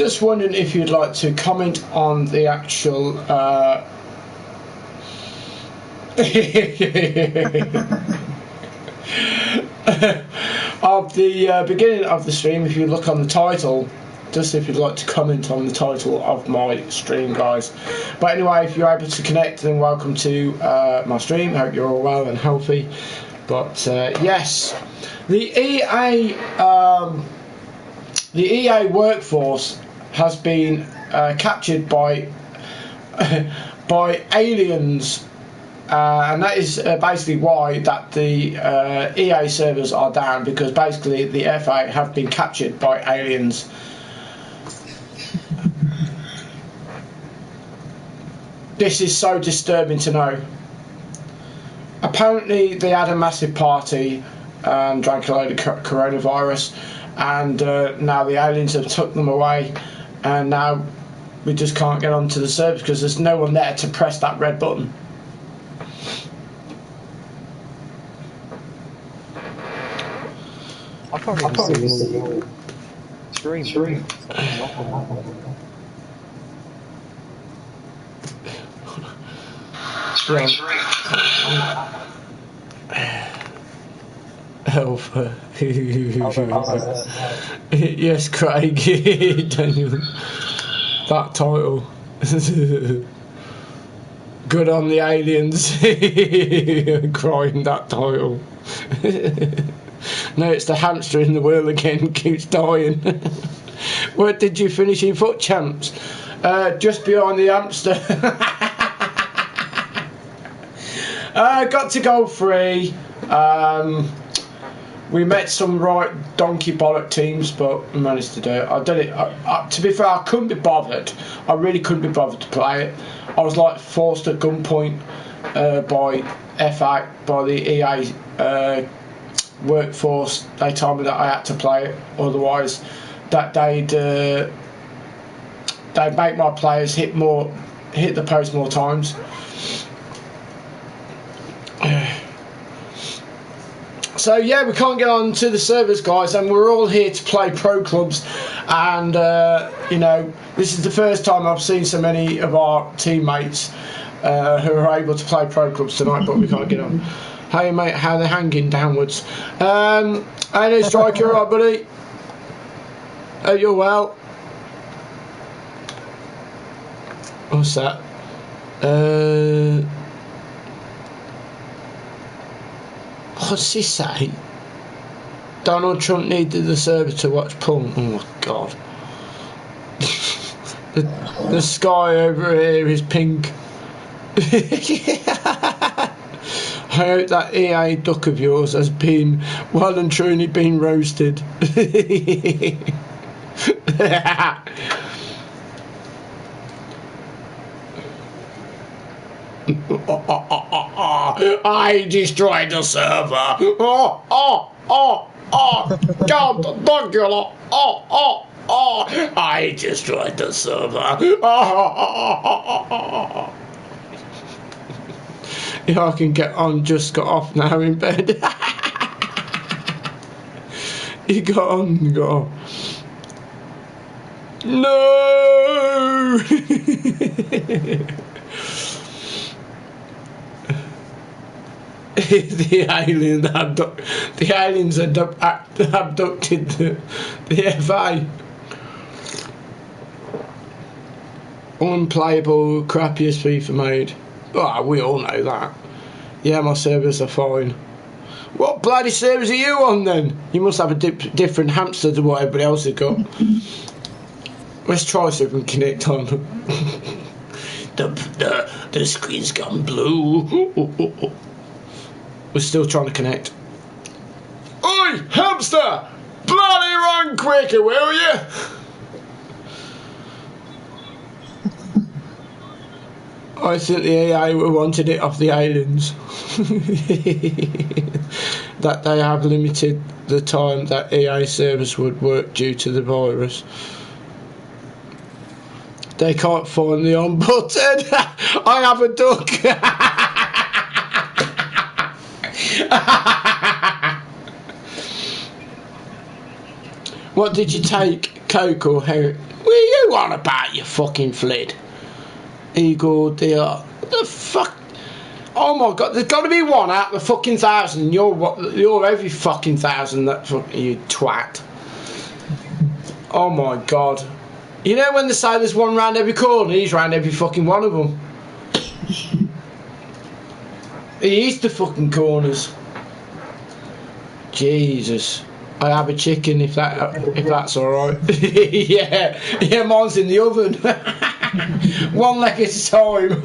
Just wondering if you'd like to comment on the actual of the beginning of the stream. If you look on the title, just if you'd like to comment on the title of my stream, guys. But anyway, if you're able to connect, then welcome to my stream. I hope you're all well and healthy. But yes, the EA workforce has been captured by aliens, and that is basically why that the EA servers are down, because basically the FA have been captured by aliens. This is so disturbing to know. Apparently they had a massive party and drank a load of coronavirus, and now the aliens have took them away, and now we just can't get onto the server because there's no one there to press that red button. I can't even see your screen. Alpha. Yes, Craig. Daniel. That title. Good on the aliens. Crying that title. No, it's the hamster in the wheel again, keeps dying. Where did you finish in foot champs? Just behind the hamster. Got to go 3. We met some right donkey bollock teams, but we managed to do it. I did it. To be fair, I couldn't be bothered. I really couldn't be bothered to play it. I was like forced at gunpoint by the EA workforce. They told me that I had to play it, otherwise that they'd make my players hit the post more times. So yeah, we can't get on to the servers, guys, and we're all here to play pro clubs, and you know, this is the first time I've seen so many of our teammates who are able to play pro clubs tonight, but we can't get on. Hey mate, how they're hanging downwards. Hey there, Striker, you alright, buddy? Oh, you're well. What's that? What's he say? Donald Trump needed the server to watch porn. Oh my god. the sky over here is pink. I hope that EA duck of yours has been well and truly been roasted. I destroyed the server. Count Dracula. I destroyed the server. Yeah, I can get on. Just got off now in bed. You got on. You got off. No. The aliens abducted the FA. Unplayable, crappiest FIFA made. Oh, we all know that. Yeah, my servers are fine. What bloody servers are you on then? You must have a different hamster to what everybody else has got. Let's try so we can connect on. The screen's gone blue. We're still trying to connect. Oi, hamster! Bloody run quicker, will you? I think the EA wanted it off the aliens. That they have limited the time that EA servers would work due to the virus. They can't find the on button. I have a duck. What did you take, Coke or Harry? Where are you on about, you fucking flid? Eagle, dear. What the fuck? Oh my god, there's got to be one out of the fucking 1,000. You're every fucking 1,000. That fucking you twat. Oh my god. You know when they say there's one round every corner, he's round every fucking one of them. He eats the fucking corners. Jesus. I have a chicken if that's alright. yeah, mine's in the oven. One leg at a time.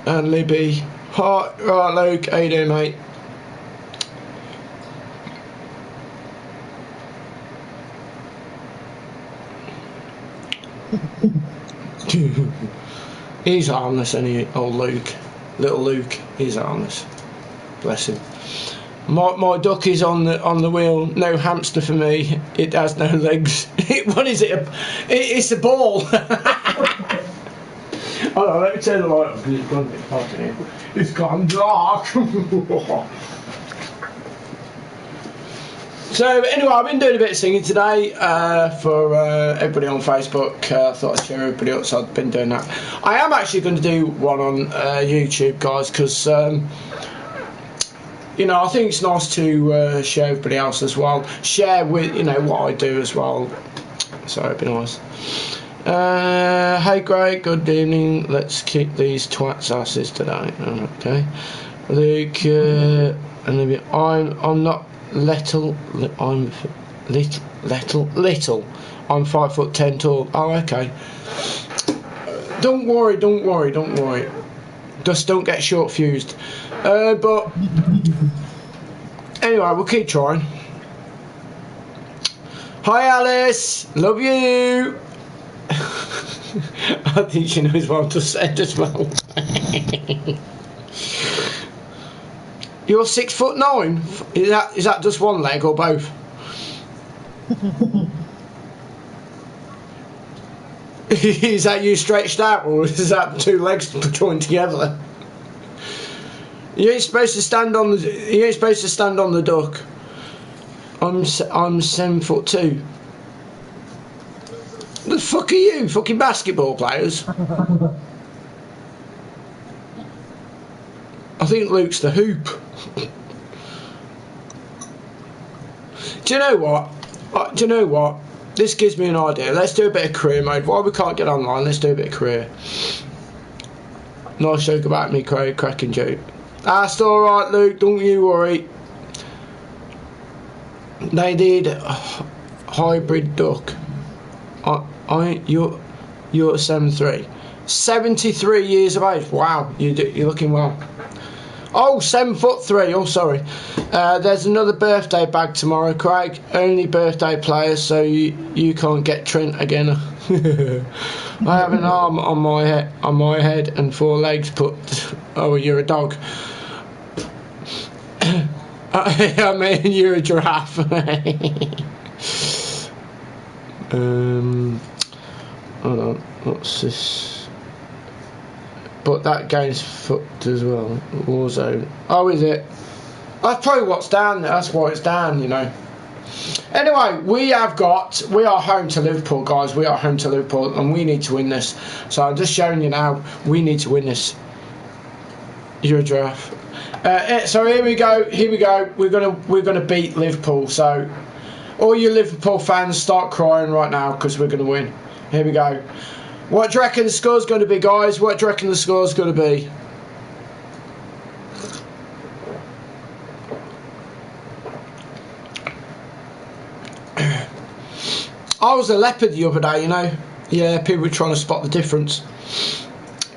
And Libby. Hi, right, Luke, how you doing, mate? He's harmless, any old Luke, little Luke. He's harmless. Bless him. My duck is on the wheel. No hamster for me. It has no legs. What is it? It's a ball. Hold on, let me turn the light on because it's gone a bit hot in here. It's gone dark. So anyway, I've been doing a bit of singing today for everybody on Facebook. I thought I'd share everybody else. I've been doing that. I am actually going to do one on YouTube, guys, because you know, I think it's nice to share everybody else as well. Share with, you know, what I do as well. So it'd be nice. Hey Greg, good evening. Let's kick these twats' asses today. Okay, Luke, I'm not little. I'm little. I'm 5'10" tall. Oh, okay. Don't worry. Just don't get short fused. But anyway, we'll keep trying. Hi Alice, love you. I think she knows what I've just said as well. You're 6'9". Is that just one leg or both? Is that you stretched out, or is that two legs joined together? You ain't supposed to stand on the duck. I'm 7'2". The fuck are you? Fucking basketball players? I think Luke's the hoop. Do you know what? This gives me an idea. Let's do a bit of career mode. While we can't get online, let's do a bit of career. Nice joke about me, Craig. Cracking joke. That's alright, Luke. Don't you worry. They did a hybrid duck. You're 7'3". 73 years of age. Wow, you're looking well. Oh, 7'3". Oh, sorry. There's another birthday bag tomorrow, Craig. Only birthday players, so you can't get Trent again. I have an arm on my head and 4 legs. Oh, you're a dog. I mean, you're a giraffe. Hold on, what's this? But that game's fucked as well. Warzone. Oh, is it? That's probably what's down there. That's why it's down, you know. Anyway, we are home to Liverpool, guys. We are home to Liverpool, and we need to win this. So I'm just showing you now. We need to win this. You're a giraffe. So here we go. We're gonna beat Liverpool. So all you Liverpool fans, start crying right now because we're gonna win. Here we go. What do you reckon the score's going to be, guys? What do you reckon the score's going to be? I was a leopard the other day, you know. Yeah, people were trying to spot the difference.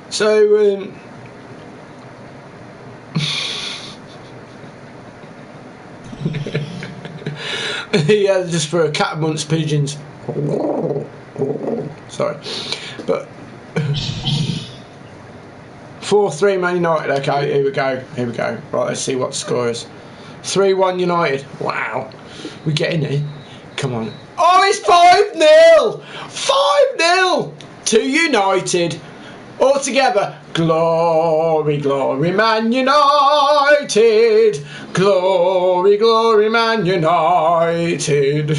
So, yeah, just for a cat amongst pigeons. Sorry, but 4-3 Man United. Okay, here we go. Right, let's see what the score is. 3-1 United. Wow, we're getting it. Come on. Oh, it's 5-0. 5-0 to United. All together. Glory, glory, Man United. Glory, glory, Man United.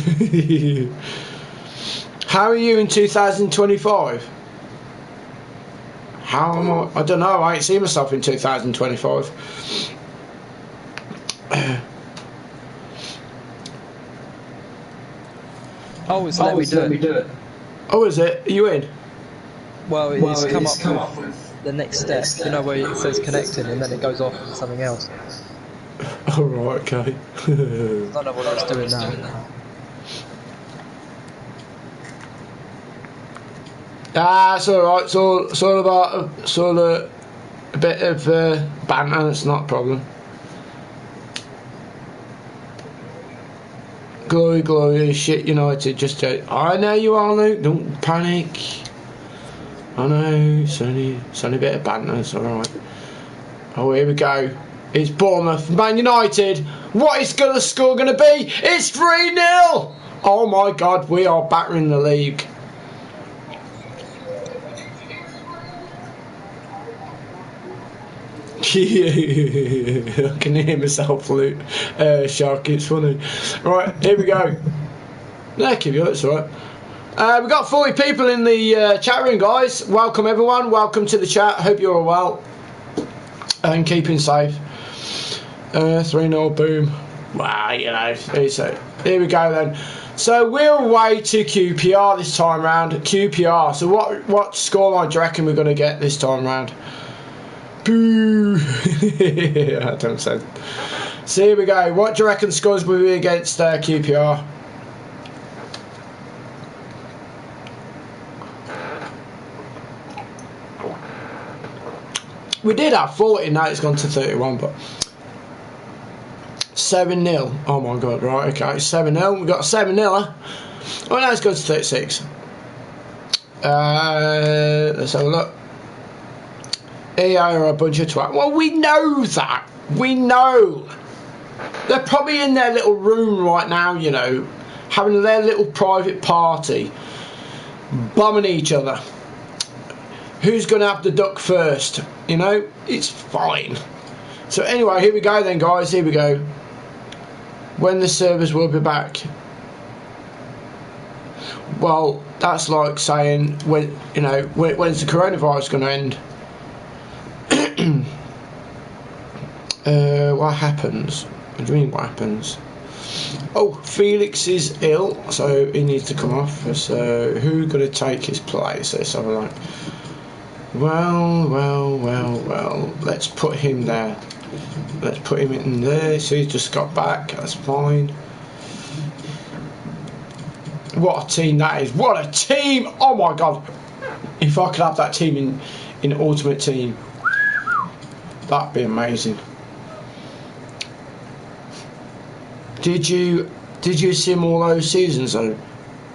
How are you in 2025? How am I? I don't know. I ain't seen myself in 2025. Oh, it's let me do it. Oh, is it? Are you in? Well, it's come up with the next step. You know where it says connected and then it goes off to something else. Oh, right, okay. I don't know what it's doing now. It's alright. It's all about a bit of banter. It's not a problem. Glory, glory, shit United. I know you are, Luke. Don't panic. I know. It's only a bit of banter. It's alright. Oh, here we go. It's Bournemouth, Man United. What is the score going to be? It's 3-0. Oh my God, we are battering the league. I can hear myself, Luke. Shark, it's funny. Right, here we go. No, keep you, it's alright. We've got 40 people in the chat room, guys. Welcome, everyone. Welcome to the chat. Hope you're all well and keeping safe. 3-0, boom. Wow, you know. Here we go then. So we're away to QPR this time round. QPR. So what scoreline do you reckon we're going to get this time round? Boo! I don't say. So here we go. What do you reckon scores will be against QPR? We did have 40, now it's gone to 31, but 7-0. Oh my God, right, okay, 7-0. We've got 7-0, huh? Oh, now it's gone to 36. Let's have a look. EA are a bunch of twat. Well, we know that. We know. They're probably in their little room right now, you know, having their little private party, bumming each other. Who's going to have the duck first? You know, it's fine. So anyway, here we go then, guys. Here we go. When the servers will be back. Well, that's like saying when, you know, when's the coronavirus going to end? What happens? What do you mean what happens? Oh, Felix is ill, so he needs to come off. So who's going to take his place? Let's have a look. Well, let's put him there. Let's put him in there. So he's just got back, that's fine. What a team that is. What a team. Oh my God. If I could have that team in Ultimate Team, that'd be amazing. Did you sim all those seasons though?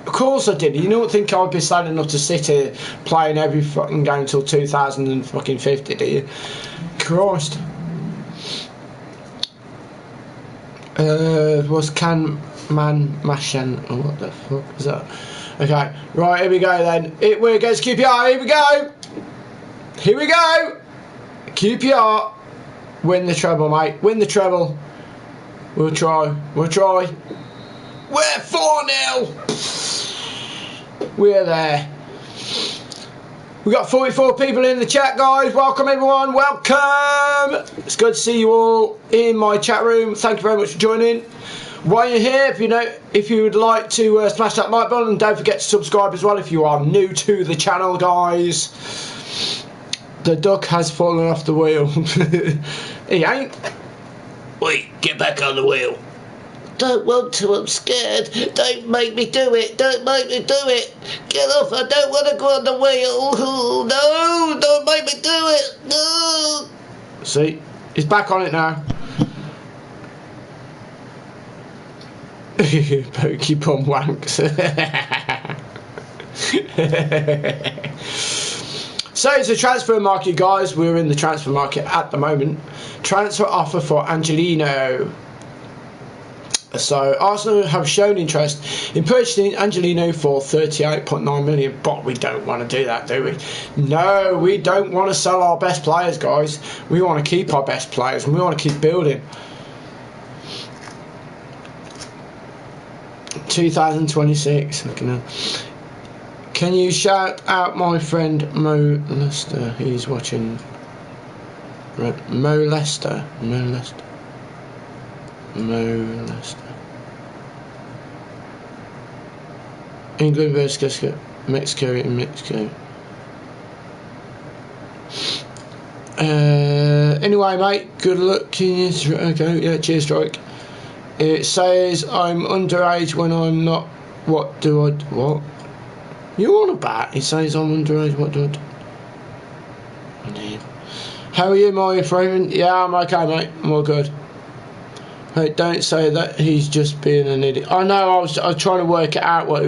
Of course I did. You don't think I'd be sad enough to sit here playing every fucking game until 2050, do you? Christ. Was Can Man Mashan? Oh, what the fuck was that? Okay, right, here we go then. We're against QPR. Here we go. Here we go. QPR. Win the treble, mate. Win the treble. We'll try. We'll try. We're 4-0. We're there. We've got 44 people in the chat, guys. Welcome, everyone. Welcome. It's good to see you all in my chat room. Thank you very much for joining. While you're here, if you would like to smash that like button, and don't forget to subscribe as well if you are new to the channel, guys. The duck has fallen off the wheel. He ain't. Wait, get back on the wheel. Don't want to, I'm scared. Don't make me do it. Don't make me do it. Get off, I don't want to go on the wheel. No, don't make me do it. No. See, he's back on it now. Pokey bum wanks. So it's a transfer market, guys. We're in the transfer market at the moment. Transfer offer for Angelino. So Arsenal have shown interest in purchasing Angelino for 38.9 million, but we don't want to do that, do we? No, we don't want to sell our best players, guys. We want to keep our best players and we want to keep building. 2026. Can you shout out my friend Mo Lester? He's watching. Mo Lester. England versus Mexico in Mexico. Anyway, mate, good luck. Okay, yeah, cheers, Strike. It says I'm underage when I'm not. What? You on about? It says I'm underage. What do I do? How are you, my friend? Yeah, I'm okay, mate. I'm all good. Hey, don't say that. He's just being an idiot. I know. I was trying to work it out what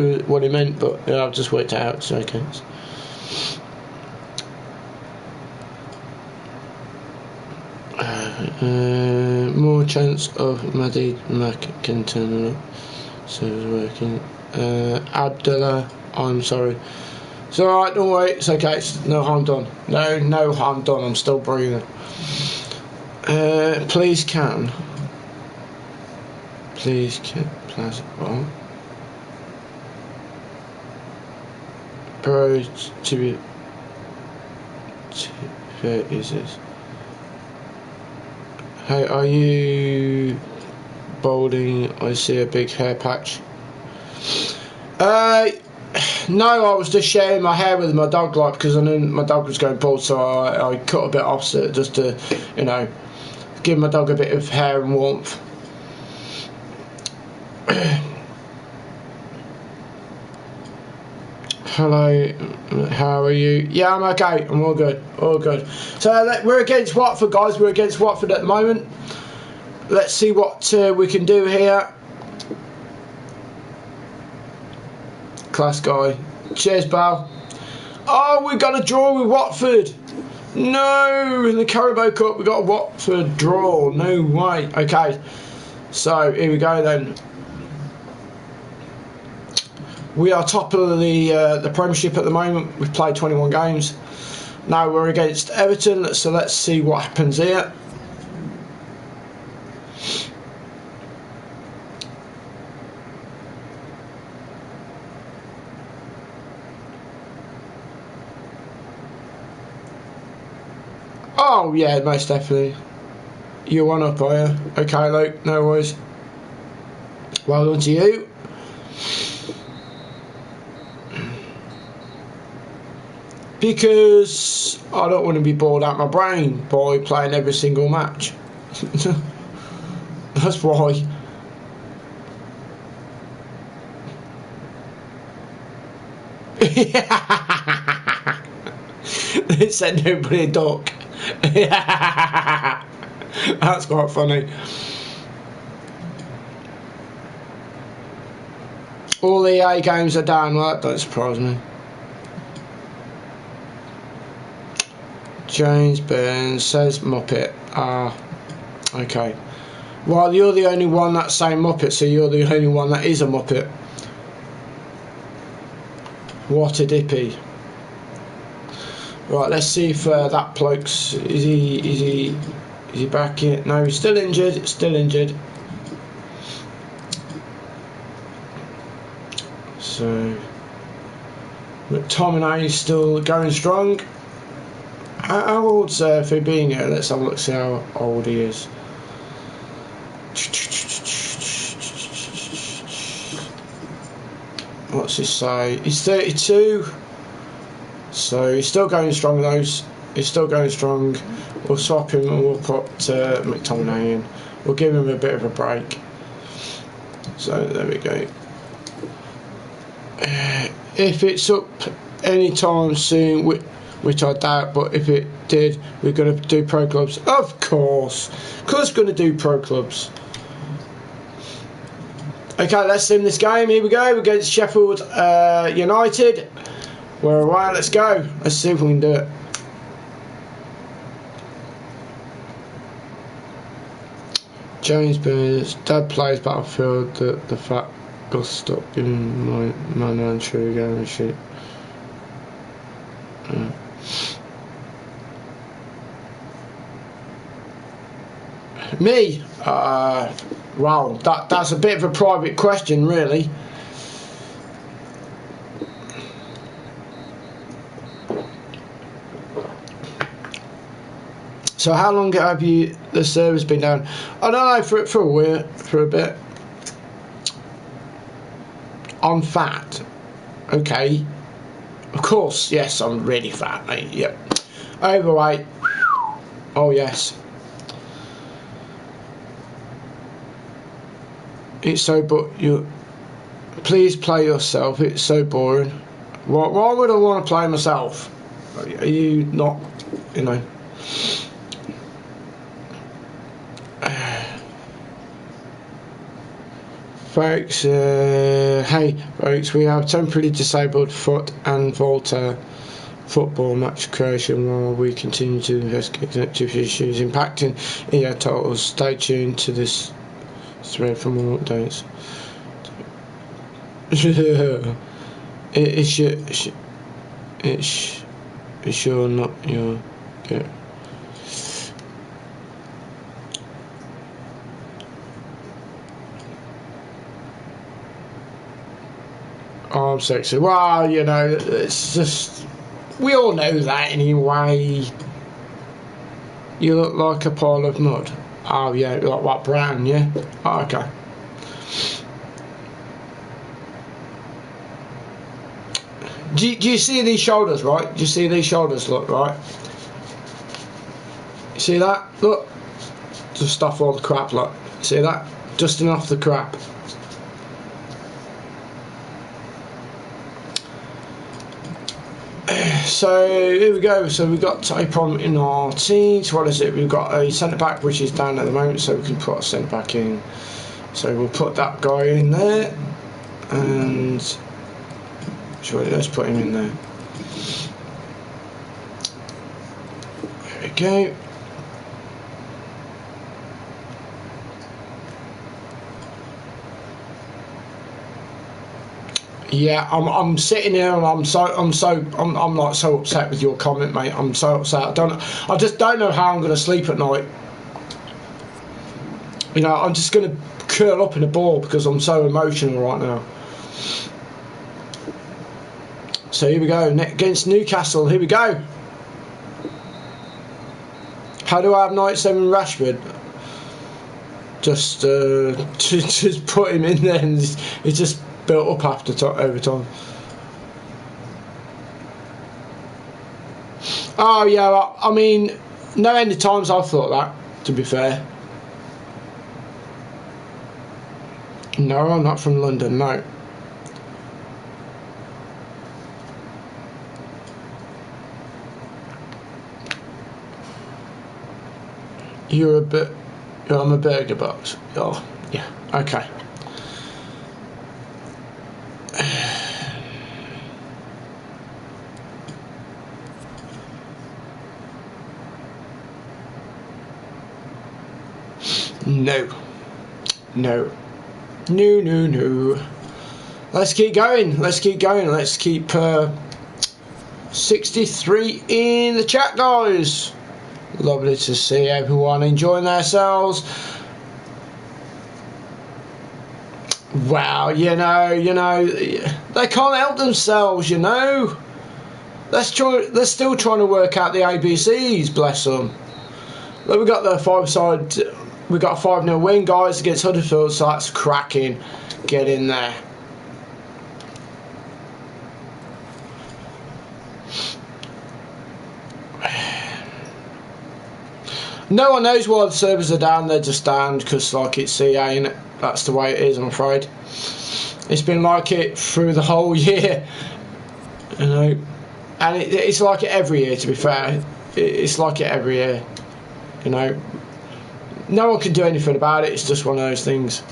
he meant, but yeah, I've just worked it out. So okay. More chance of Maddie McIntyre. So it's working. Abdullah, I'm sorry. It's alright, don't worry, it's okay, it's no harm done. No harm done, I'm still breathing. Please can Plaza what? Bro, to be fair, is this? Hey, are you balding? I see a big hair patch. No, I was just sharing my hair with my dog, like, because I knew my dog was going bald, so I cut a bit off just to, you know, give my dog a bit of hair and warmth. Hello, how are you? Yeah, I'm okay, I'm all good, So we're against Watford, guys, we're against Watford at the moment. Let's see what we can do here. Class guy. Cheers, pal. Oh, we got a draw with Watford. No, in the Carabao Cup we got a Watford draw. No way. Okay, so here we go then. We are top of the Premiership at the moment. We've played 21 games. Now we're against Everton, so let's see what happens here. Oh yeah, most definitely. You're one up, are you? Okay, Luke, no worries. Well done to you. Because I don't want to be bored out my brain by playing every single match. That's why. They said nobody a duck. That's quite funny. All the A games are down, right? Don't surprise me. James Burns says Muppet. Ah, okay. Well, you're the only one that's saying Muppet, so you're the only one that is a Muppet. What a dippy. Right, let's see if that bloke's is he back yet? No, he's still injured. So McTominay is still going strong. How old's Fabinho? Let's have a look, see how old he is. What's he say? He's 32. So he's still going strong, those. He's still going strong. We'll swap him and we'll put McTominay in. We'll give him a bit of a break. So there we go. If it's up anytime soon, which I doubt, but if it did, we're going to do pro clubs. Of course. We're going to do pro clubs. Okay, let's sim this game. Here we go. We're against Sheffield United. We're away. Let's go. Let's see if we can do it. James Burns, Dad plays Battlefield, the fat got stuck in my man and true game and shit. Me? Well, that's a bit of a private question, really. So how long have the server's been down? I don't know, for a while, for a bit. I'm fat. Okay. Of course, yes, I'm really fat, mate. Yep. Overweight. Oh yes. It's so please play yourself. It's so boring. Why would I want to play myself? Are you not, you know? Folks, hey folks, we have temporarily disabled Foot and Volta football match creation while we continue to investigate connective issues impacting EA totals. Stay tuned to this thread for more updates. It's sure not your get. Oh, I'm sexy. Well, you know, it's just, we all know that anyway. You look like a pile of mud. Oh yeah, like what, brown? Yeah. Oh, okay. Do you see these shoulders, right? Do you see these shoulders? Look, right. You see that? Look, just off all the crap. Look, see that? Dusting off the crap. So here we go. So we've got Typon in our teams. What is it? We've got a centre back which is down at the moment, so we can put a centre back in. So we'll put that guy in there, and sure, let's put him in there. There we go. Yeah, I'm sitting here and I'm like so upset with your comment, mate. I'm so upset. I just don't know how I'm going to sleep at night. You know, I'm just going to curl up in a ball because I'm so emotional right now. So here we go, against Newcastle. Here we go. How do I have 97 Rashford? Just put him in there, and it's just built up over time. Oh yeah, I mean, no end of times I've thought that, to be fair. No, I'm not from London, no. I'm a burger box. Oh, yeah, okay. No. Let's keep going. Let's keep 63 in the chat, guys. Lovely to see everyone enjoying themselves. Well, you know, they can't help themselves, you know. They're still trying to work out the ABCs, bless them. Look, we got the we got a 5-0 win, guys, against Huddersfield, so that's cracking. Get in there. No one knows why the servers are down. They're just down because, like, it's CA, and that's the way it is, I'm afraid. It's been like it through the whole year, you know, and it's like it every year, to be fair. It's like it every year, you know. No one can do anything about it. It's just one of those things.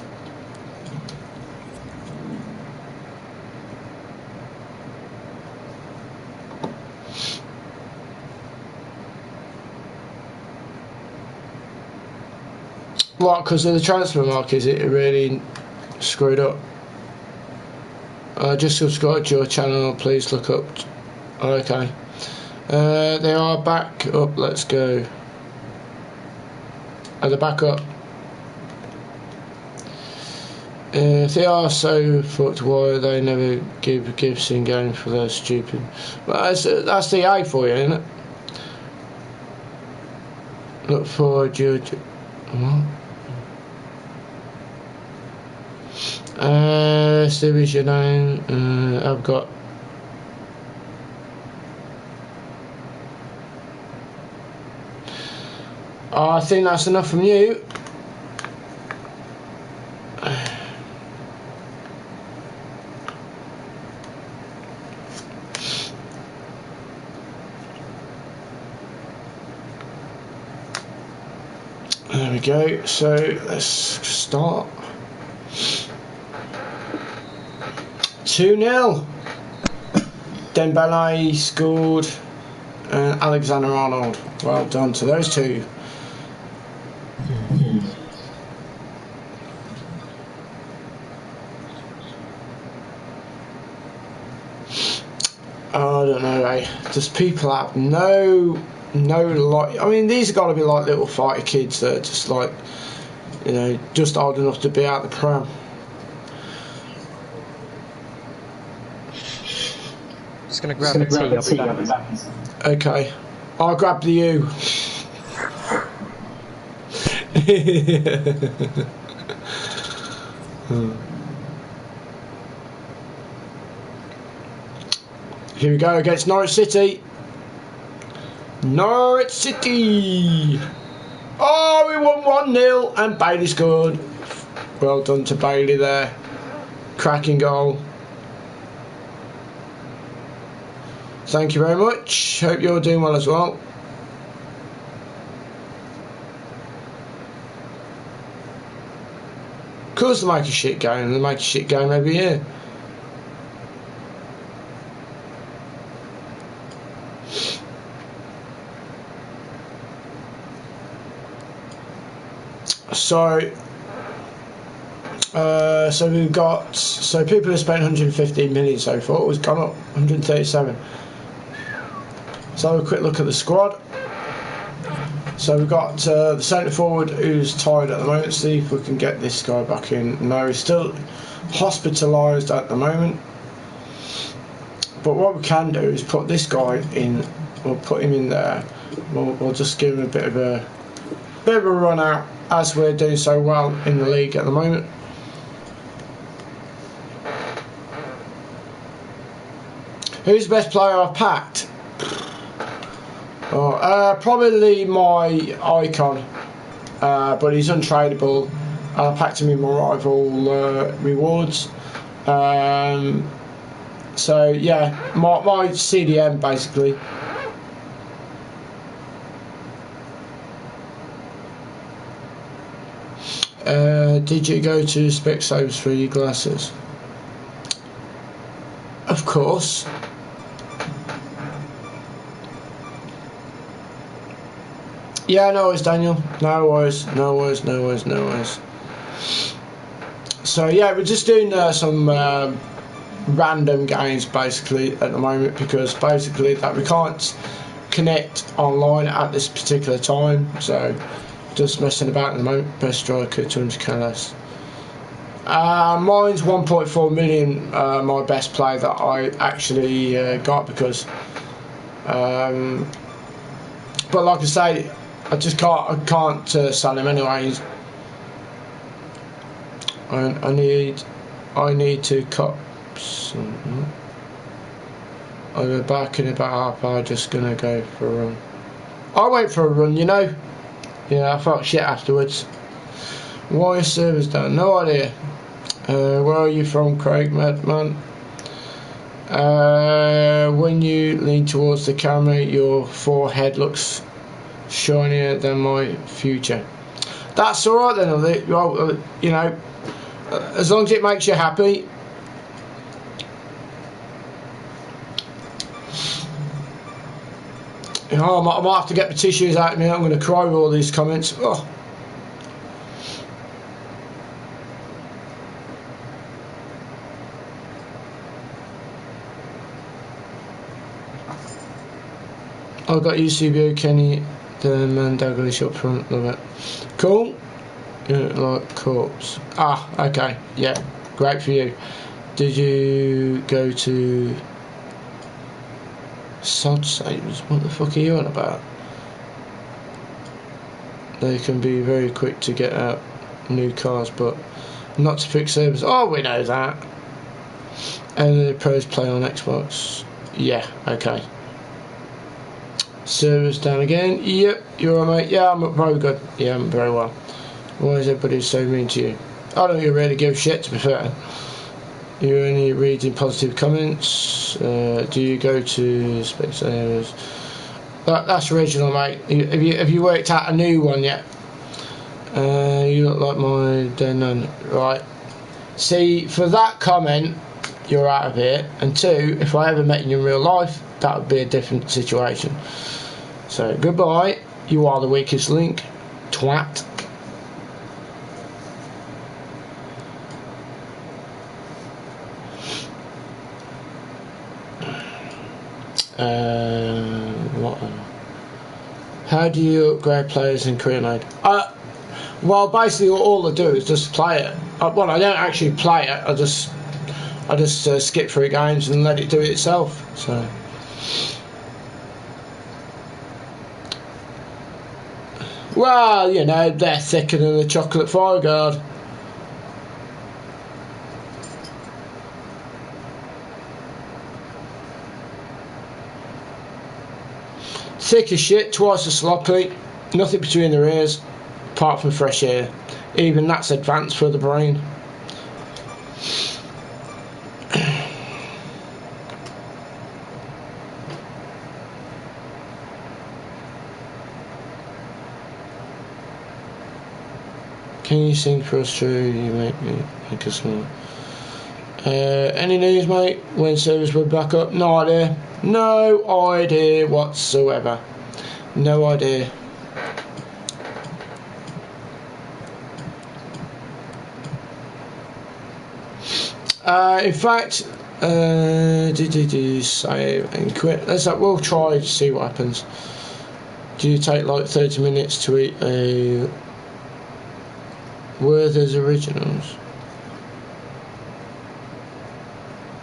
What, because of the transfer market, is it really screwed up? Just subscribe to your channel, please look up. Okay. They are back up, let's go. Are they back up? If they are so fucked, why they never give Gibson game for their stupid? Well, that's the A for you, isn't it? Look for George. What? Still is your name. I've got. Oh, I think that's enough from you. There we go, so let's start. 2-0. Dembele scored and Alexander-Arnold. Well done to those two. I don't know, eh? Just people have no like. I mean, these have got to be like little fighter kids that are just like, you know, just old enough to be out the pram. Just gonna grab a tea, I'll be back. Okay, I'll grab the U. Here we go against Norwich City. Norwich City! Oh, we won 1-0 and Bailey scored. Well done to Bailey there. Cracking goal. Thank you very much. Hope you're doing well as well. Of course they make a shit game. They make a shit game every year. So we've got, so people have spent 115 million so far. It was gone up 137. So have a quick look at the squad. So we've got the centre forward who's tired at the moment. See if we can get this guy back in. No, he's still hospitalised at the moment. But what we can do is put this guy in. We'll put him in there. We'll just give him a bit of a run out as we're doing so well in the league at the moment. Who's the best player I've packed? Oh, probably my icon, but he's untradeable. I packed him in my rival rewards. So yeah, my CDM basically. Did you go to Specsavers for your glasses? Of course. Yeah, no worries, Daniel. No worries. So yeah, we're just doing some random games basically at the moment, because basically that we can't connect online at this particular time. So just messing about at the moment. Best striker, 200k less. Mine's 1.4 million. My best player that I actually got, because but like I say, I can't sell him anyway. I need to cut some. I'll be back in about half hour. Just gonna go for a run. I went for a run, you know. Yeah, I felt shit afterwards. Why is servers down? No idea. Where are you from, Craig, man? When you lean towards the camera, your forehead looks shinier than my future. That's alright then. Well, you know, as long as it makes you happy. Oh, I might have to get the tissues out of me. I'm going to cry with all these comments. Oh. I got UCBO Kenny, the man Daglish up front. Love it. Cool. Like corpse. Ah, okay. Yeah, great for you. Did you go to Sod Saves? What the fuck are you on about? They can be very quick to get out new cars, but not to fix servers. Oh, we know that. And the pros play on Xbox. Yeah, okay. Servers down again. Yep, you're alright, mate. Yeah, I'm very good. Yeah, I'm very well. Why is everybody so mean to you? I don't really give a shit, to be fair. You're only reading positive comments. Do you go to Specsavers? That's original, mate. Have you worked out a new one yet? You look like my dead nun. Right. See, for that comment, you're out of here. And two, if I ever met you in real life, that would be a different situation. So, goodbye. You are the weakest link. Twat. What? How do you upgrade players in career mode? Well, basically all I do is just play it. Well, I don't actually play it. I just skip through games and let it do it itself. So. Well, you know, they're thicker than the chocolate fire guard. Thick as shit, twice as sloppy, nothing between their ears, apart from fresh air. Even that's advanced for the brain. Can you sing for us through? You make us smile. Any news, mate? When servers were back up? No idea. No idea whatsoever. No idea. In fact, save and quit. We'll try to see what happens. Do you take like 30 minutes to eat a Werther's Originals?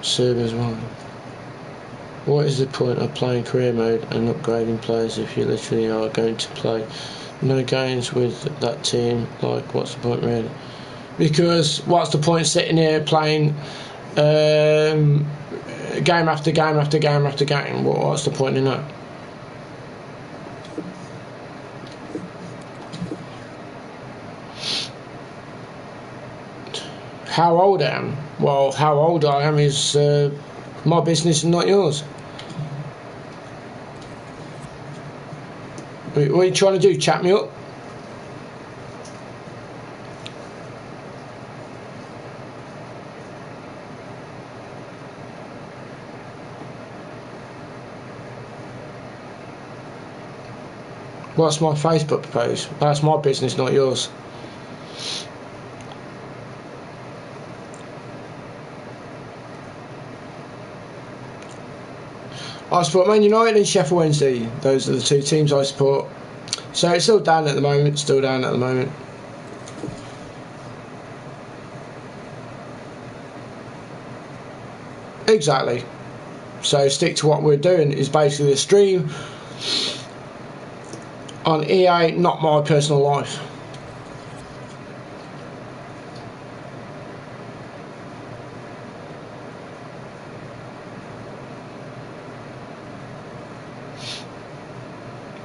Servers 1. What is the point of playing career mode and upgrading players if you literally are going to play no games with that team? Like, what's the point really? Because what's the point sitting here playing game after game after game after game? What's the point in that? How old I am? Well, how old I am is my business and not yours. What are you trying to do? Chat me up? Well, that's my Facebook post. That's my business, not yours. I support Man United and Sheffield Wednesday. Those are the two teams I support. So it's still down at the moment. Still down at the moment. Exactly. So stick to what we're doing. Is basically a stream on EA, not my personal life.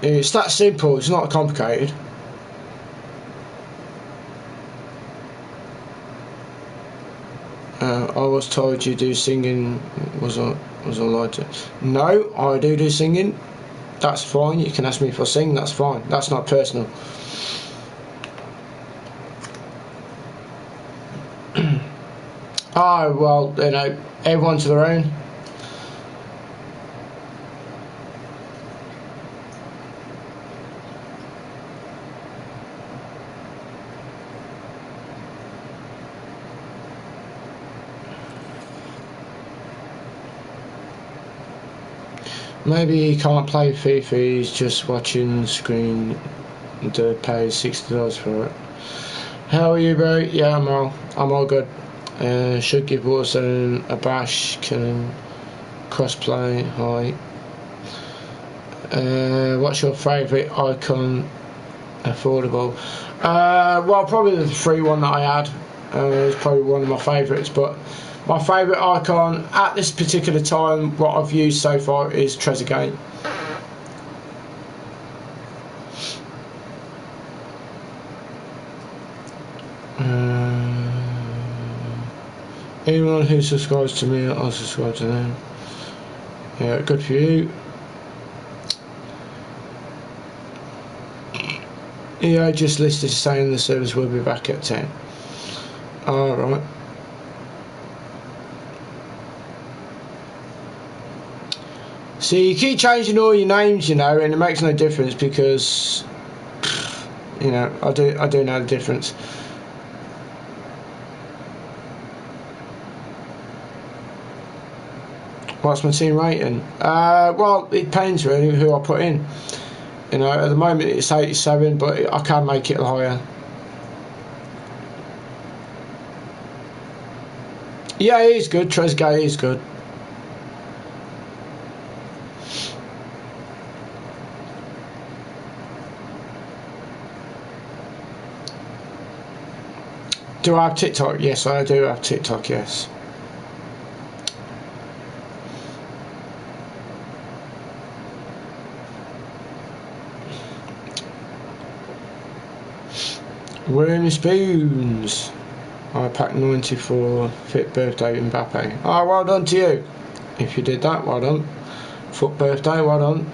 It's that simple, it's not complicated. I was told you do singing, was I lied to? No, I do singing. That's fine, you can ask me if I sing, that's fine. That's not personal. Oh, well, you know, everyone to their own. Maybe he can't play FIFA, he's just watching the screen and pays $60 for it. How are you, bro? Yeah, I'm all good. Should give Warzone a bash, can crossplay, hi. What's your favourite icon? Affordable? Well, probably the free one that I had. It's probably one of my favourites, but my favourite icon at this particular time, what I've used so far, is Trezeguet. Anyone who subscribes to me, I'll subscribe to them. Yeah, good for you. EA just listed saying the service will be back at 10. Alright. See, you keep changing all your names, you know, and it makes no difference because, you know, I do know the difference. What's my team rating? Well, it depends really who I put in. You know, at the moment it's 87, but I can make it higher. Yeah, he is good. Trezeguet is good. Do I have TikTok? Yes, I do have TikTok, yes. Wormy Spoons. I packed 94 fit birthday Mbappe. Oh, well done to you. If you did that, well done. Foot birthday, well done.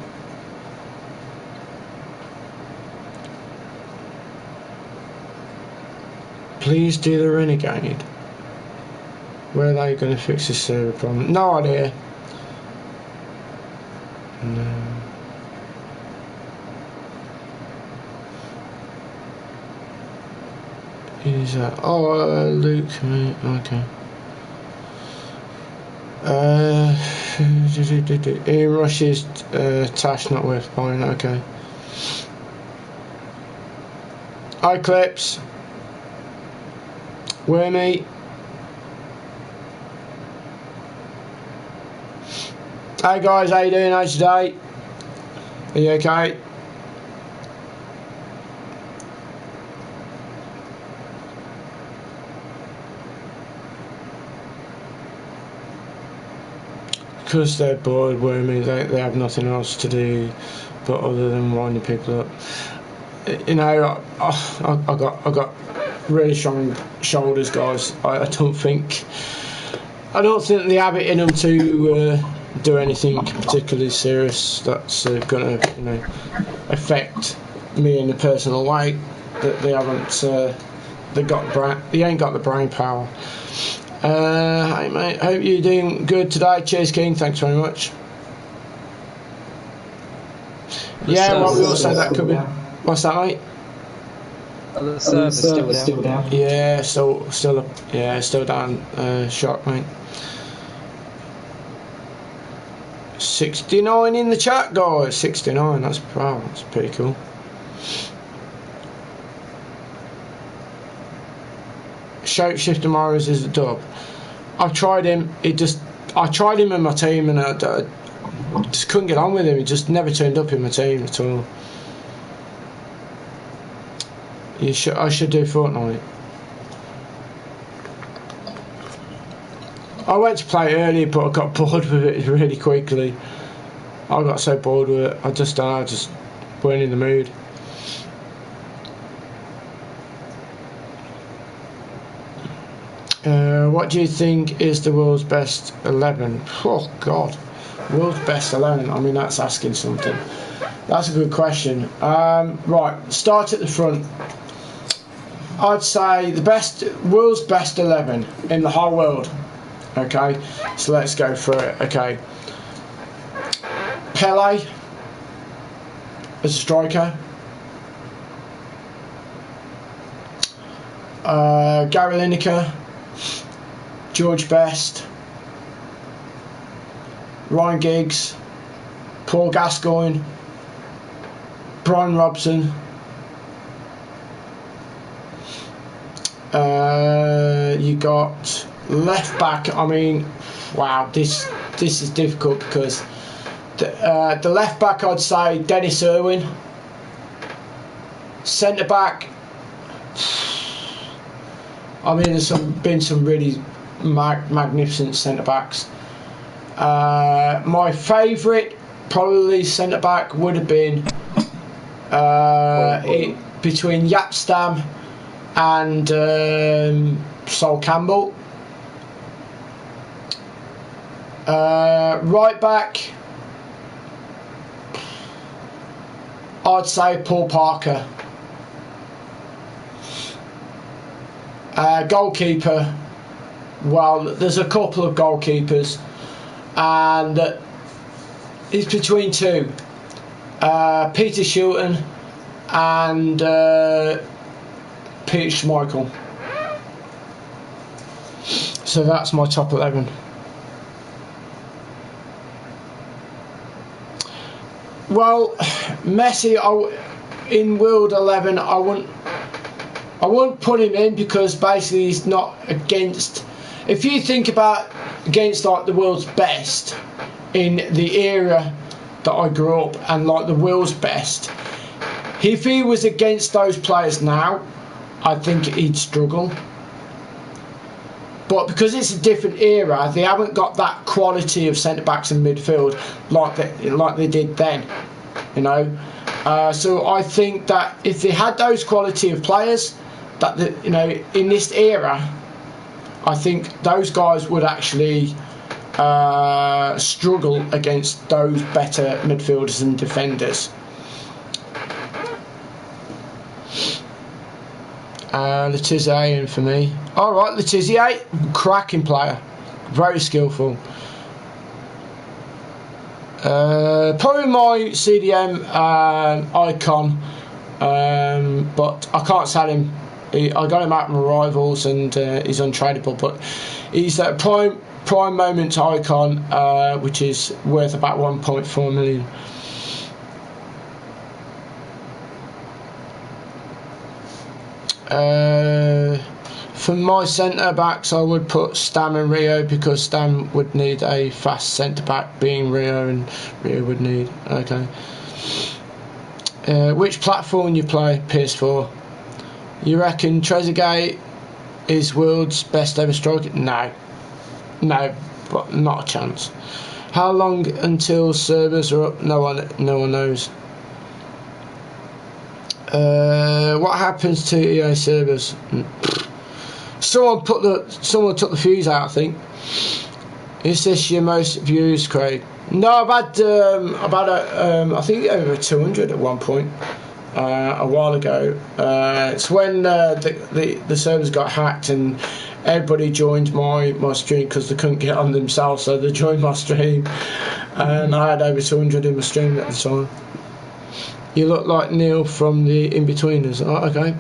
Please do the Renegade. Where are they going to fix this server problem? No idea. No. Who's that? Oh, Luke, mate. Okay. Ian Rush's Tash not worth buying. Okay. Hi, Clips. Wormy. Hey guys, how you doing? How's your day? Are you okay? Because they're bored, Wormy, they have nothing else to do but other than winding people up. You know, I got really strong shoulders, guys. I don't think they have it in them to do anything particularly serious that's going to, you know, affect me in a personal way. That they haven't, they ain't got the brain power. Hey mate, hope you're doing good today. Cheers, King. Thanks very much. Yeah, well, we also that could be. What's that, mate? The server's still down. Yeah, still down. Shock, mate. 69 in the chat, guys. 69. That's pretty cool. Shapeshifter Morris is a dub. I've tried him. I tried him in my team, and I just couldn't get on with him. He just never turned up in my team at all. I should do Fortnite. I went to play earlier, but I got bored with it really quickly. I got so bored with it. I just weren't in the mood. What do you think is the world's best 11? Oh God, world's best 11. I mean, that's asking something. That's a good question. Right, start at the front. I'd say the world's best 11 in the whole world. Okay, so let's go through it. Okay, Pele as a striker. Gary Lineker, George Best, Ryan Giggs, Paul Gascoigne, Brian Robson. You got left back. I mean, wow, this is difficult because the left back, I'd say Dennis Irwin. Centre back, I mean, there's been some really magnificent centre backs. My favourite probably centre back would have been between Yapstam and Sol Campbell. Right back, I'd say Paul Parker. Goalkeeper, well, there's a couple of goalkeepers, and it's between two, Peter Shilton and Peter Schmeichel. So that's my top 11. Well, Messi, in World 11, I wouldn't put him in because basically he's not against. If you think about against like the world's best in the era that I grew up and like the world's best, if he was against those players now, I think he'd struggle. But because it's a different era, they haven't got that quality of centre backs in midfield like they did then, you know. So I think that if they had those quality of players, that you know, in this era, I think those guys would actually struggle against those better midfielders and defenders. Letizia in for me. Alright, Letizia, cracking player, very skillful. Probably my CDM icon, but I can't sell him. I got him out of my rivals and he's untradeable, but he's a prime moment icon, which is worth about 1.4 million. For my centre backs, I would put Stam and Rio because Stam would need a fast centre back, being Rio, and Rio would need. Okay. Which platform you play? PS4. You reckon Trezeguet is world's best ever striker? No, but not a chance. How long until servers are up? No one knows. What happens to EA servers? Someone took the fuse out, I think. Is this your most views, Craig? No, I've had I think over 200 at one point. A while ago. It's when the servers got hacked and everybody joined my stream because they couldn't get on themselves, so they joined my stream, and I had over 200 in my stream at the time. You look like Neil from the In-Betweeners. Oh, okay.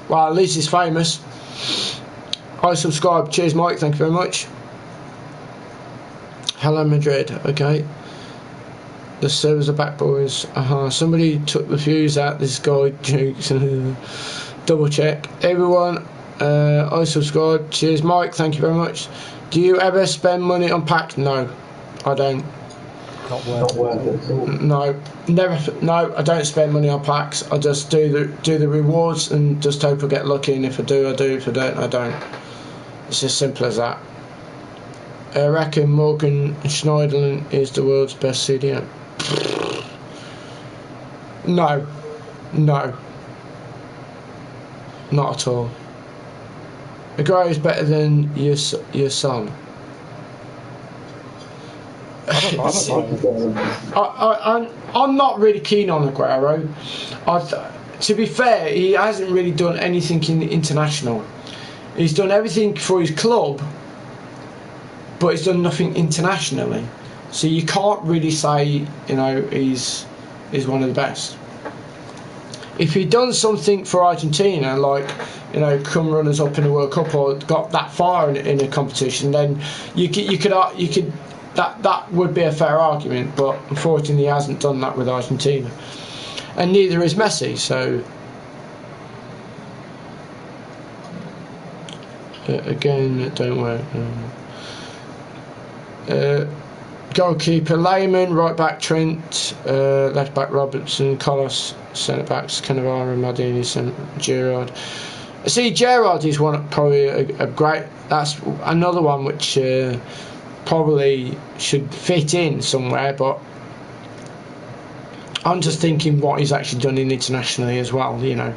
Well, at least he's famous. I subscribe. Cheers, Mike. Thank you very much. Hello, Madrid. Okay. The servers are back, boys. Somebody took the fuse out. This guy jukes. Double check. Everyone, I subscribe. Cheers, Mike. Thank you very much. Do you ever spend money on packs? No, I don't. Not worth it. No, never. No, I don't spend money on packs. I just do the rewards and just hope I get lucky. And if I do, I do. If I don't, I don't. It's as simple as that. I reckon Morgan Schneiderlin is the world's best CDM. No, not at all. Aguero is better than your son. I'm not really keen on Aguero. To be fair, he hasn't really done anything in international. He's done everything for his club, but he's done nothing internationally. So you can't really say, you know, he's one of the best. If he'd done something for Argentina, like, you know, come runners up in the World Cup or got that far in a competition, then you could that would be a fair argument, but unfortunately he hasn't done that with Argentina, and neither is Messi. So again, it don't work. Goalkeeper Lehmann, right back Trent, left back Robertson, Carlos, centre backs Cannavaro, Maldini, Gerrard. See, Gerrard is probably a great. That's another one which probably should fit in somewhere, but I'm just thinking what he's actually done internationally as well. You know,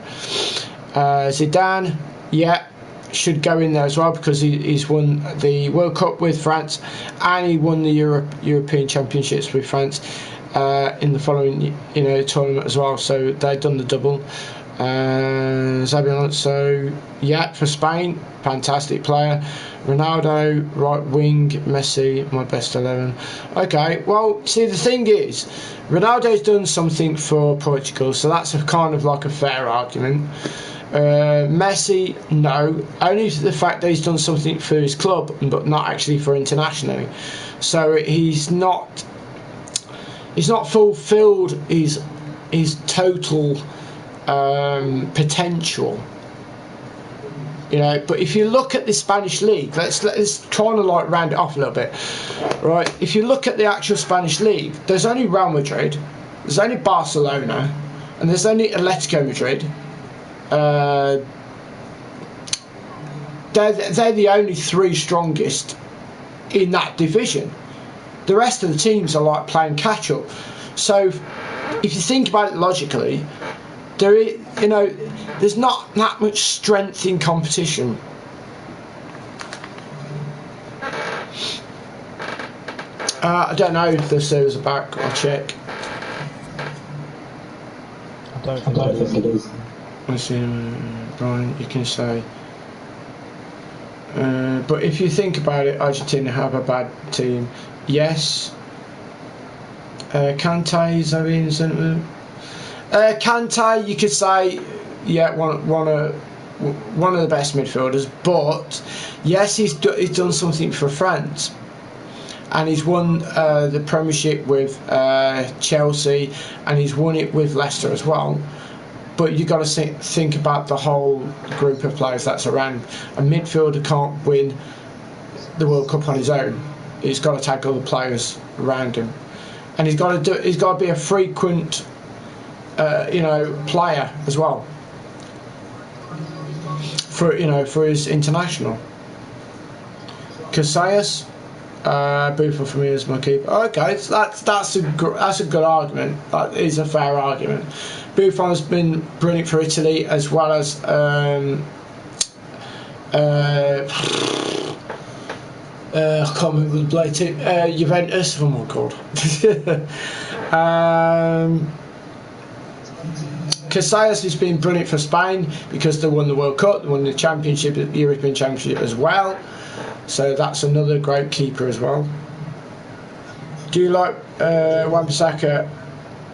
Zidane, yeah, should go in there as well because he's won the World Cup with France and he won the European Championships with France in the following tournament as well. So they've done the double. Xabi Alonso, yeah, for Spain, fantastic player. Ronaldo, right wing. Messi, my best 11. Okay, well, see, the thing is, Ronaldo's done something for Portugal, so that's kind of like a fair argument. Messi, no, only the fact that he's done something for his club, but not actually for internationally. So he's not fulfilled his total potential. You know, but if you look at the Spanish league, let's try to like round it off a little bit, right? If you look at the actual Spanish league, there's only Real Madrid, there's only Barcelona, and there's only Atletico Madrid. They're the only three strongest in that division. The rest of the teams are like playing catch up. So if you think about it logically, there's not that much strength in competition. I don't know if the servers are back. I'll check. I don't think it is. I see, Brian, you can say. But if you think about it, Argentina have a bad team. Yes. Kante, Kante, you could say, yeah, one of the best midfielders. But yes, he's done something for France, and he's won the Premiership with Chelsea, and he's won it with Leicester as well. But you've got to think about the whole group of players that's around. A midfielder can't win the World Cup on his own. He's got to take other players around him, and he's got to be a frequent, player as well. For his international. Casillas, Buffon for me as my keeper. Okay, that's a good argument. That is a fair argument. Buffon's been brilliant for Italy as well as I can't remember the play team. Juventus. Oh my god. Casillas has been brilliant for Spain because they won the World Cup, they won the Championship, the European Championship as well. So that's another great keeper as well. Do you like Wan-Bissaka?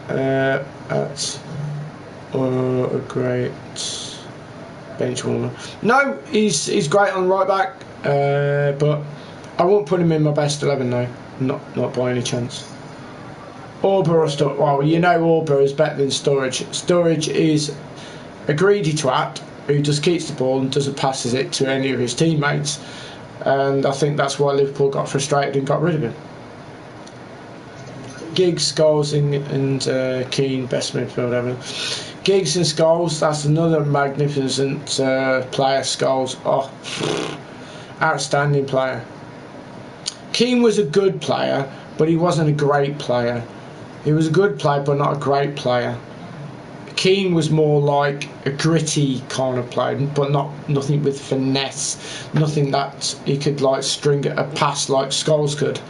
That's a great bench warmer. No, he's great on right back, but I won't put him in my best 11 though. Not by any chance. Orba or Sturridge? Well, Orba is better than Sturridge. Sturridge is a greedy twat who just keeps the ball and doesn't passes it to any of his teammates, and I think that's why Liverpool got frustrated and got rid of him. Giggs, Scholes and Keane, best midfield ever. Giggs and Scholes, that's another magnificent player. Scholes, outstanding player. Keane was a good player, but he wasn't a great player. He was a good player, but not a great player. Keane was more like a gritty kind of player, but nothing with finesse, nothing that he could like string a pass like Scholes could.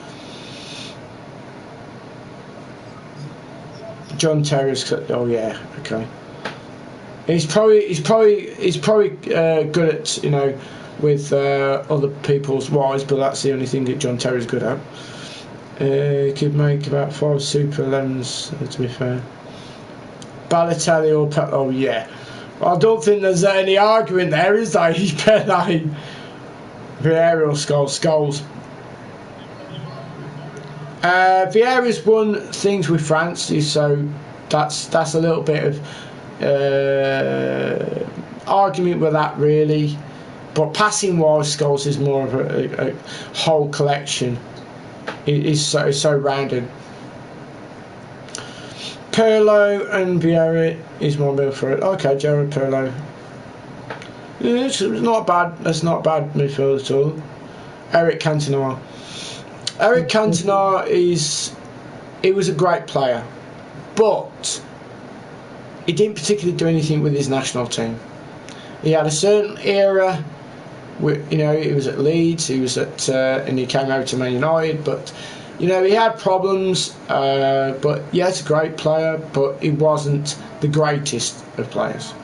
John Terry's. Oh yeah, okay. He's probably good at with other people's wives, but that's the only thing that John Terry's good at. Could make about 5 Super 11s, to be fair. Balotelli or oh yeah, I don't think there's any argument there, is there? He's better than Vieira or Scholes. Vieira's won things with France, so that's a little bit of argument with that, really. But passing wise, Scholes is more of a whole collection. It is so rounded. Pirlo and Vieira is more midfield. Okay, Gerard Pirlo. Yeah, it's not bad. That's not bad midfield at all. Eric Cantona. Eric Cantona he was a great player, but he didn't particularly do anything with his national team. He had a certain era. He was at Leeds. He was at and he came over to Man United, but. He had problems, but yeah, he's a great player, but he wasn't the greatest of players.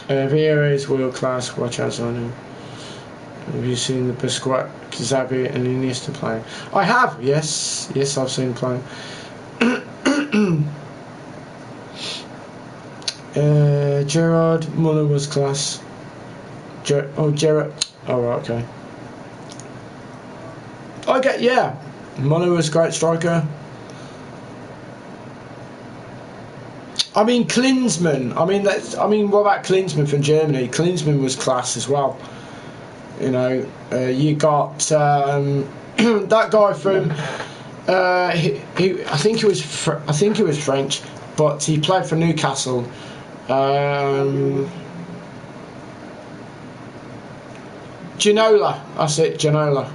Vieira is world class. Watch out on him. Have you seen the Busquets, Xavi, and Iniesta playing? I have. Yes, I've seen playing. Gerard Muller was class. Gerard. Oh, right, okay. Muller was a great striker. I mean, Klinsmann. What about Klinsmann from Germany? Klinsmann was class as well. You got that guy from. I think he was French, but he played for Newcastle. Ginola, that's it, Ginola.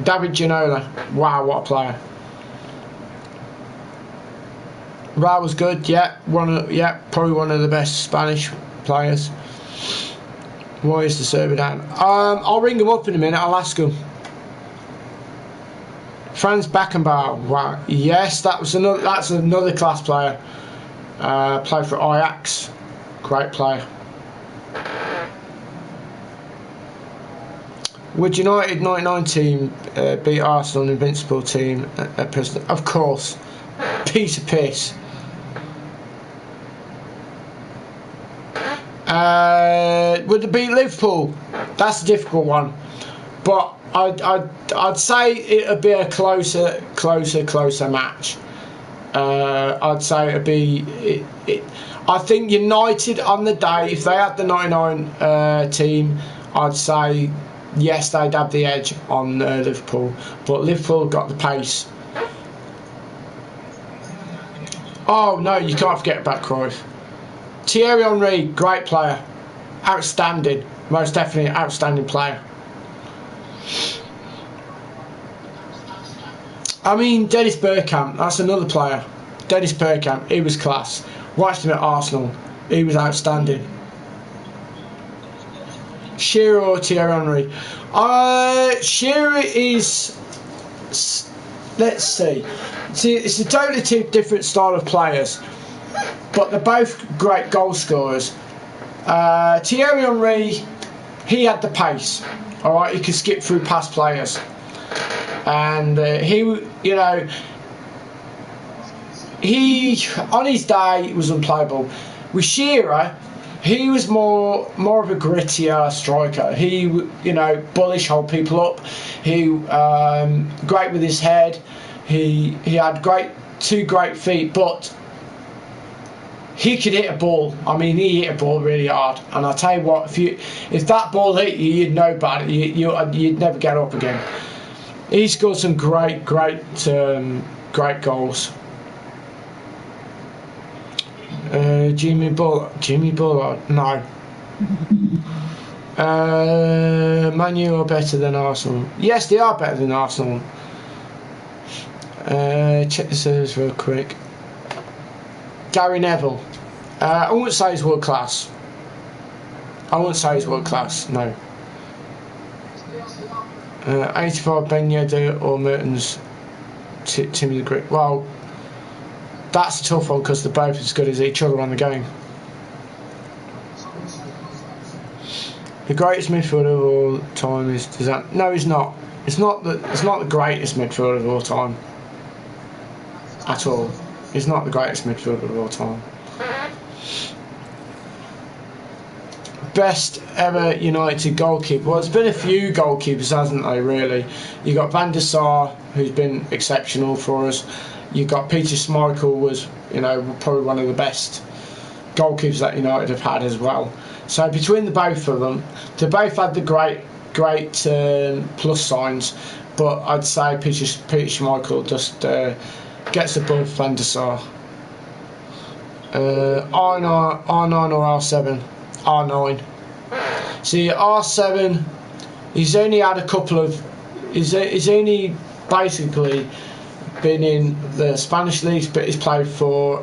David Ginola. Wow, what a player. Ra was good, probably one of the best Spanish players. Why is the server down? I'll ring him up in a minute, I'll ask him. Franz Beckenbauer, wow. Yes, that's another class player. Played for Ajax. Great player. Would United 99 team beat Arsenal, an invincible team at present? Of course. Piece of piss. Would it beat Liverpool? That's a difficult one. But I'd say it'd be a closer match. I'd say it'd be. I think United on the day, if they had the 99 team, I'd say. Yes, they'd have the edge on Liverpool, but Liverpool got the pace. Oh no, you can't forget about Cruyff. Thierry Henry, great player, outstanding, most definitely outstanding player. Dennis Bergkamp, that's another player. Dennis Bergkamp, he was class. Watched him at Arsenal, he was outstanding. Shearer or Thierry Henry? Shearer is. Let's see. It's a totally two different style of players, but they're both great goal scorers. Thierry Henry, he had the pace. All right, he could skip through past players, and he on his day was unplayable. With Shearer, he was more of a grittier striker. He, bullish, hold people up. He great with his head. He had two great feet, but he could hit a ball. He hit a ball really hard. And I'll tell you what, if that ball hit you, you'd know about it. You'd never get up again. He scored some great goals. Jimmy Bullard, no. Man U are better than Arsenal. Yes, they are better than Arsenal. Check the servers real quick. Gary Neville. I wouldn't say he's world class. No. 85 Ben Yedder or Mertens Timmy the Greek. Well, that's a tough one because they're both as good as each other on the game. The greatest midfielder of all time is that? No, he's not. It's not the greatest midfielder of all time. At all. He's not the greatest midfielder of all time. best ever United goalkeeper. Well, there's been a few goalkeepers, hasn't there, really? You got Van der Sar, who's been exceptional for us. You got Peter Schmeichel, was probably one of the best goalkeepers that United have had as well. So between the both of them, they both had the great plus signs, but I'd say Peter Schmeichel just gets above Van der Sar. R9 or R7? R9. See, R7, he's only had a couple of... He's only basically been in the Spanish leagues, but he's played for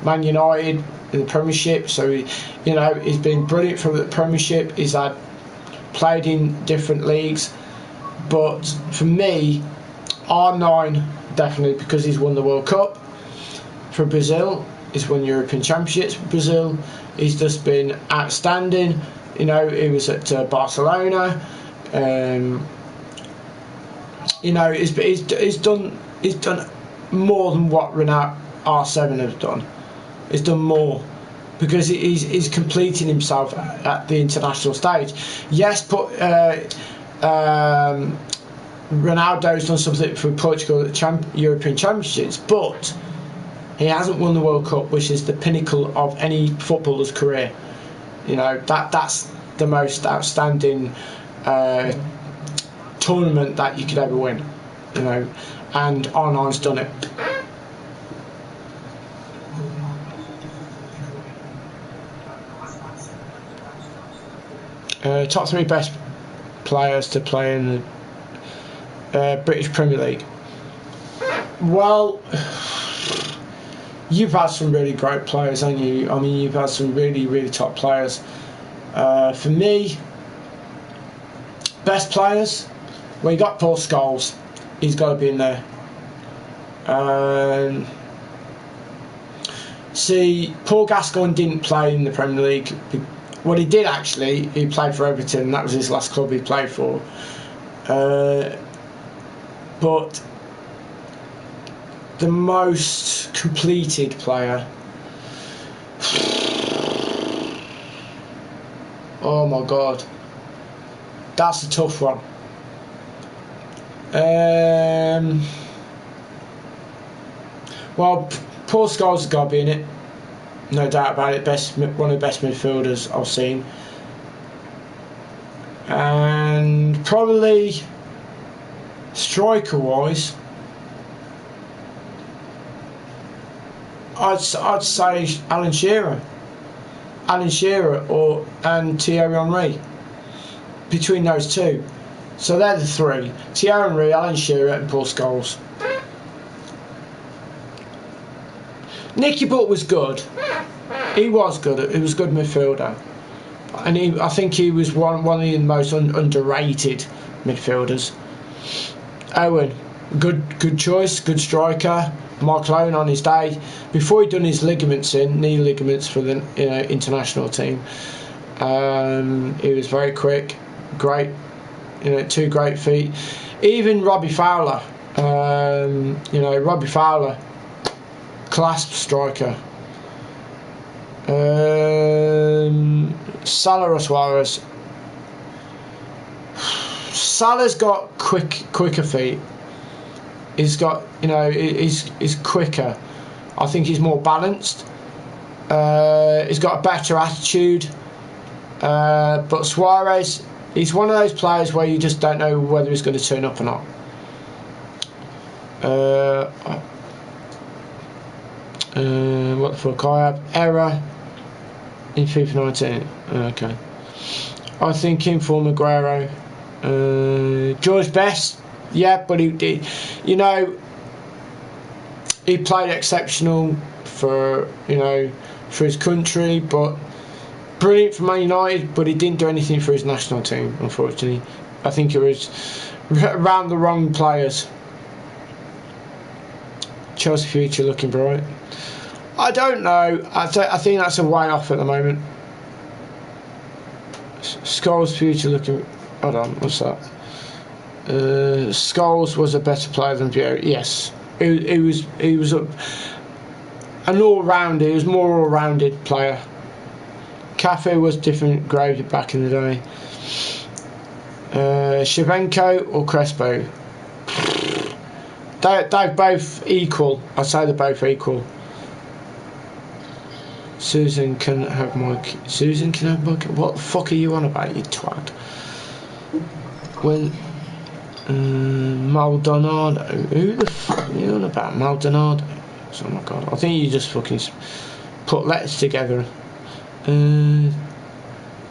Man United in the Premiership, so he's been brilliant from the Premiership. He's played in different leagues, but for me, R9 definitely, because he's won the World Cup for Brazil. He's won European Championships for Brazil. He's just been outstanding. He was at Barcelona. He's done more than what Renault R7 has done. He's done more because he's completing himself at the international stage. Yes, but Ronaldo's done something for Portugal at European Championships, but he hasn't won the World Cup, which is the pinnacle of any footballer's career. That's the most outstanding tournament that you could ever win. And R9's done it. Top 3 best players to play in the British Premier League. Well, you've had some really great players, haven't you? I mean, you've had some really, really top players. For me, best players, well, you got Paul Scholes. He's got to be in there. See, Paul Gascoigne didn't play in the Premier League. Well, he did actually. He played for Everton. That was his last club he played for. But the most completed player... Oh my God. That's a tough one. Well, Paul Scholes has got to be in it. No doubt about it. One of the best midfielders I've seen. And probably striker-wise, I'd say Alan Shearer and Thierry Henry. Between those two, so they're the 3: Thierry Henry, Alan Shearer, and Paul Scholes. Nicky Butt was good. He was good. He was a good midfielder, and I think he was one of the most underrated midfielders. Owen, good choice, good striker. Michael Owen on his day, before he'd done his knee ligaments for the international team. He was very quick, great, 2 great feet. Even Robbie Fowler, Robbie Fowler, class striker. Salah or Suarez. Salah's got quicker feet. He's got, he's quicker. I think he's more balanced. He's got a better attitude. But Suarez, he's one of those players where you just don't know whether he's going to turn up or not. What the fuck? I have error in FIFA20. Okay. I think him for Maguire. George Best. Yeah, but he played exceptional for his country, but brilliant for Man United, but he didn't do anything for his national team, unfortunately. I think it was around the wrong players. Chelsea future looking bright. I don't know. I think that's a way off at the moment. Scholes future looking... Hold on, what's that? Scholes was a better player than Vieira. Yes, he was an all-rounder. He was more all-rounded player. Cafe was different gravy back in the day. Shevchenko or Crespo? They're both equal. I'd say they're both equal. Susan can have my... Susan can have my... What the fuck are you on about, you twat? When... Maldonado. Who the fuck are you on about? Maldonado? Oh my god. I think you just fucking put letters together.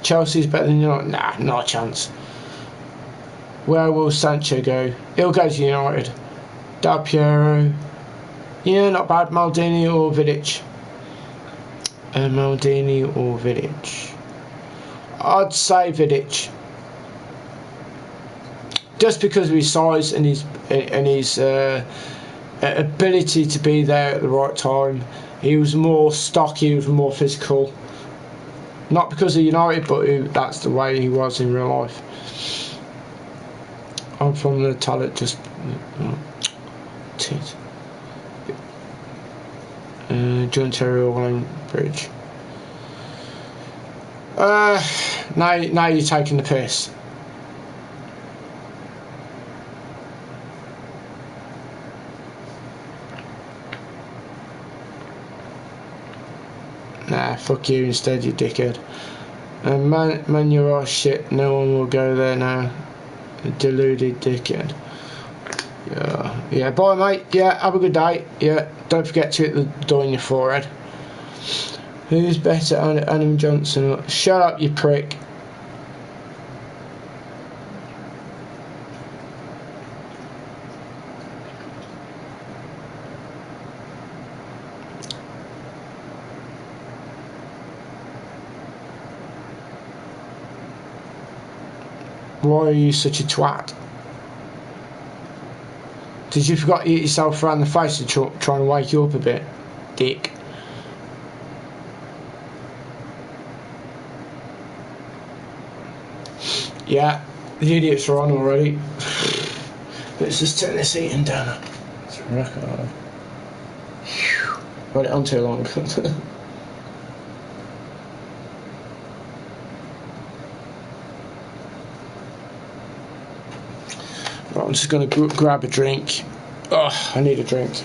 Chelsea's better than United? Nah, not a chance. Where will Sancho go? He'll go to United. Del Piero. Yeah, not bad. Maldini or Vidic? Maldini or Vidic? I'd say Vidic. Just because of his size and his ability to be there at the right time. He was more stocky, he was more physical. Not because of United, but that's the way he was in real life. I'm from the talent, just... tit. John Terry or Bridge. Now you're taking the piss. Nah, fuck you instead, you dickhead. Man, you're all shit. No one will go there now. A deluded dickhead. Yeah, bye mate. Yeah, have a good day. Yeah, don't forget to hit the door in your forehead. Who's better, Adam Johnson or... Shut up, you prick. Why are you such a twat? Did you forget to hit yourself around the face to try and wake you up a bit? Dick. Yeah, the idiots are on already. Let's just turn this heating down. It's rocket hard. Got it on too long. Right, I'm just going to grab a drink. Oh, I need a drink.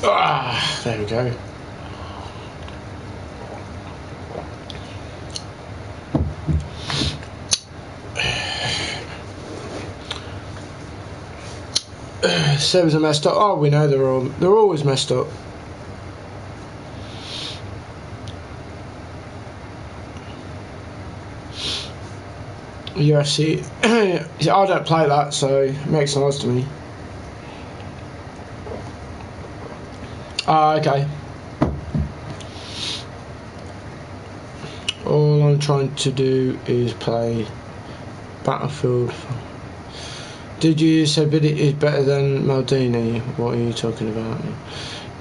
Ah, there we go. Servers are messed up. Oh, we know they're always messed up. UFC. I don't play that, so it makes sense to me. Ah, okay. All I'm trying to do is play Battlefield. Did you say Vidic is better than Maldini? What are you talking about?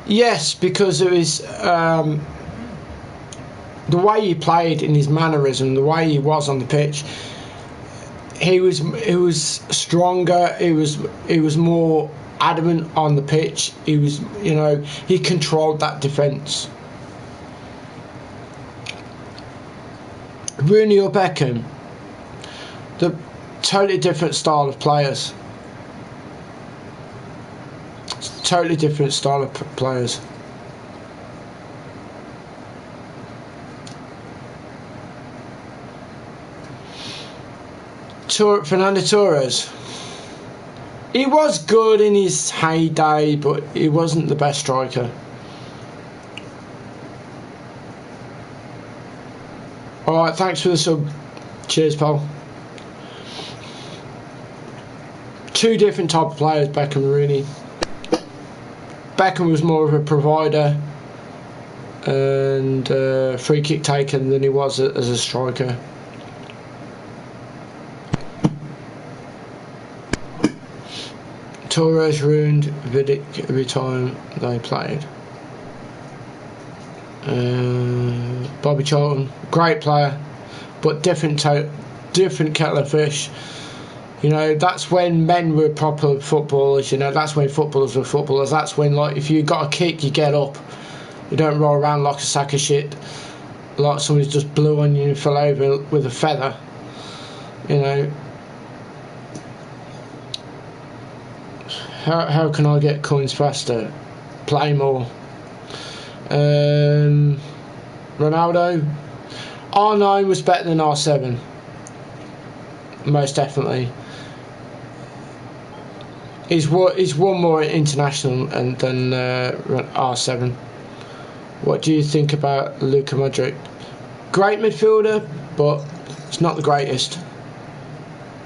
Yes, because it was the way he played in his mannerism, the way he was on the pitch. He was stronger. He was more adamant on the pitch. He was, you know, he controlled that defence. Rooney or Beckham, the totally different style of players. Totally different style of players. Fernando Torres. He was good in his heyday, but he wasn't the best striker. Alright, thanks for the sub. Cheers, Paul. Two different type of players, Beckham and Rooney. Beckham was more of a provider and free kick taker than he was as a striker. Torres ruined Vidic every time they played. Bobby Charlton, great player, but different kettle of fish. You know, that's when men were proper footballers. You know, that's when footballers were footballers. That's when, like, if you got a kick, you get up. You don't roll around like a sack of shit, like somebody's just blew on you and fell over with a feather. You know. How can I get coins faster? Play more. Ronaldo. R9 was better than R7. Most definitely. He's won more international than R7. What do you think about Luka Modric? Great midfielder, but it's not the greatest.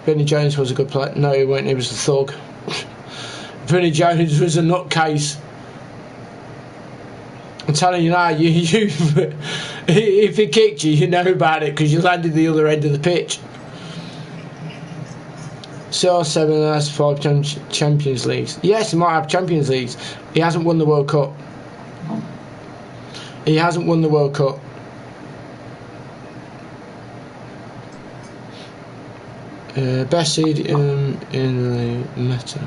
Vinnie Jones was a good player. No, he weren't. He was a thug. Vinnie Jones was a nutcase. I'm telling you now, you if he kicked you, you know about it because you landed the other end of the pitch. CR7 has 5 Champions Leagues. Yes, he might have Champions Leagues. He hasn't won the World Cup. He hasn't won the World Cup. Best seed in the meta.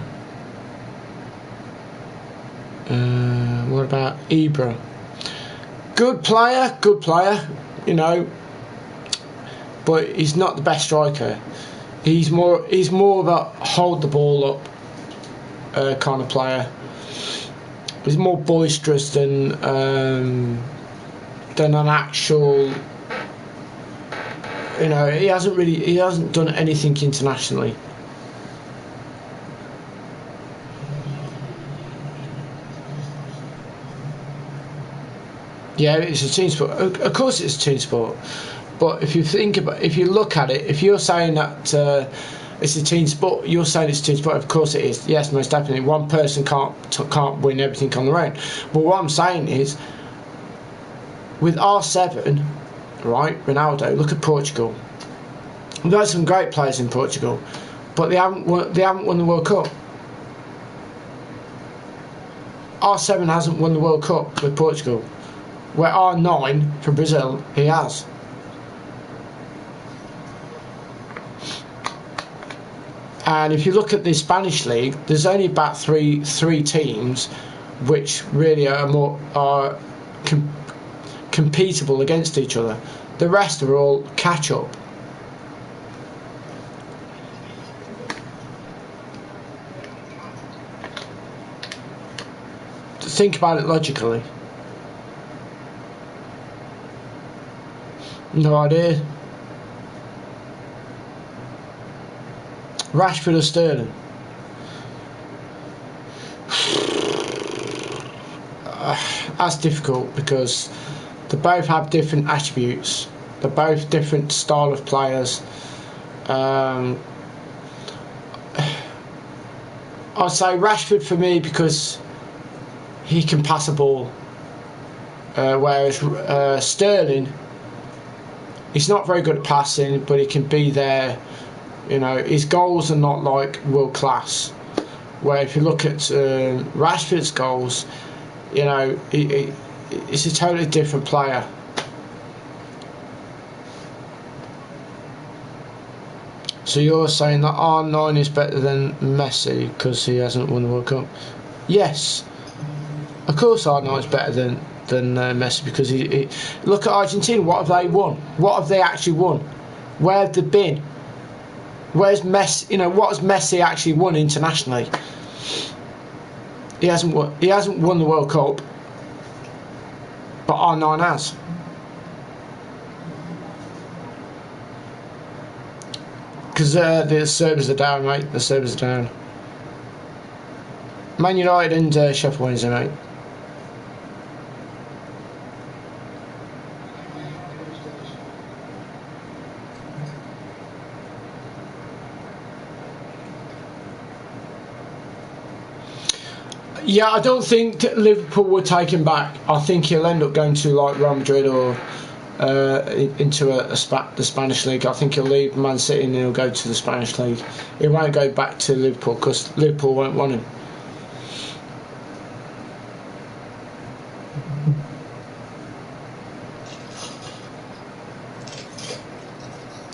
What about Ibra? Good player, you know, but he's not the best striker. He's more of a hold the ball up kind of player. He's more boisterous than an actual. You know, he hasn't done anything internationally. Yeah, it's a team sport. Of course, it's a team sport. But if you look at it, if you're saying that it's a team sport, you're saying it's a team sport. Of course, it is. Yes, most definitely. One person can't win everything on their own. But what I'm saying is, with R7, right, Ronaldo. Look at Portugal. We've got some great players in Portugal, but they haven't won the World Cup. R7 hasn't won the World Cup with Portugal. Where R9 for Brazil, he has. And if you look at the Spanish league, there's only about three teams which really are competable against each other. The rest are all catch up. Think about it logically. No idea. Rashford or Sterling? That's difficult because they both have different attributes. They're both different style of players. I'd say Rashford for me because he can pass a ball, whereas Sterling, he's not very good at passing, but he can be there. You know, his goals are not like world class. Where if you look at Rashford's goals, you know, he's a totally different player. So you're saying that R9 is better than Messi because he hasn't won the World Cup? Yes, of course R9 is better than Messi because he look at Argentina. What have they won? What have they actually won? Where have they been? Where's Messi? You know, what has Messi actually won internationally? He hasn't won the World Cup, but R9 has. Because the Serbs are down, mate. The Serbs are down. Man United and Sheffield Wednesday, mate. Yeah, I don't think Liverpool will take him back. I think he'll end up going to like Real Madrid or into the Spanish league. I think he'll leave Man City and he'll go to the Spanish league. He won't go back to Liverpool because Liverpool won't want him.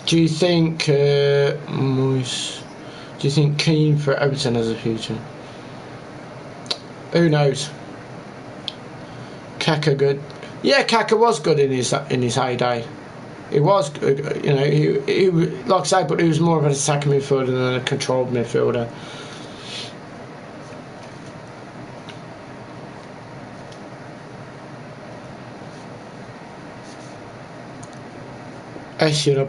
Do you think Keane for Everton has a future? Who knows? Kaka good. Yeah, Kaka was good in his heyday. He was, you know, he like I say, but he was more of an attacking midfielder than a controlled midfielder. Esuna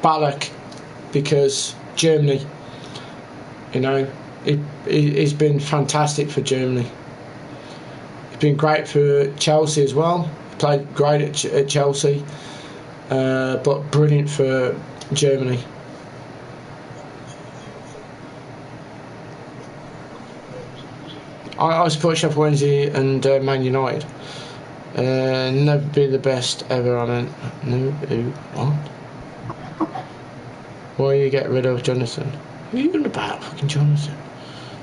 Ballack, because Germany, you know, he's been fantastic for Germany. He's been great for Chelsea as well. Played great at Chelsea, but brilliant for Germany. I support Sheffield Wednesday and Man United. Never been the best ever on it. No, what? Why you get rid of Jonathan? Who are you on about, fucking Jonathan?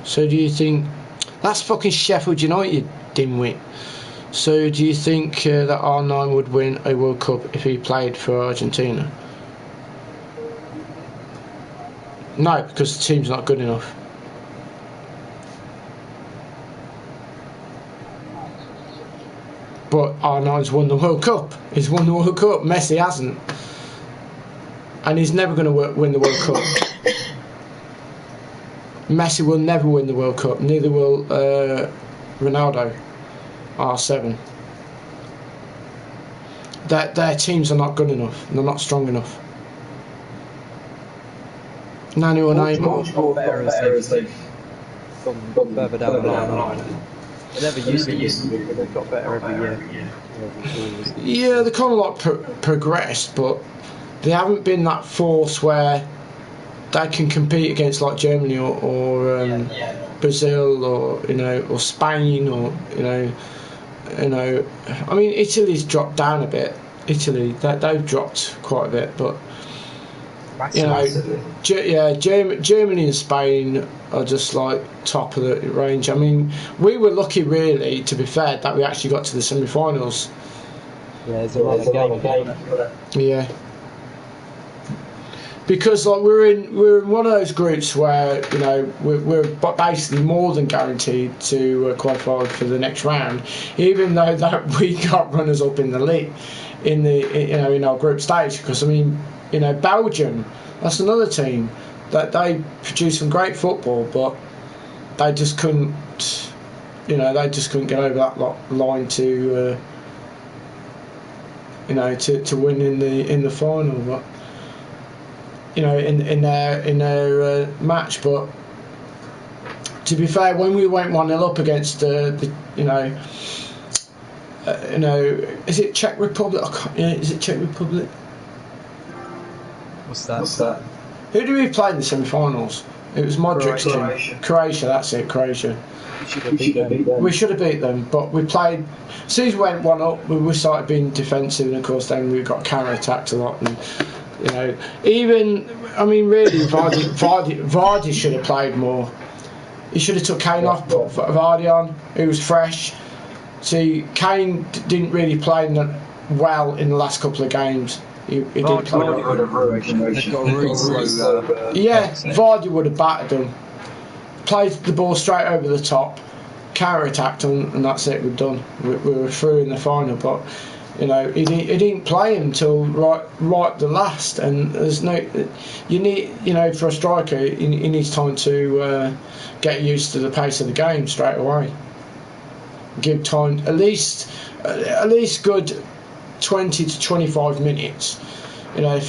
So do you think that's fucking Sheffield United, dimwit? So do you think that R9 would win a World Cup if he played for Argentina? No, because the team's not good enough. But R9's won the World Cup. He's won the World Cup. Messi hasn't. And he's never going to win the World Cup. Messi will never win the World Cup. Neither will Ronaldo. R7. Their teams are not good enough. They're not strong enough. Nanu and Portugal better as they've gone further down the line. They never used to be, but they've got better every year. Yeah, they kind of like progressed, but they haven't been that force where they can compete against like Germany or Brazil or or Spain or I mean Italy's dropped down a bit. Italy they've dropped quite a bit, but Germany and Spain are just like top of the range. I mean, we were lucky, really, to be fair, that we actually got to the semi-finals. Yeah, there's a lot of game. Yeah, because like we're in one of those groups where we're basically more than guaranteed to qualify for the next round, even though that we got runners up in the league, in our group stage. Because I mean, Belgium, that's another team that they produce some great football, but they just couldn't, get over that line to, to win in the final. But in their match. But to be fair, when we went 1-0 up against is it Czech Republic? Is it Czech Republic? What's that? Who did we play in the semi-finals? It was Modric's team. Croatia, that's it, Croatia. We should have beat them, but we played. As soon as we went 1-up, we started being defensive, and of course then we got counter-attacked a lot. And even really, Vardy should have played more. He should have took Kane off, put Vardy on. He was fresh. See, Kane didn't really play well in the last couple of games. He did play. Vardy would have battered them. Played the ball straight over the top, counter-attacked them, and that's it. We're done. We were through in the final, but he didn't play him until right the last. And there's you need for a striker, he needs time to get used to the pace of the game straight away. Give time at least good 20 to 25 minutes.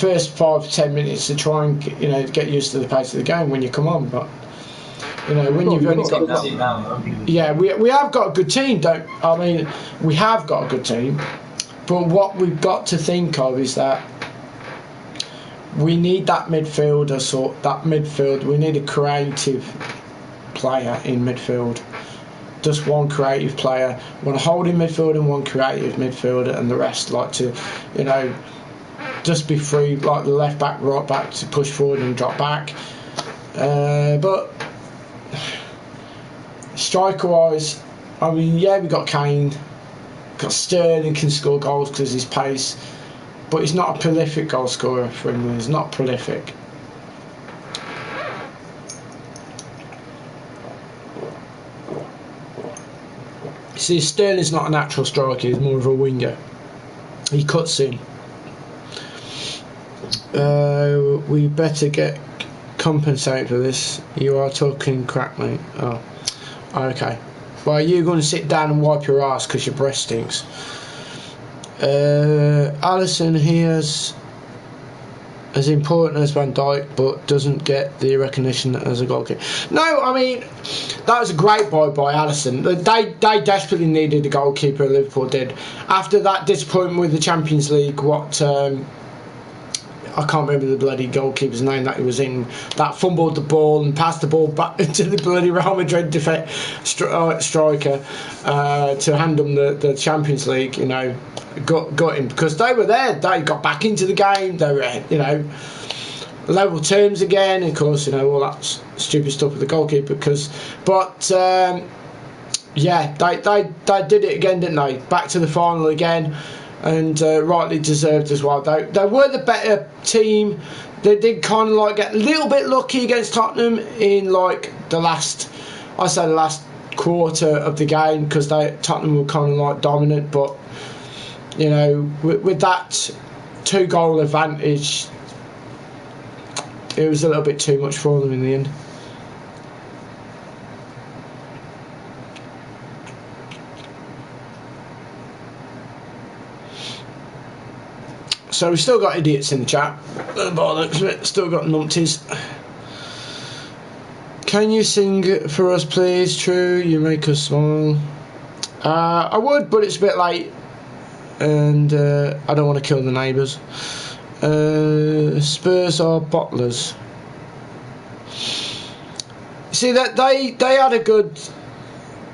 First 5 to 10 minutes to try and get used to the pace of the game when you come on. But when you've only got we have got a good team. We have got a good team, but what we've got to think of is that we need that midfielder. We need a creative player in midfield. Just one creative player, one holding midfield and one creative midfielder, and the rest like to, you know, just be free, like the left back, right back to push forward and drop back. But striker wise, I mean, yeah, we got Kane, got Sterling can score goals because of his pace, but he's not a prolific goal scorer for England. He's not prolific. See, Sterling's not a natural striker, he's more of a winger. He cuts in. We better get compensated for this. You are talking crap, mate. Oh, okay. Well, you're going to sit down and wipe your ass because your breath stinks. Alisson, he is as important as Van Dijk, but doesn't get the recognition as a goalkeeper. No, I mean, that was a great buy by Alisson. They desperately needed a goalkeeper, Liverpool did. After that disappointment with the Champions League, I can't remember the bloody goalkeeper's name that he was in, that fumbled the ball and passed the ball back to the bloody Real Madrid striker to hand them the Champions League, you know, got him because they were there. They got back into the game. They were, you know, level terms again. Of course, you know, all that stupid stuff with the goalkeeper. Yeah, they did it again, didn't they? Back to the final again. And rightly deserved as well. They were the better team. They did kind of like get a little bit lucky against Tottenham in like the last quarter of the game because Tottenham were kind of like dominant. But you know, with that 2-goal advantage, it was a little bit too much for them in the end. So we've still got idiots in the chat. Still got numpties. Can you sing for us, please? True, you make us smile. I would, but it's a bit late, and I don't want to kill the neighbours. Spurs are bottlers. See that they had a good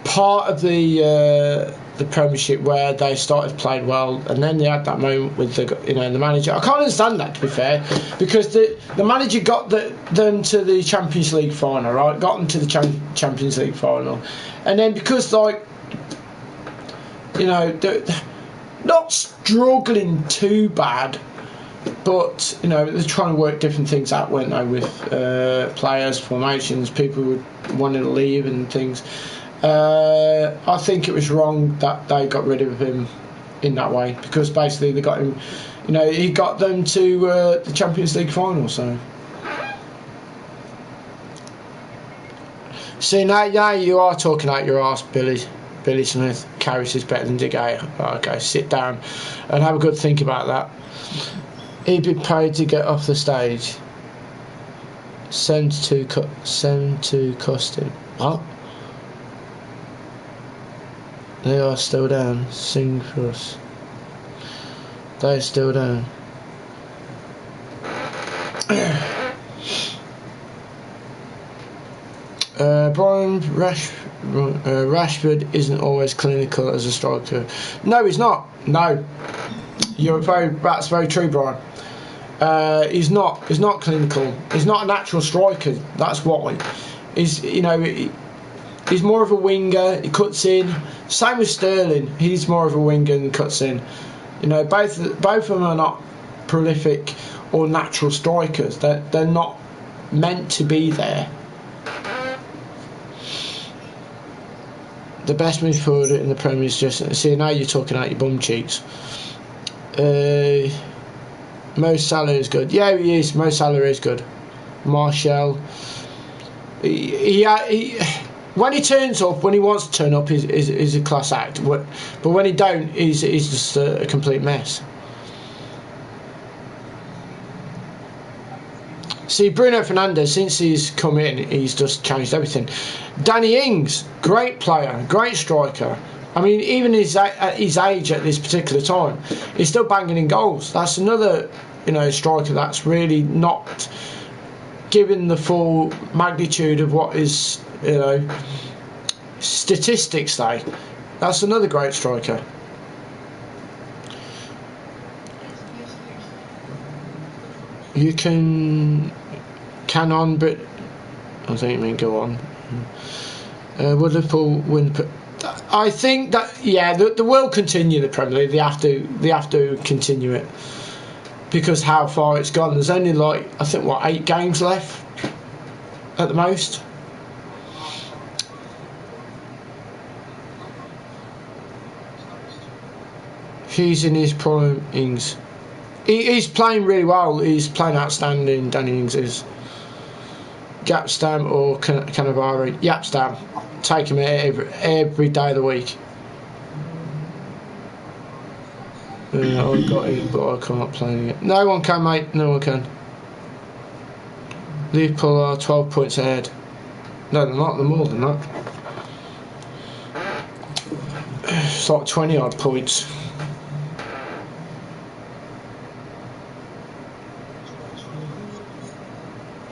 part of the Premiership where they started playing well, and then they had that moment with the manager. I can't understand that, to be fair, because the manager got them to the Champions League final, right? Got them to the Champions League final, and then because like, you know, they're not struggling too bad, but you know they're trying to work different things out, weren't they, with players, formations, people who wanted to leave and things. I think it was wrong that they got rid of him in that way, because basically they got him, you know, he got them to the Champions League final. So see, now you are talking out your arse, Billy Smith. Carrius is better than De Gea. Okay, sit down and have a good think about that. He'd be paid to get off the stage. Send to Costin. What? They are still down. Sing for us. They're still down. Brian Rashford isn't always clinical as a striker. No, he's not. No, that's very true, Brian. He's not clinical. He's not a natural striker. That's why. He's more of a winger. He cuts in. Same with Sterling. He's more of a winger and cuts in. You know, both of them are not prolific or natural strikers. They're not meant to be there. The best midfielder in the Premier is just... See, now you're talking out your bum cheeks. Mo Salah is good. Yeah, he is. Mo Salah is good. Martial. He when he turns up, when he wants to turn up, he's a class act. But when he don't, he's just a complete mess. See, Bruno Fernandes, since he's come in, he's just changed everything. Danny Ings, great player, great striker. I mean, even at his age at this particular time, he's still banging in goals. That's another, striker that's really not given the full magnitude of what is, you know, statistics say. That's another great striker. You can on, but I think you mean go on. Would Liverpool win? I think that, yeah, they will continue the Premier League. They have to continue it, because how far it's gone. There's only like, I think, what, 8 games left at the most. He's in his prime. Ings. He's playing really well. He's playing outstanding. Danny Ings is. Yapstam or Cannavaro? Yapstam. Take him every day of the week. I've got it, but I can't play it. No one can, mate. No one can. Liverpool are 12 points ahead. No, they're not. They're more than that. It's like 20 odd points.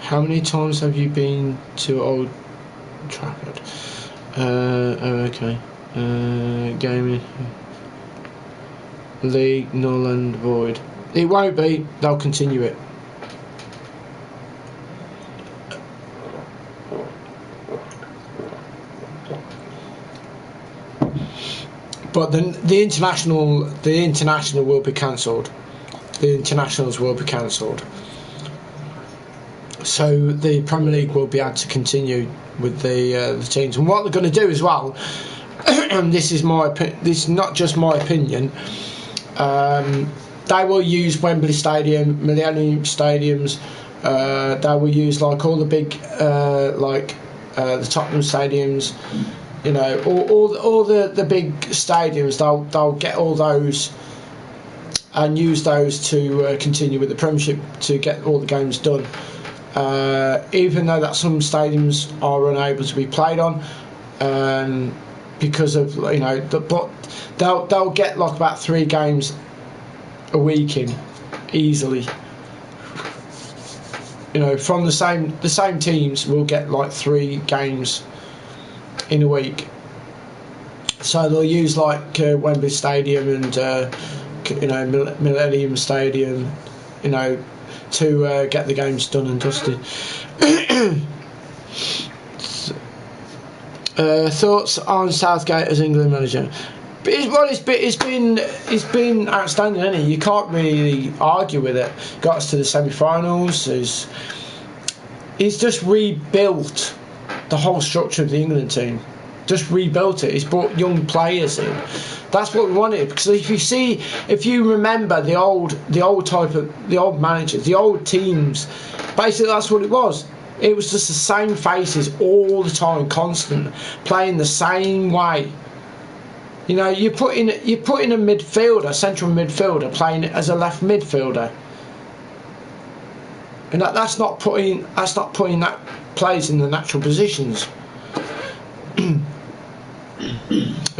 How many times have you been to Old Trafford? Oh, okay. Gaming. League, null and void. It won't be. They'll continue it. But the international will be cancelled. The internationals will be cancelled. So the Premier League will be able to continue with the teams, and what they're going to do as well. This is not just my opinion. They will use Wembley Stadium, Millennium Stadiums. They will use like all the big, the Tottenham stadiums. You know, all the big stadiums. They'll get all those and use those to continue with the Premiership to get all the games done. Even though that some stadiums are unable to be played on, because of, you know, but they'll get like about 3 games a week in easily. You know, from the same teams will get like 3 games in a week. So they'll use like Wembley Stadium and you know, Millennium Stadium, you know, to get the games done and dusted. Thoughts on Southgate as England manager? It's been outstanding, hasn't he? You can't really argue with it. Got us to the semi-finals. He's just rebuilt the whole structure of the England team. Just rebuilt it. He's brought young players in. That's what we wanted, because if you remember the old managers, the old teams, basically that's what it was. It was just the same faces all the time, constant, playing the same way. You know, you put in a midfielder, central midfielder, playing as a left midfielder, and that's not putting that players in the natural positions.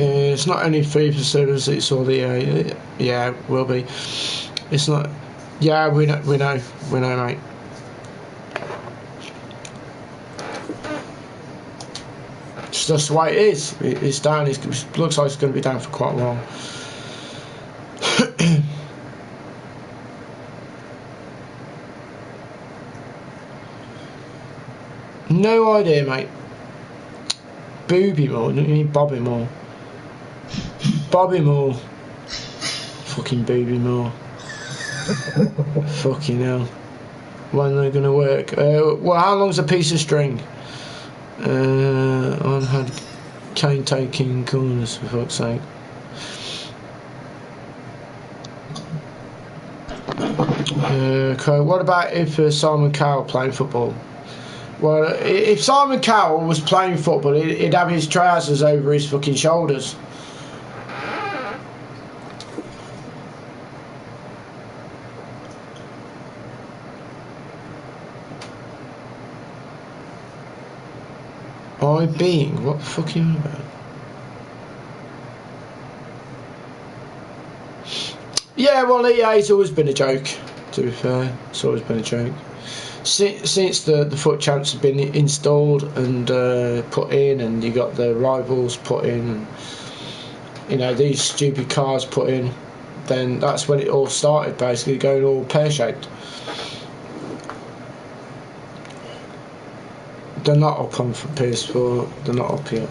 It's not only FIFA servers, it's all the yeah, will be. It's not. Yeah, we know, mate. It's just the way it is. It's down. It looks like it's going to be down for quite a while. No idea, mate. Booby Moore, don't you mean Bobby Moore? Bobby Moore. Fucking Booby Moore. Fucking hell. When they're going to work? Well, how long's a piece of string? I've had Kane taking corners, for fuck's sake. What about if Simon Cowell playing football? Well, if Simon Cowell was playing football, he'd have his trousers over his fucking shoulders. Being? What the fuck are you on about? Yeah, well, yeah, it's always been a joke, to be fair. It's always been a joke. since the foot champs have been installed and put in, and you got the rivals put in, and, you know, these stupid cars put in, then that's when it all started, basically going all pear-shaped. They're not up on PS4, they're not up yet.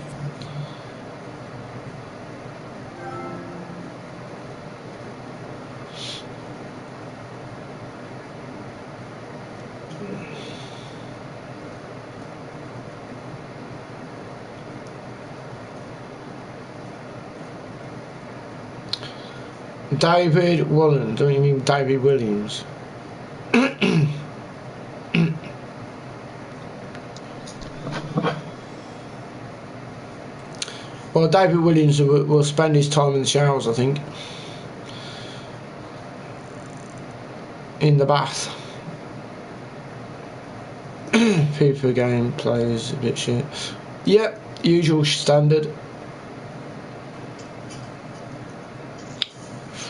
David Wallen, don't you mean David Williams? Well, David Williams will spend his time in the showers, I think. In the bath. FIFA game plays a bit shit. Yep, usual standard.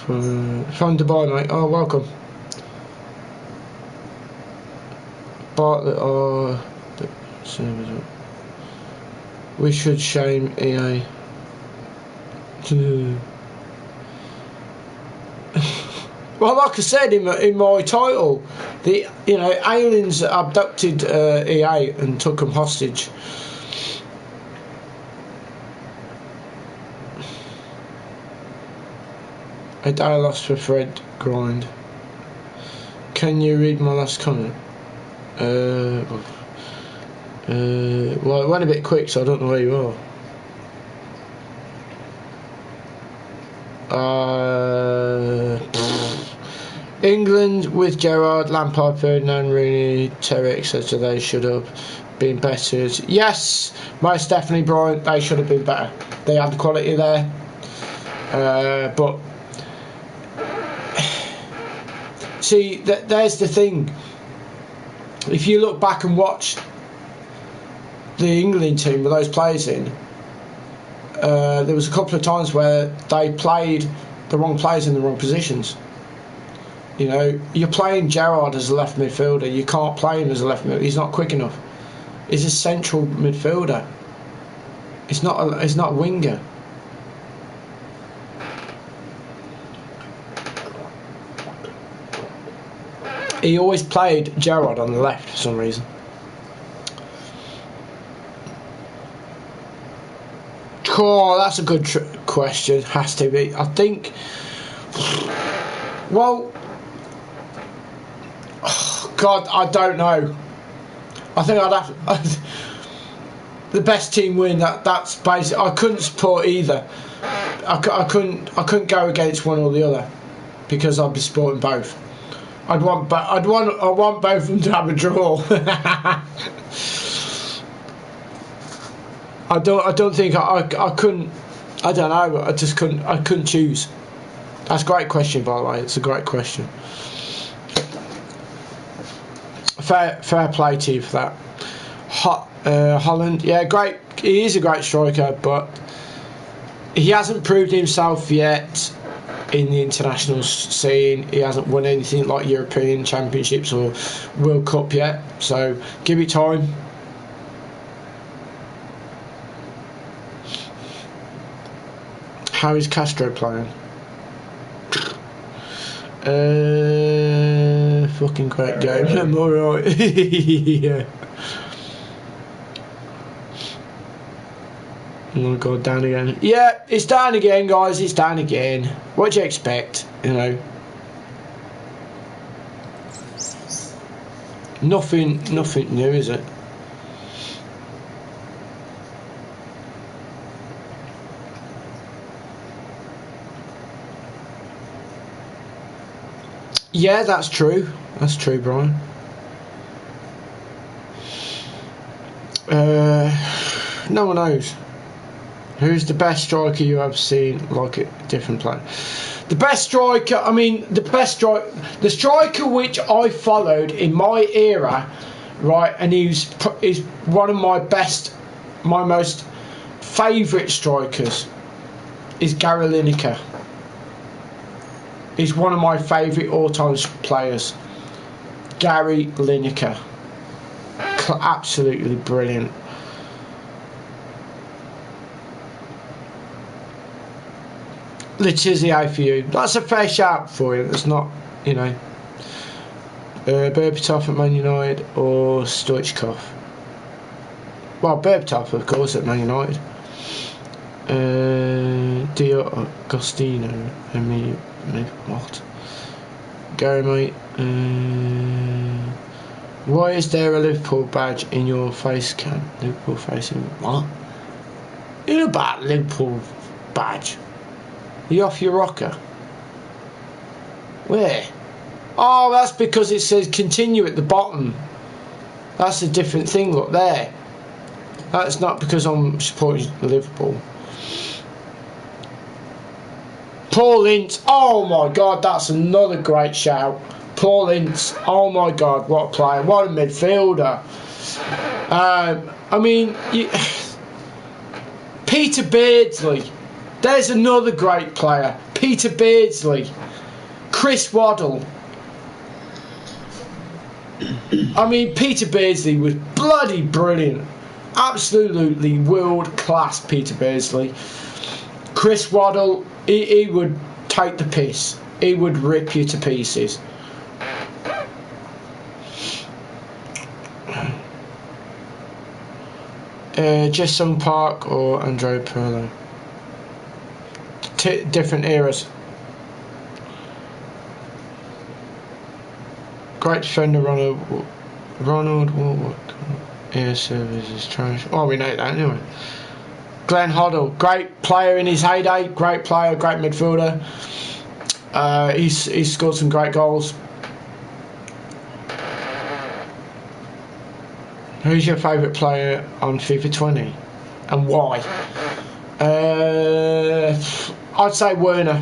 From Dubai, mate. Oh, welcome. Bartlett, we should shame EA. Well, like I said in my title, aliens abducted EA and took them hostage. A day lost for Fred Grind. Can you read my last comment? Well, it went a bit quick, so I don't know where you are. England with Gerrard, Lampard, Ferdinand, Rooney, Terry, etc. They should have been better. Yes, most definitely, Brian. They should have been better. They had the quality there, but see, there's the thing. If you look back and watch the England team with those players in, there was a couple of times where they played the wrong players in the wrong positions. You know, you're playing Gerrard as a left midfielder. You can't play him as a left midfielder. He's not quick enough. He's a central midfielder. It's not a winger. He always played Gerrard on the left for some reason. Oh, that's a good question. Has to be. I think. Well, oh God, I don't know. I think I'd have the best team win. That's basic. I couldn't support either. I couldn't go against one or the other because I'd be supporting both. I want both of them to have a draw. I don't think I couldn't. I don't know. I just couldn't. I couldn't choose. That's a great question, by the way. It's a great question. Fair play to you for that. Holland, yeah, great. He is a great striker, but he hasn't proved himself yet in the international scene. He hasn't won anything like European Championships or World Cup yet. So give it time. How is Castro playing? Fucking great game. I'm alright. Yeah. Oh god, down again. Yeah, it's down again, guys. It's down again. What do you expect? You know, nothing new, is it? Yeah, that's true. That's true, Brian. No one knows. Who's the best striker you have seen like a different player? The best striker, I mean, the striker which I followed in my era, right, and is one of my most favourite strikers, is Gary Lineker. He's one of my favourite all-time players. Gary Lineker. Absolutely brilliant. Letizia for you. That's a fair shout for you. It's not, you know, Berbatov at Man United or Stoichkov. Well, Berbatov, of course, at Man United. Dio Agostino. What? Gary, mate. Why is there a Liverpool badge in your face cam? Liverpool facing what? You know about Liverpool badge? You off your rocker? Where? Oh, that's because it says continue at the bottom. That's a different thing, look there. That's not because I'm supporting Liverpool. Paul Ince, oh my god, that's another great shout. Paul Ince, oh my god, what a player, what a midfielder. I mean, Peter Beardsley, there's another great player. Peter Beardsley, Chris Waddle. I mean, Peter Beardsley was bloody brilliant. Absolutely world class, Peter Beardsley. Chris Waddle, he would take the piss. He would rip you to pieces. Jason Park or Andrea Pirlo. Different eras. Great defender, Ronald Warwick. Air service is trash. Oh, we know that anyway. Glenn Hoddle, great player in his heyday. Great player, great midfielder. He's scored some great goals. Who's your favourite player on FIFA 20 and why? I'd say Werner.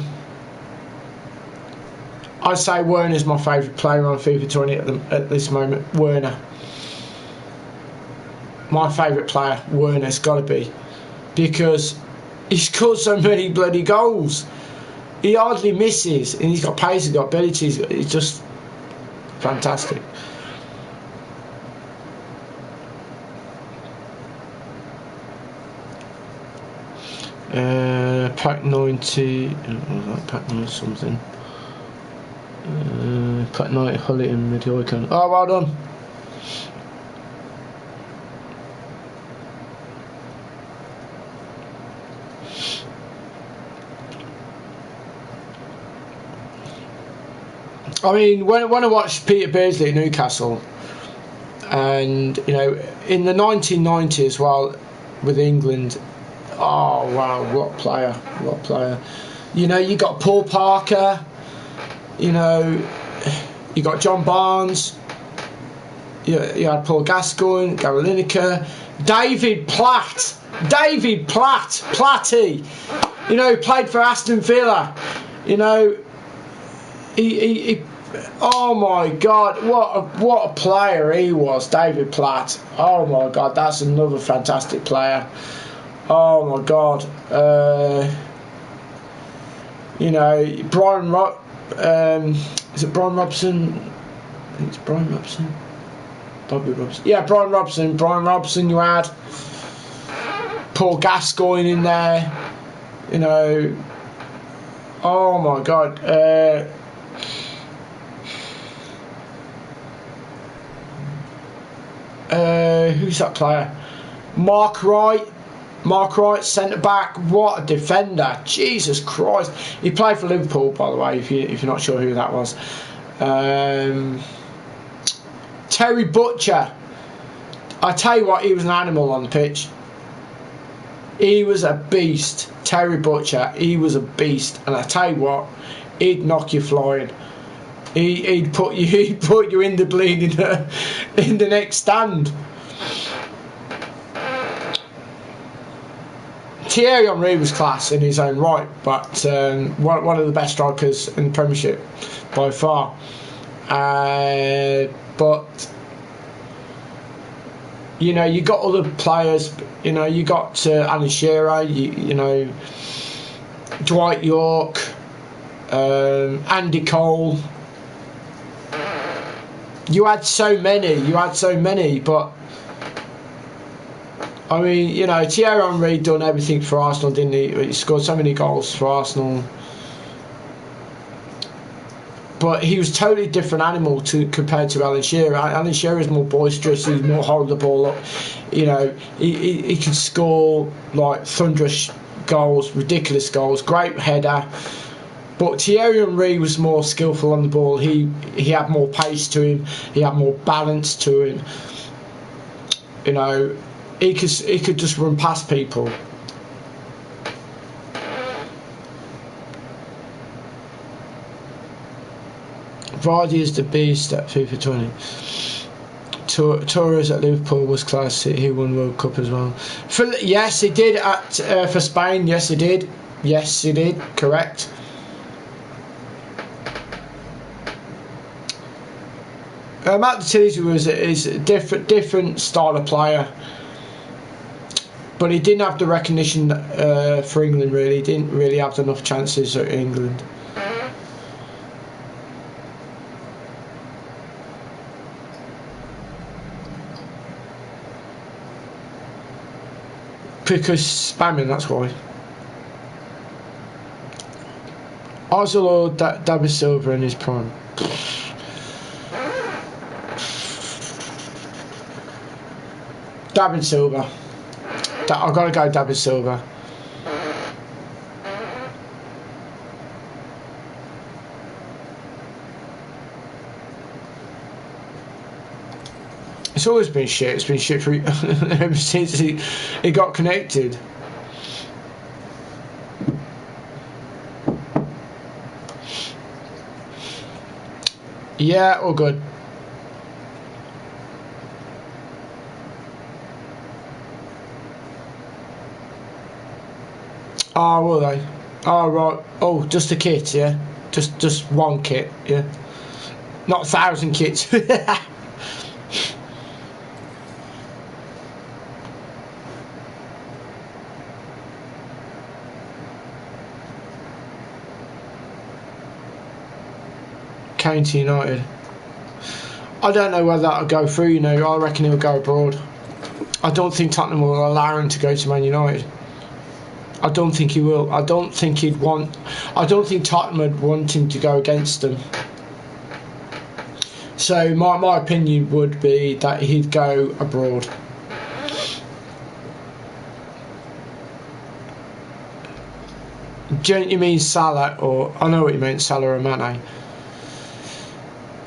I'd say Werner's my favourite player on FIFA 20 at this moment. Werner. My favourite player, Werner's got to be. Because he scored so many bloody goals. He hardly misses. And he's got pace, he's got abilities. He's just fantastic. Pack 90, pack 90 something. Pack 90 Hullet and Mediocan. Oh, well done. I mean, when I watched Peter Beardsley at Newcastle, and you know, in the 1990s, while with England. Oh wow, what a player, what a player. You know, you got Paul Parker, you know, you got John Barnes, you had Paul Gascoigne, Gary Lineker, David Platt, Platty, you know, played for Aston Villa, you know, he oh my god, what a player he was, David Platt. Oh my god, that's another fantastic player. Oh my god, you know, is it Brian Robson? I think it's Brian Robson. Bobby Robson. Yeah, Brian Robson, you had Paul Gascoigne in there, you know. Oh my god, who's that player? Mark Wright, centre back. What a defender! Jesus Christ. He played for Liverpool, by the way. If you're not sure who that was. Terry Butcher. I tell you what, he was an animal on the pitch. He was a beast. Terry Butcher. He was a beast. And I tell you what, he'd knock you flying. He'd put you in the bleeding in the next stand. Thierry Henry was class in his own right, but one of the best strikers in the Premiership by far. But you know, you got other players. You know, you got Alan Shearer. You know, Dwight York, Andy Cole. You had so many, but I mean, you know, Thierry Henry done everything for Arsenal, didn't he? He scored so many goals for Arsenal. But he was a totally different animal compared to Alan Shearer. Alan Shearer is more boisterous, he's more hold the ball up. You know, he could score like thunderous goals, ridiculous goals, great header. But Thierry Henry was more skillful on the ball. He had more pace to him. He had more balance to him. You know, he could just run past people. Vardy is the beast at FIFA20. Torres at Liverpool was class. He won World Cup as well. Yes, he did for Spain. Yes, he did. Yes, he did. Correct. Matt Tilley is a different style of player, but he didn't have the recognition for England. Really, he didn't really have enough chances at England. Because spamming, that's why. Ozil or David Silva in his prime. David Silva. I've got to go David Silva. It's always been shit. It's been shit for ever since he got connected. Yeah, all good. Oh, will they? Oh, right. Oh, just a kit, yeah? Just one kit, yeah? Not 1,000 kits. County United. I don't know whether that'll go through, you know. I reckon he'll go abroad. I don't think Tottenham will allow him to go to Man United. I don't think he will. I don't think Tottenham would want him to go against them. So my opinion would be that he'd go abroad. Do you mean Salah or... I know what you mean, Salah or Mane.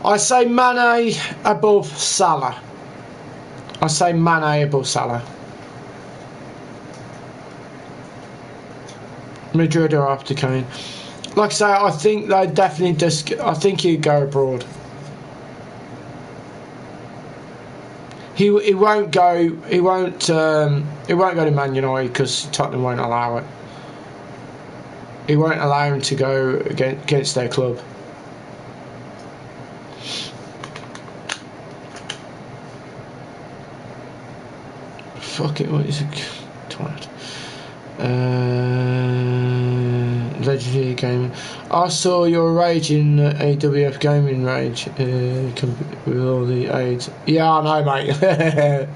I say Mane above Salah. I say Mane above Salah. Madrid are after Kane. Like I say, I think they definitely just. I think he'd go abroad. He won't go. He won't go to Man United because Tottenham won't allow it. He won't allow him to go against their club. Fuck it, what is it? Twat. Legendary gaming. I saw your rage in AWF gaming rage with all the aids. Yeah, I know, mate.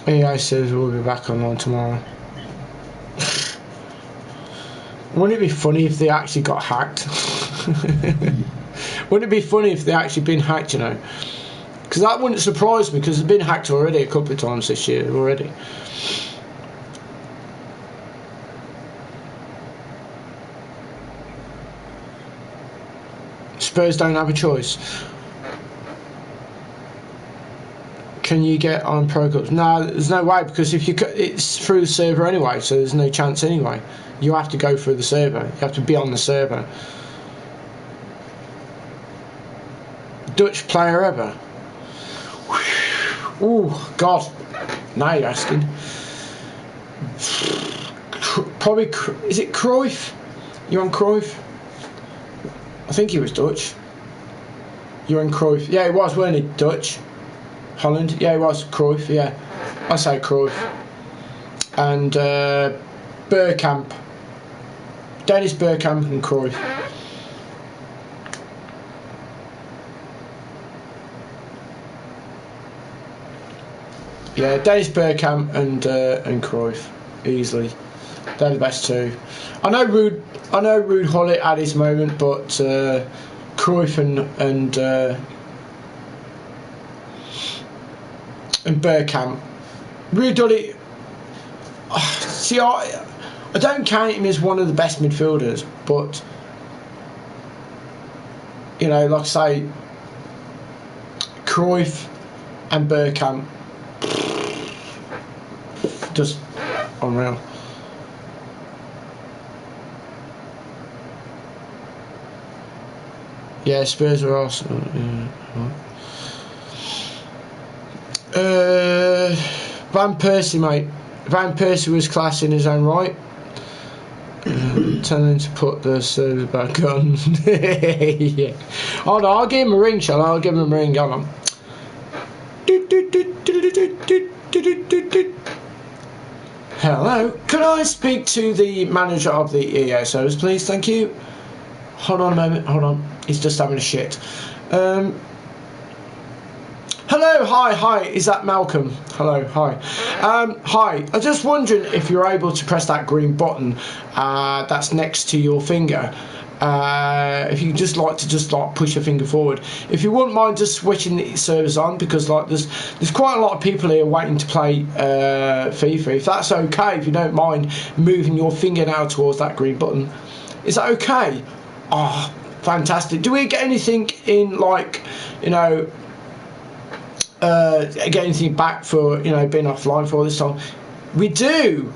EA says we'll be back online tomorrow. Wouldn't it be funny if they actually got hacked? Wouldn't it be funny if they actually been hacked, you know? Because that wouldn't surprise me, because they've been hacked already a couple of times this year already. Spurs don't have a choice. Can you get on Pro Clubs? No, there's no way, because if you it's through the server anyway, so there's no chance anyway. You have to go through the server. You have to be on the server. Dutch player ever? Oh God! Now you're asking. Probably is it Cruyff? Johan Cruyff? I think he was Dutch. Johan Cruyff. Yeah, he was, weren't he? Dutch. Holland. Yeah, he was Cruyff. Yeah, I say Cruyff. and Bergkamp. Dennis Bergkamp and Cruyff. Yeah, Dennis Bergkamp and Cruyff, easily. They're the best two. I know Ruud Gullit at his moment, but Cruyff and Bergkamp. Ruud Gullit. See, I don't count him as one of the best midfielders, but you know, like I say, Cruyff and Bergkamp, just unreal. Yeah, Spurs are Arsenal. Yeah. Van Persie, mate. Van Persie was class in his own right. Tell him to put the server back on. Yeah. Hold on, I'll give him a ring, shall I? I'll give him a ring. Hold on. Hello. Could I speak to the manager of the EA servers, please? Thank you. Hold on a moment. Hold on. He's just having a shit. Hello, hi, is that Malcolm? Hello, hi. Hi, I'm just wondering if you're able to press that green button that's next to your finger. If you just like to push your finger forward. If you wouldn't mind just switching the servers on, because like there's quite a lot of people here waiting to play FIFA. If that's okay, if you don't mind moving your finger now towards that green button. Is that okay? Oh, fantastic. Do we get anything in, like, you know, get anything back for, you know, being offline for all this time? We do.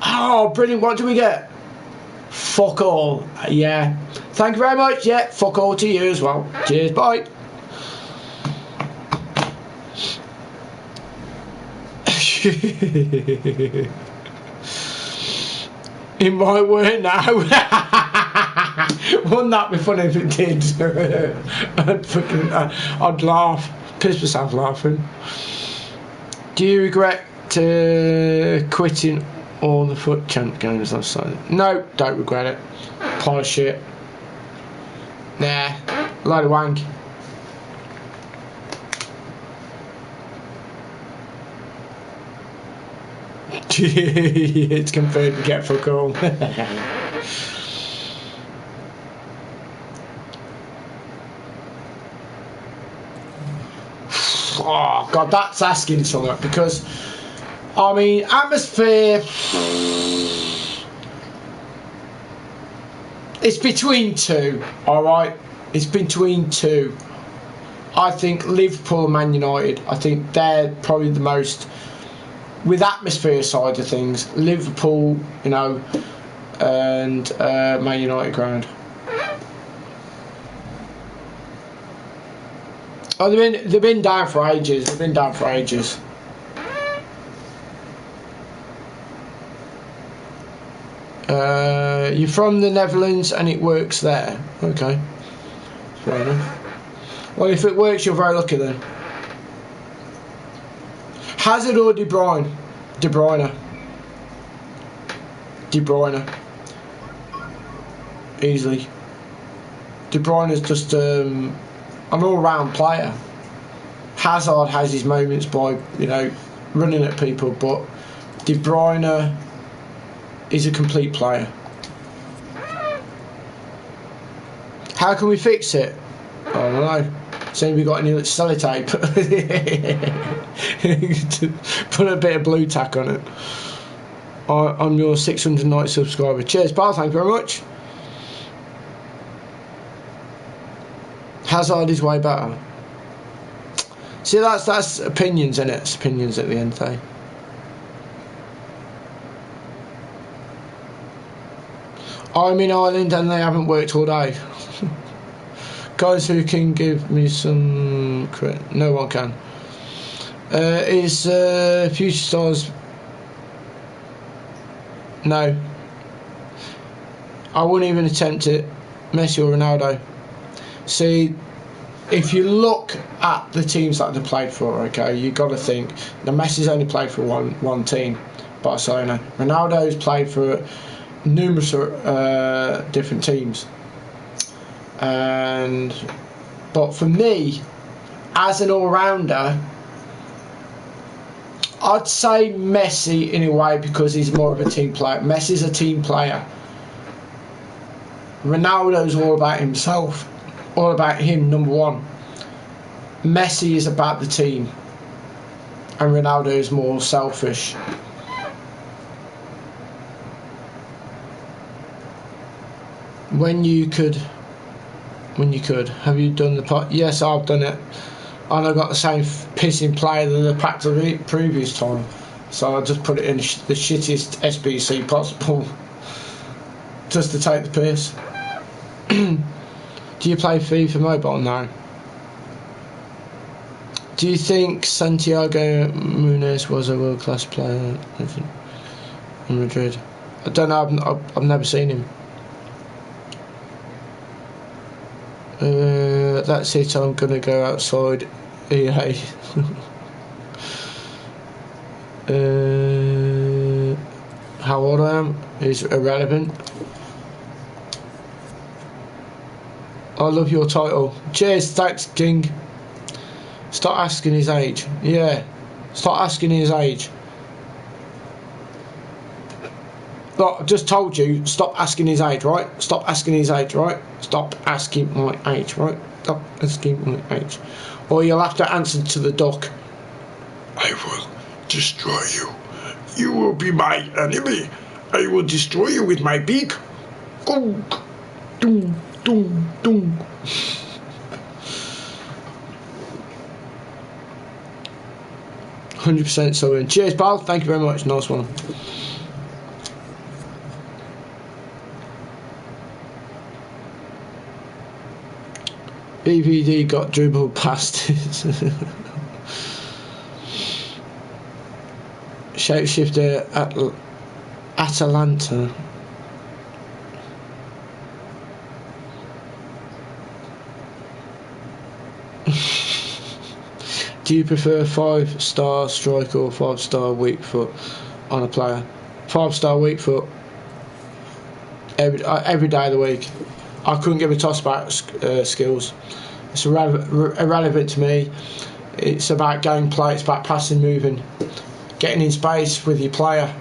Oh, brilliant. What do we get? Fuck all. Yeah. Thank you very much. Yeah, fuck all to you as well. Cheers. Bye. It might work now. Wouldn't that be funny if it did? I'd laugh. Piss myself laughing. Do you regret quitting all the foot champ games last night? No, don't regret it. Pile of shit. Nah, load of wank. It's confirmed to get fuck all. Oh god, that's asking something, because I mean, atmosphere, it's between two. Alright, it's between two. I think Liverpool and Man United, I think they're probably the most, with atmosphere side of things, Liverpool, you know, and Man United ground. Oh, they've been down for ages. They've been down for ages. You're from the Netherlands and it works there. Okay, fair enough. Well, if it works, you're very lucky then. Hazard or De Bruyne? De Bruyne. De Bruyne. Easily. De Bruyne is just an all-round player. Hazard has his moments by, you know, running at people, but De Bruyne is a complete player. How can we fix it? I don't know. Saying we got any sellotape. Put a bit of blue tack on it. I'm your 690 subscriber. Cheers, pal. Thank you very much. Hazard is way better. See, that's opinions, isn't it? It's opinions at the end of the day. I'm in Ireland and they haven't worked all day. Guys who can give me some credit. No one can. Is Future Stars? No. I wouldn't even attempt it. Messi or Ronaldo. See, if you look at the teams that they played for, okay, you got to think. Now Messi's only played for one team, Barcelona. Ronaldo's played for numerous different teams, but for me, as an all-rounder, I'd say Messi in a way, because he's more of a team player. Messi's a team player. Ronaldo's all about himself, all about him, number one. Messi is about the team, and Ronaldo is more selfish. When you could, have you done the pot? Yes, I've done it, and I got the same pissing player than the pack the previous time, so I just put it in the shittiest SBC possible, just to take the piss. Do you play FIFA Mobile now? Do you think Santiago Munez was a world-class player in Madrid? I don't know. I've never seen him. That's it. I'm gonna go outside. EA. How old I am is irrelevant. I love your title. Cheers, thanks, King. Start asking his age. Yeah, start asking his age. Look, I just told you, stop asking his age, right? Stop asking his age, right? Stop asking my age, right? Stop asking my age. Or you'll have to answer to the duck. I will destroy you. You will be my enemy. I will destroy you with my beak. Go. Doom, doom, doom. 100% so. Cheers, pal. Thank you very much. Nice one. BVD got dribbled past it. Shapeshifter at Atalanta. Do you prefer 5-star striker or 5-star weak foot on a player? 5-star weak foot every day of the week. I couldn't give a toss about skills. It's irrelevant to me. It's about gameplay. It's about passing, moving, getting in space with your player.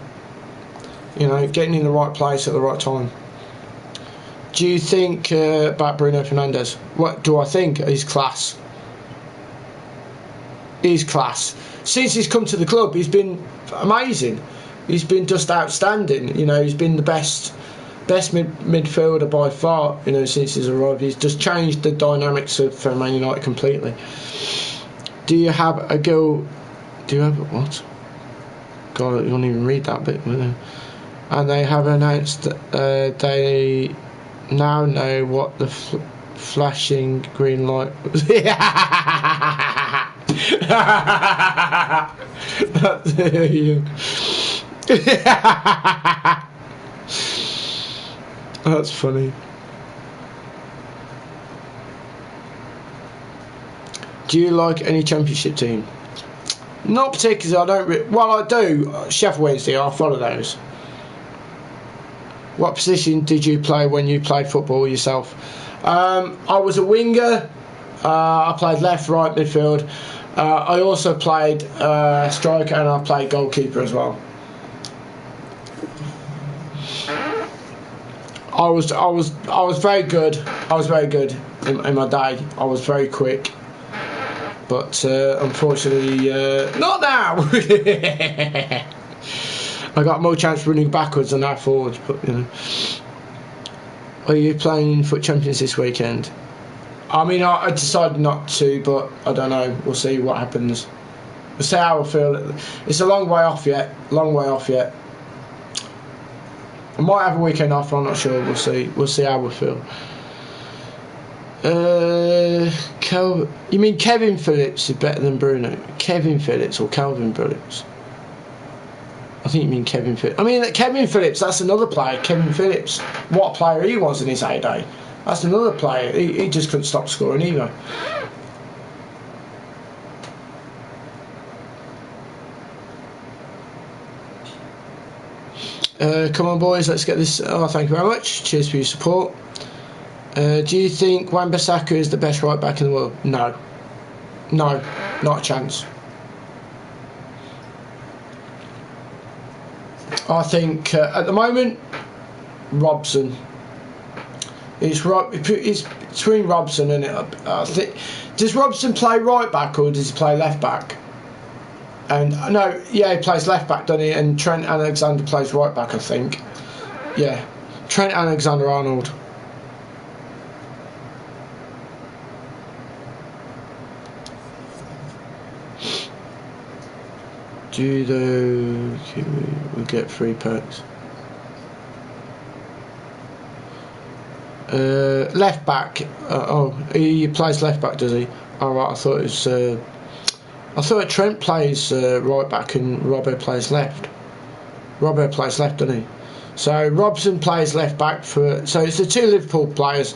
You know, getting in the right place at the right time. Do you think about Bruno Fernandes? What do I think? He's class. He's class. Since he's come to the club, he's been amazing. He's been just outstanding. You know, he's been the best midfielder by far. You know, since he's arrived, he's just changed the dynamics of Man United completely. Do you have a girl? Do you have what? God, you don't even read that bit. And they have announced that they now know what the flashing green light was. That's you. That's funny. Do you like any championship team? Not particularly. I don't. Well, I do. Sheffield Wednesday. I follow those. What position did you play when you played football yourself? I was a winger. I played left, right, midfield. I also played striker, and I played goalkeeper as well. I was very good. I was very good in my day. I was very quick, but unfortunately, not now. I got more chance running backwards than that forwards. But you know, are you playing FUT Champions this weekend? I mean, I decided not to, but I don't know. We'll see what happens. We'll see how I feel. It's a long way off yet. Long way off yet. I might have a weekend off. I'm not sure. We'll see. We'll see how we feel. You mean Kevin Phillips is better than Bruno? Kevin Phillips or Calvin Phillips? I think you mean Kevin Phillips. I mean, Kevin Phillips, that's another player. Kevin Phillips, what a player he was in his heyday. That's another player. He just couldn't stop scoring either. Come on, boys, let's get this. Oh, thank you very much. Cheers for your support. Do you think Wan-Bissaka is the best right back in the world? No. No, not a chance. I think at the moment, Robson. It's between Robson and I think. Does Robson play right back or does he play left back? And no, yeah, he plays left back, doesn't he? And Trent Alexander plays right back, I think. Yeah, Trent Alexander-Arnold. We get 3 packs. Left back. He plays left back, does he? All right. I thought it was. I thought Trent plays right back and Robbo plays left. Robbo plays left, doesn't he? So Robson plays left back for. So it's the 2 Liverpool players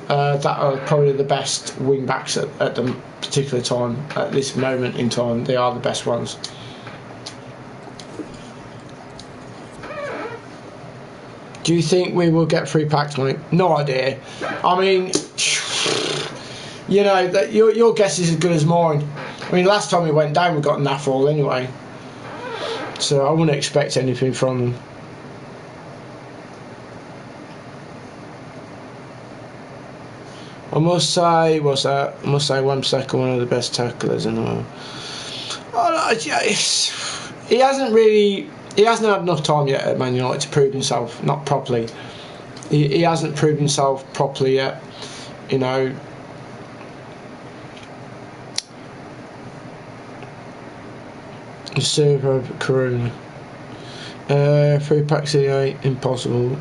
that are probably the best wing backs at the particular time. At this moment in time, they are the best ones. Do you think we will get 3 packs, mate? No idea. I mean, you know, that your guess is as good as mine. I mean, last time we went down, we got naff all anyway. So I wouldn't expect anything from them. I must say, what's that? I must say, Wan-Bissaka, one of the best tacklers in the world. He hasn't had enough time yet at Man United to prove himself, not properly. He hasn't proved himself properly yet, you know. Servo Corona. 3 packs of 8, impossible.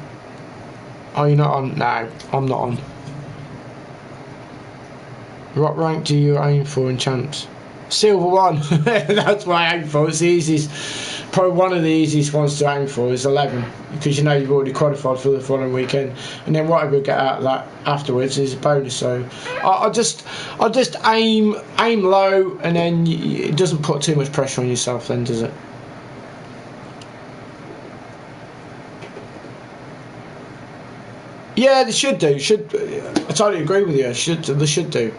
Are you not on? No, I'm not on. What rank do you aim for in champs? Silver 1. That's what I aim for. It's the easiest. Probably one of the easiest ones to aim for is 11, because you know you've already qualified for the following weekend, and then whatever you get out of that afterwards is a bonus. So I just aim low, and then it doesn't put too much pressure on yourself, then, does it? Yeah, they should do. I totally agree with you. They should do.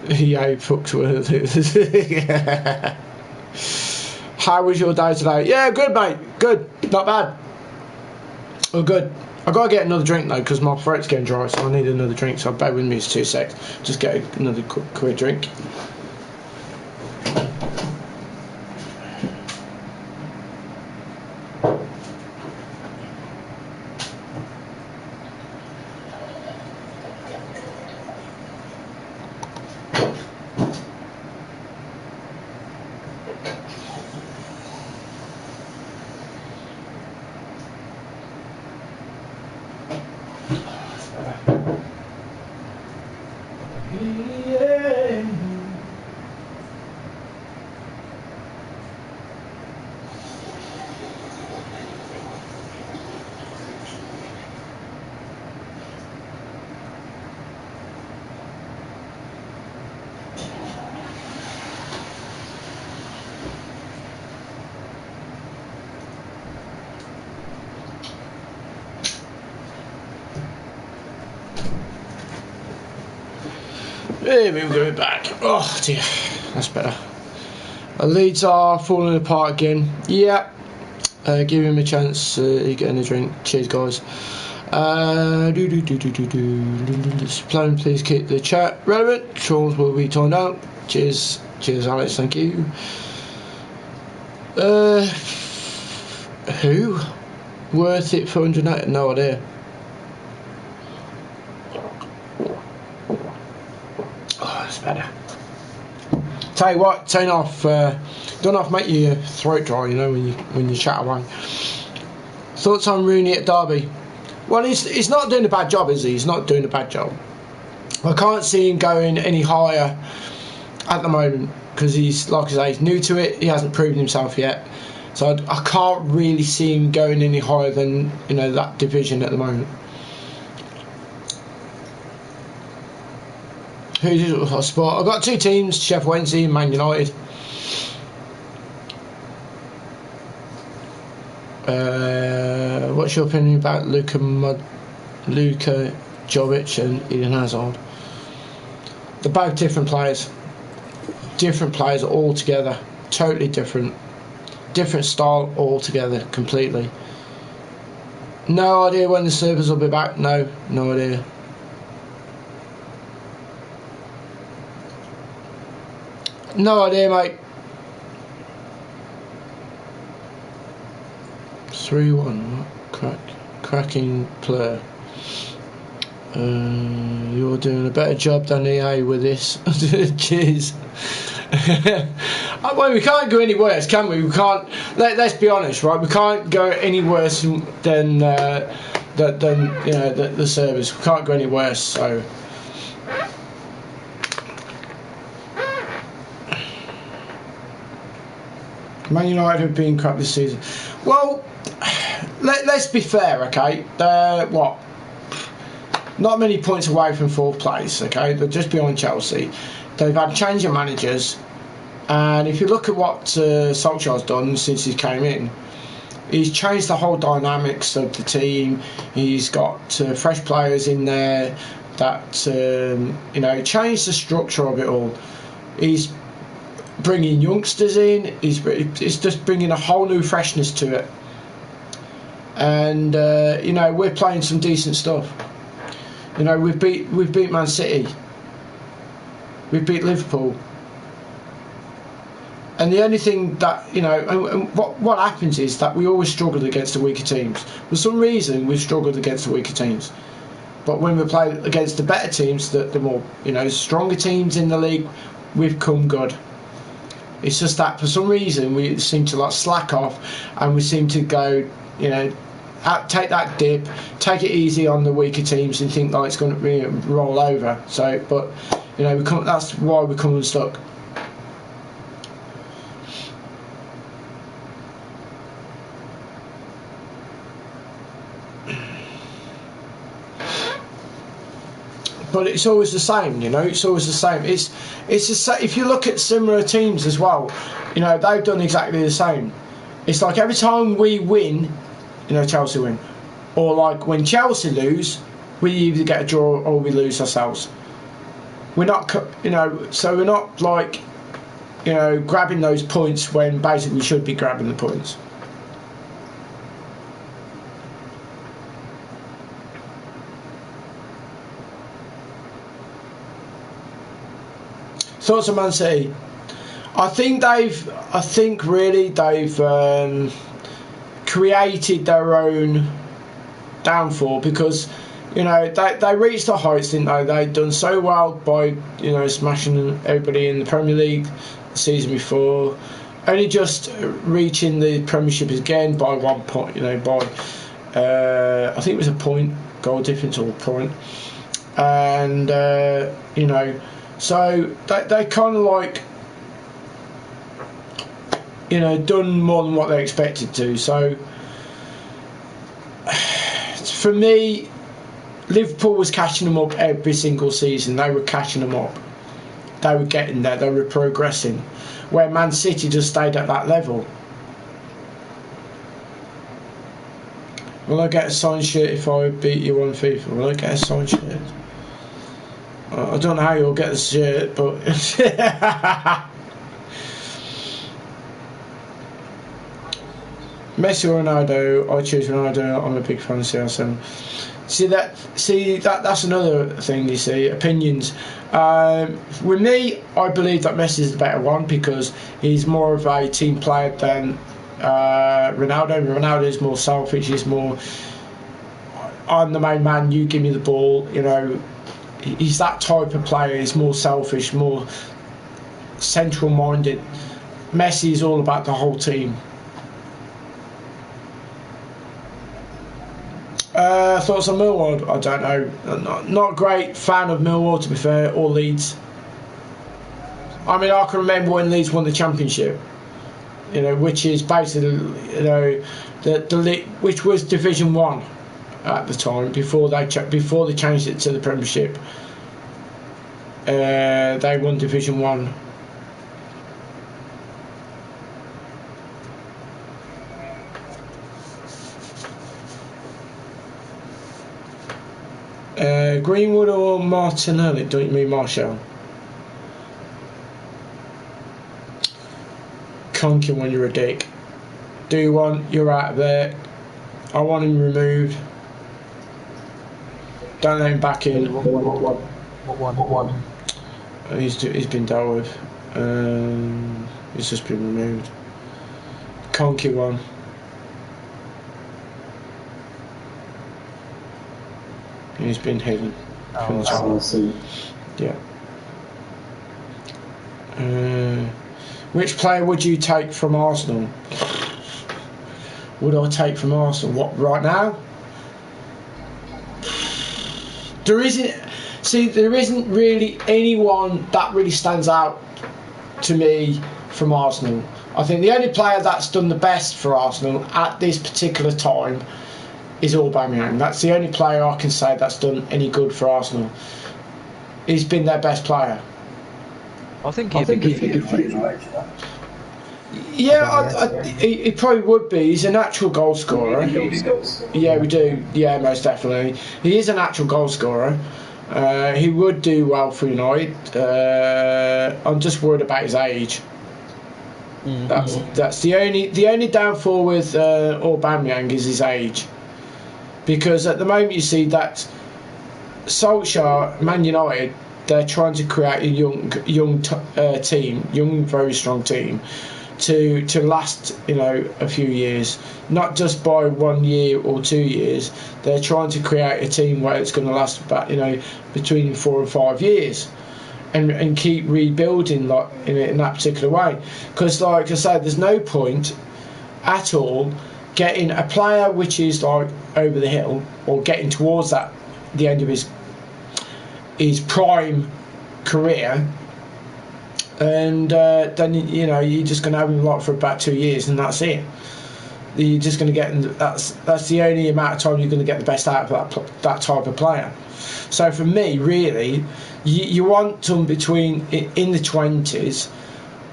Yeah, fucks with it. How was your day today? Yeah, good, mate. Good. Not bad. Oh, good. I've got to get another drink, though, because my throat's getting dry, so I need another drink. So bear with me, it's 2 secs. Just get another quick drink. Here we go back. Oh dear, that's better. Our leads are falling apart again. Yeah, give him a chance. He's getting a drink. Cheers, guys. Plan, please keep the chat relevant. Trolls will be timed out. Cheers, Alex. Thank you. Who? Worth it for 108? No idea. Better. Tell you what, don't have to make your throat dry, you know, when you chat away. Thoughts on Rooney at Derby? Well, he's not doing a bad job, is he? He's not doing a bad job. I can't see him going any higher at the moment because he's, like I say, he's new to it. He hasn't proven himself yet, so I can't really see him going any higher than, you know, that division at the moment. Who's your sport? I've got 2 teams: Sheffield Wednesday and Man United. What's your opinion about Luka Jovic and Eden Hazard? They're both different players altogether, totally different style altogether, completely. No idea when the servers will be back. No idea. No idea, mate. 3-1. Cracking player. You're doing a better job than EA with this. Cheers. Well, we can't go any worse, can we? We can't. Let's be honest, right? We can't go any worse than the servers. We can't go any worse. So. Man United have been crap this season. Well, let's be fair, okay? They're what? Not many points away from 4th place, okay? They're just behind Chelsea. They've had change of managers, and if you look at what Solskjaer's done since he came in, he's changed the whole dynamics of the team. He's got fresh players in there that changed the structure of it all. He's bringing youngsters in. He's just bringing a whole new freshness to it, and we're playing some decent stuff. We've beat Man City. We've beat Liverpool. And the only thing that, what happens is that we always struggle against the weaker teams. For some reason, we've struggled against the weaker teams. But when we play against the better teams, the more, stronger teams in the league, we've come good. It's just that for some reason we seem to slack off, and we seem to go, take that dip, take it easy on the weaker teams, and think it's going to roll over. So, but that's why we come unstuck. But it's always the same, It's always the same. It's if you look at similar teams as well, they've done exactly the same. It's like every time we win, Chelsea win, or like when Chelsea lose, we either get a draw or we lose ourselves. We're not, so we're not grabbing those points when basically we should be grabbing the points. Thoughts on Man City? I think really they've created their own downfall, because they reached the heights, didn't they? They'd done so well by smashing everybody in the Premier League the season before, only just reaching the Premiership again by 1 point. By I think it was a point, goal difference or a point, and so they kind of done more than what they expected to. So for me, Liverpool was catching them up every single season. They were catching them up. They were getting there. They were progressing. Where Man City just stayed at that level. Will I get a signed shirt if I beat you on FIFA? Will I get a signed shirt? I don't know how you'll get the shirt, but Messi or Ronaldo? I choose Ronaldo. I'm a big fan of CR7. That's another thing. You see, opinions. With me, I believe that Messi is the better one, because he's more of a team player than Ronaldo. Ronaldo is more selfish. He's more, I'm the main man. You give me the ball. He's that type of player. He's more selfish, more central-minded. Messi is all about the whole team. Thoughts on Millwall? I don't know. Not a great fan of Millwall, to be fair, or Leeds. I mean, I can remember when Leeds won the Championship, which is basically, which was Division 1 at the time, before they changed it to the Premiership. They won Division 1. Greenwood or Martinelli? Don't you mean Marshall? Conking when you're a dick. Do you want? You're out of there. I want him removed. Don't let him back in. What one? He's been dealt with. He's just been removed. Conky one. He's been hidden from the channel. Yeah. Which player would you take from Arsenal? Would I take from Arsenal? What, right now? There isn't really anyone that really stands out to me from Arsenal. I think the only player that's done the best for Arsenal at this particular time is Aubameyang. That's the only player I can say that's done any good for Arsenal. He's been their best player. I think he'd be good for United. Yeah, he probably would be. He's a natural goal scorer. Yeah, we do. Yeah, most definitely. He is a natural goal scorer. He would do well for United. I'm just worried about his age. That's the only downfall with Aubameyang is his age, because at the moment you see that Solskjaer, Man United, they're trying to create a young team, young very strong team, to last a few years, not just by 1 year or 2 years. They're trying to create a team where it's going to last about between 4 and 5 years. And keep rebuilding in that particular way, because like I said, there's no point at all getting a player which is like over the hill or getting towards the end of his prime career, and then you're just going to have him for about 2 years and that's it. You're just going to get that's the only amount of time you're going to get the best out of that type of player. So for me, really, you want them between in the 20s,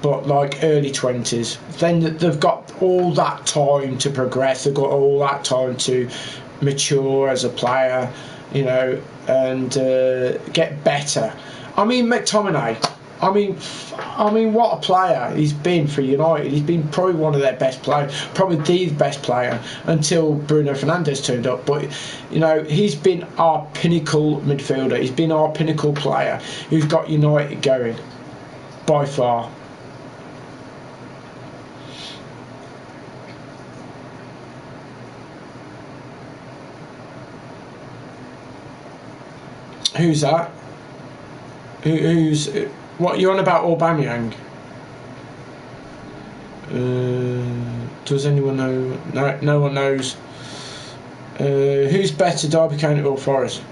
but like early 20s. Then they've got all that time to progress. They've got all that time to mature as a player, and get better. I mean, McTominay. I mean, what a player he's been for United. He's been probably one of their best players, probably the best player until Bruno Fernandes turned up. But he's been our pinnacle midfielder. He's been our pinnacle player who's got United going by far. Who's that? Who's? What you're on about Aubameyang? Does anyone know? No one knows. Who's better, Derby County or Forest?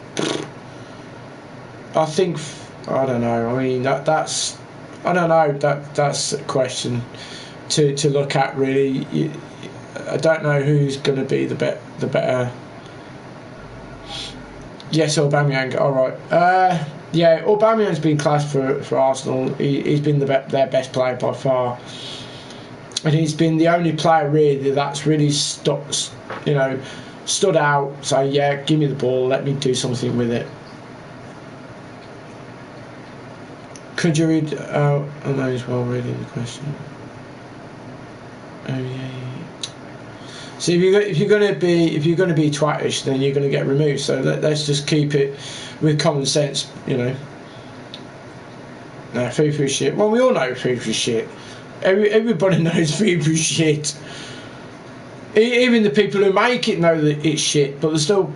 I don't know. I mean that's I don't know. That's a question to look at really. I don't know who's going to be the better. Yes, Aubameyang. All right. Yeah, Aubameyang's been classed for Arsenal. He's been their best player by far, and he's been the only player really that's really stood out. So yeah, give me the ball, let me do something with it. Could you read out? I know as well reading the question. Oh yeah. So if you're going to be twattish, then you're going to get removed. So let's just keep it with common sense, No, FIFA shit. Well, we all know FIFA shit. Everybody knows FIFA shit. Even the people who make it know that it's shit, but they still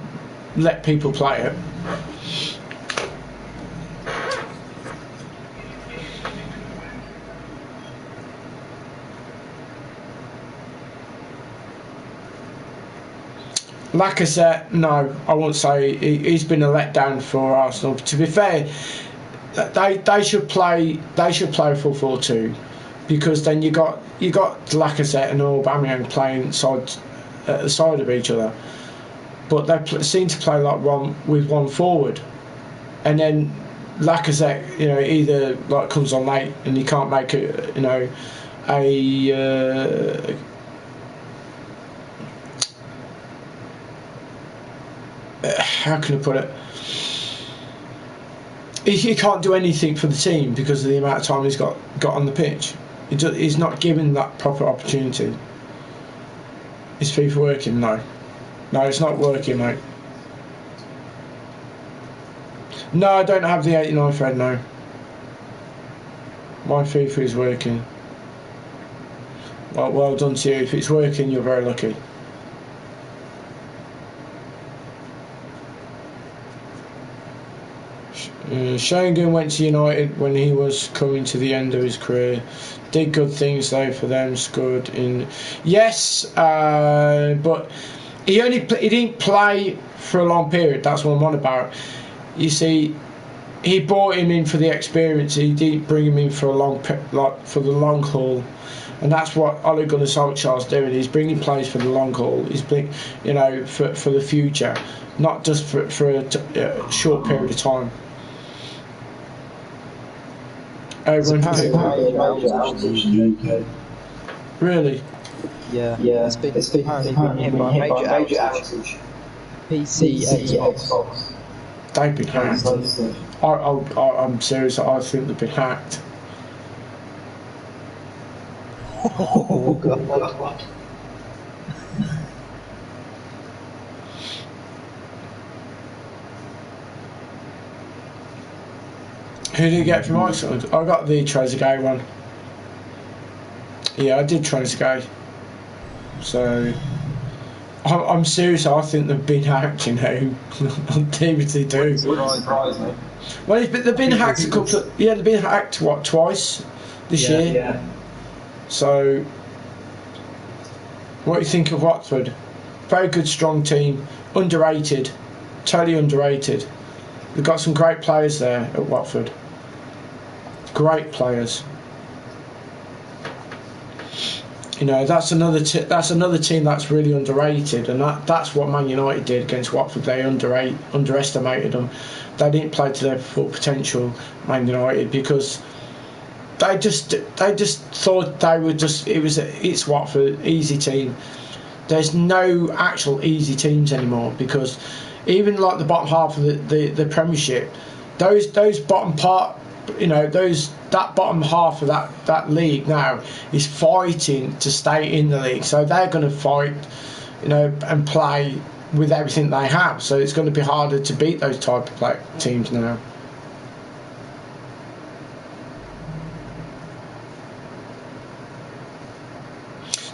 let people play it. Lacazette, no, I won't say he's been a letdown for Arsenal. To be fair, they should play 4-4-2, because then you got Lacazette and Aubameyang playing at the side of each other, but they seem to play like one forward, and then Lacazette, either like comes on late and he can't make it, how can I put it? he can't do anything for the team because of the amount of time he's got on the pitch. He's not given that proper opportunity. Is FIFA working? No, it's not working, mate. No, I don't have the 89 thread. No, my FIFA is working. Well done to you. If it's working, you're very lucky. Shogun went to United when he was coming to the end of his career. Did good things though for them. Scored in. Yes, but he didn't play for a long period. That's what I'm on about. You see, he brought him in for the experience. He didn't bring him in for for the long haul. And that's what Ole Gunnar Solskjaer's doing. He's bringing players for the long haul. He's for the future, not just for a short period of time. Everyone really? Yeah. It's been apparently hit by a major outage. PC, Xbox. They've been hacked. I'm serious. I think they've been hacked. Oh God. Who did you get from Iceland? I got the Trezeguet one. Yeah, I did Trezeguet. So I'm serious. I think they've been hacked. You know, on TV too. Wouldn't surprise me. Well, they've been hacked a couple. They've been hacked twice this year. Yeah. So, what do you think of Watford? Very good, strong team. Underrated, totally underrated. They've got some great players there at Watford. Great players. You know, that's another team that's really underrated, and that's what Man United did against Watford. They underestimated them. They didn't play to their full potential, Man United, because they just thought they were just it's Watford, easy team. There's no actual easy teams anymore, because even like the bottom half of the Premiership, those bottom part, you know, that bottom half of that league now is fighting to stay in the league. So they're going to fight, you know, and play with everything they have. So it's going to be harder to beat those type of teams now.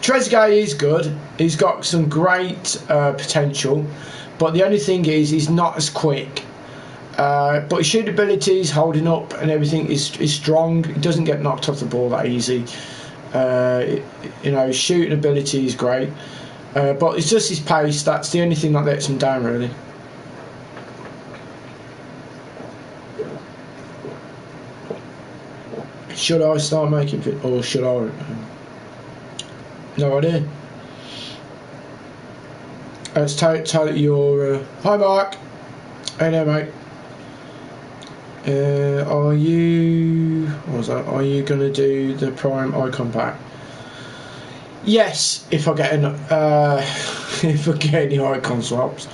Trezeguet is good. He's got some great potential, but the only thing is he's not as quick. But his shooting ability is holding up, and everything is strong. He doesn't get knocked off the ball that easy. You know, his shooting ability is great, but it's just his pace. That's the only thing that lets him down, really. Should I start making it, or should I? No idea. Let's tell your. Hi, Mark. Hey there, mate. Are you? What was that? Are you gonna do the Prime icon pack? Yes, if I get if I get any icon swaps.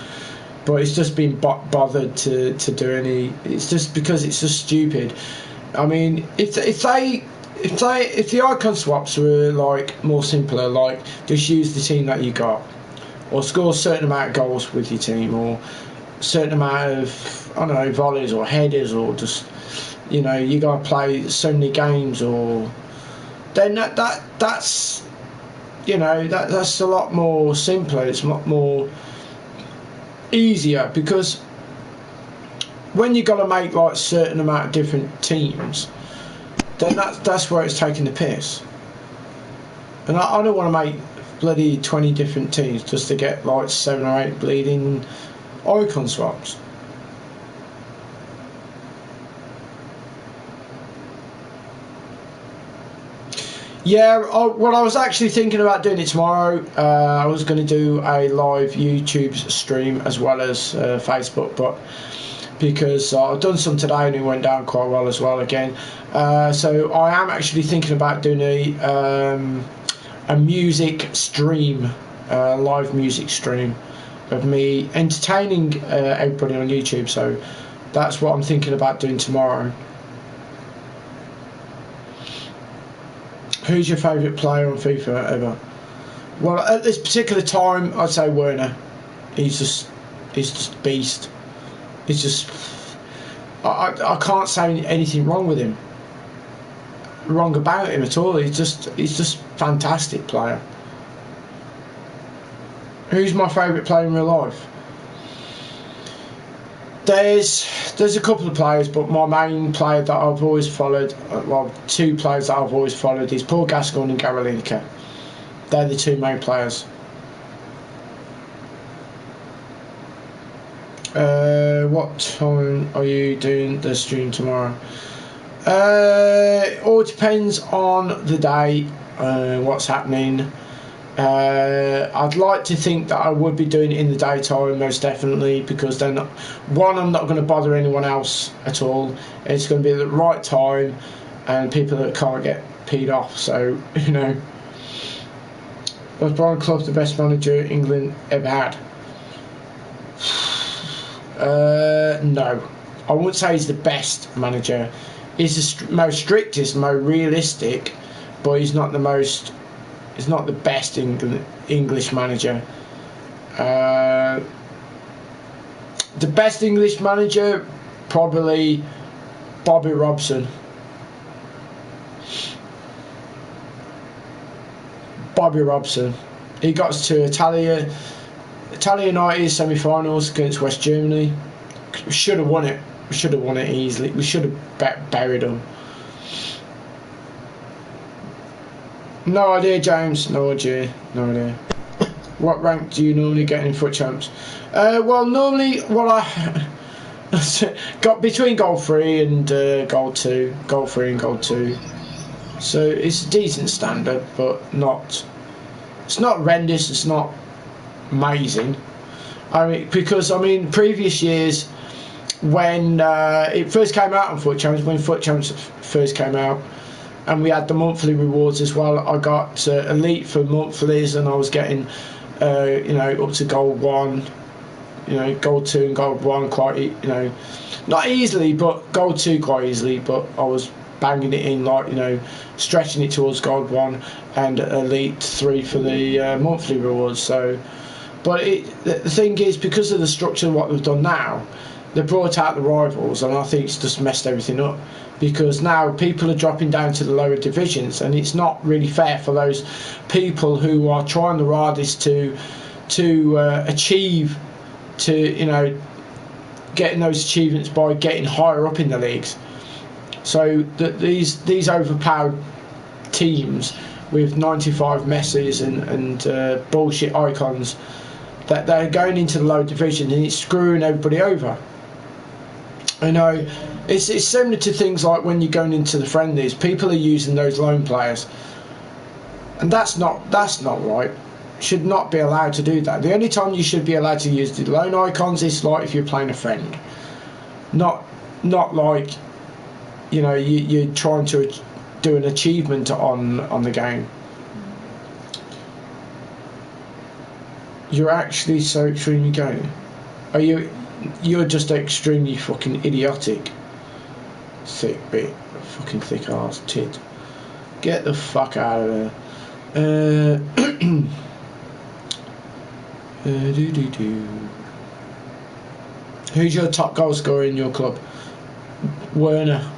But it's just been bothered to do any. It's just because it's just stupid. I mean, if the icon swaps were like more simpler, like just use the team that you got, or score a certain amount of goals with your team, or a certain amount of, I don't know, volleys or headers, or just, you know, you got to play so many games, or then that's you know, that's a lot more simpler. It's a lot more easier, because when you got to make like a certain amount of different teams, then that's where it's taking the piss. And I don't want to make bloody 20 different teams just to get like 7 or 8 bleeding icon swaps. Yeah, well, I was actually thinking about doing it tomorrow. I was going to do a live YouTube stream as well as Facebook, but because I've done some today and it went down quite well as well again. So I am actually thinking about doing a music stream, live music stream of me entertaining everybody on YouTube. So That's what I'm thinking about doing tomorrow. Who's your favourite player on FIFA ever? Well, at this particular time, I'd say Werner. He's just beast. He's just, I can't say anything wrong with him. Wrong about him at all. He's just fantastic player. Who's my favourite player in real life? There's a couple of players, but my main player that I've always followed, well, two players that I've always followed is Paul Gascoigne and Gary Lineker. They're the two main players. What time are you doing the stream tomorrow? All depends on the day, what's happening. I'd like to think that I would be doing it in the daytime, most definitely, because then, one, I'm not going to bother anyone else at all. It's going to be at the right time, and people that can't get peed off. So, you know, was Brian Clough the best manager England ever had? No, I wouldn't say he's the best manager. He's the most strictest, most realistic, but he's not the most. He's not the best English manager. The best English manager, probably Bobby Robson. Bobby Robson. He got us to Italia United semi-finals against West Germany. We should have won it. We should have won it easily. We should have buried them. No idea, James. No idea. What rank do you normally get in Foot Champs? Well, normally, I got between Gold 3 and Gold 2. Gold 3 and Gold 2. So it's a decent standard, but not. It's not horrendous. It's not amazing. Because previous years when it first came out on Foot Champs, when Foot Champs first came out. And we had the monthly rewards as well. I got elite for monthlies, and I was getting, up to Gold 1, Gold 2 and Gold 1 quite, not easily, but Gold 2 quite easily. But I was banging it in, stretching it towards Gold 1 and Elite 3 for the monthly rewards. So, but the thing is, because of the structure of what they've done now, they brought out the rivals, and I think it's just messed everything up. Because now people are dropping down to the lower divisions, and it's not really fair for those people who are trying the hardest to achieve, getting those achievements by getting higher up in the leagues. So these overpowered teams with 95 messes and bullshit icons, that they're going into the lower division, and it's screwing everybody over. It's similar to things like when you're going into the friendlies, people are using those lone players, and that's not right. Should not be allowed to do that. The only time you should be allowed to use the lone icons is like if you're playing a friend, not like you're trying to do an achievement on the game. You're actually so extremely gay. Are you? You're just extremely fucking idiotic. Thick bit, fucking thick ass tit. Get the fuck out of there. Who's your top goal scorer in your club? Werner,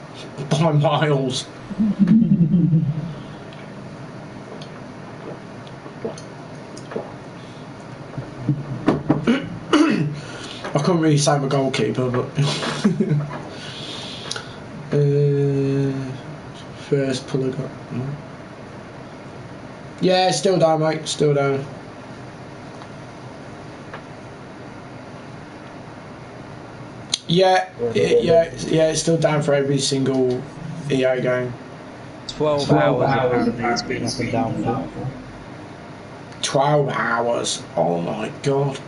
by miles. I couldn't really say I'm a goalkeeper, but first pull I got. Yeah, still down, mate. Still down. Yeah, it's still down for every single EA game. 12 hours it's been up and down for. 12 hours. Oh my god.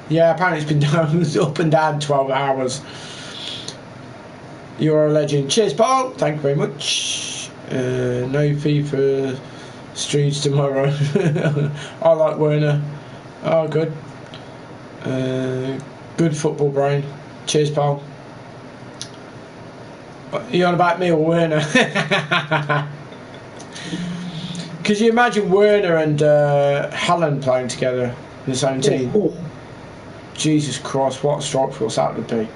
Yeah, apparently it's been down, up and down 12 hours. You're a legend. Cheers, Paul. Thank you very much. No FIFA streams tomorrow. I like Werner. Oh, good. Good football brain. Cheers, pal. Are you on about me or Werner? Could you imagine Werner and Haaland playing together in the same team? Oh. Jesus Christ, what a strike force that would be.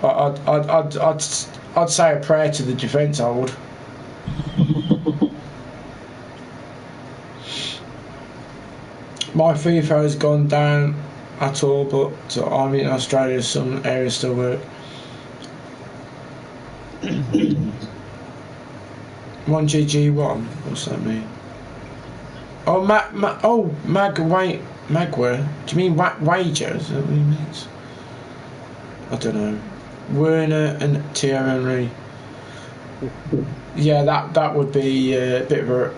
I'd say a prayer to the defence, I would. My FIFA has gone down at all, but I'm in Australia, some areas still work. 1GG1, what's that mean? Oh, Magwer. Do you mean wager? Is that what he means? I don't know. Werner and Thierry Henry. Yeah, that would be a bit of a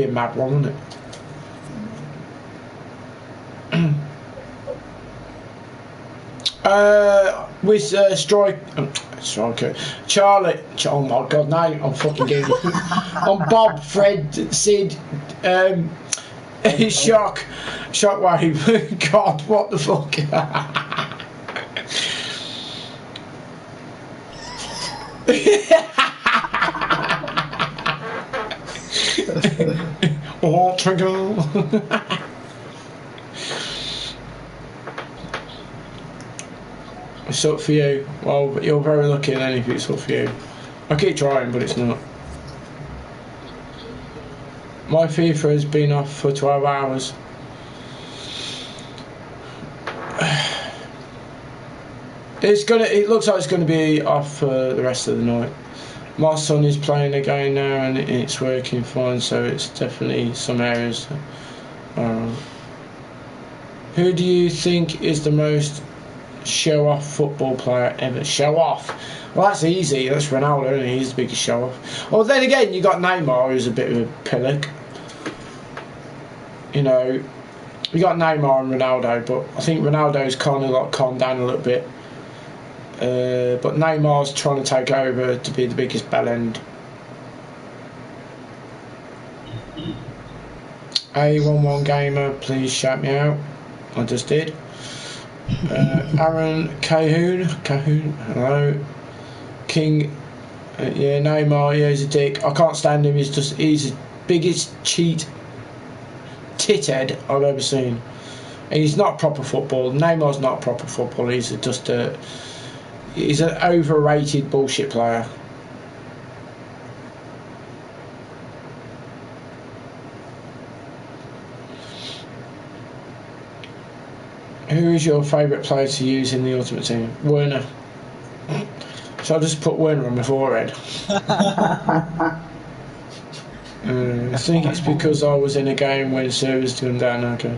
mad one, wouldn't it? With striker Charlie. Oh my God! Now I'm fucking getting. I'm Bob, Fred, Sid, Shockwave. God, what the fuck? Oh, trigger. It's up for you. Well, you're very lucky then if it's up for you. I keep trying, but it's not. My FIFA has been off for 12 hours. It looks like it's gonna be off for the rest of the night. My son is playing again now, and it's working fine. So it's definitely some areas. Who do you think is the most show-off football player ever? Show off? Well, that's easy. That's Ronaldo, isn't he? He's the biggest show-off. Well, then again, you got Neymar, who's a bit of a pillock. You know, you got Neymar and Ronaldo, but I think Ronaldo's kind of like calmed down a little bit. But Neymar's trying to take over to be the biggest bellend. A11 Gamer, please shout me out. I just did. Aaron Cahoon, hello. King, yeah, Neymar, yeah, he's a dick. I can't stand him. He's the biggest tithead I've ever seen. And he's not proper football. Neymar's not proper football. He's an overrated bullshit player. Who is your favourite player to use in the Ultimate Team? Werner. So I'll just put Werner on my forehead. I think it's because I was in a game when servers turned down. Okay.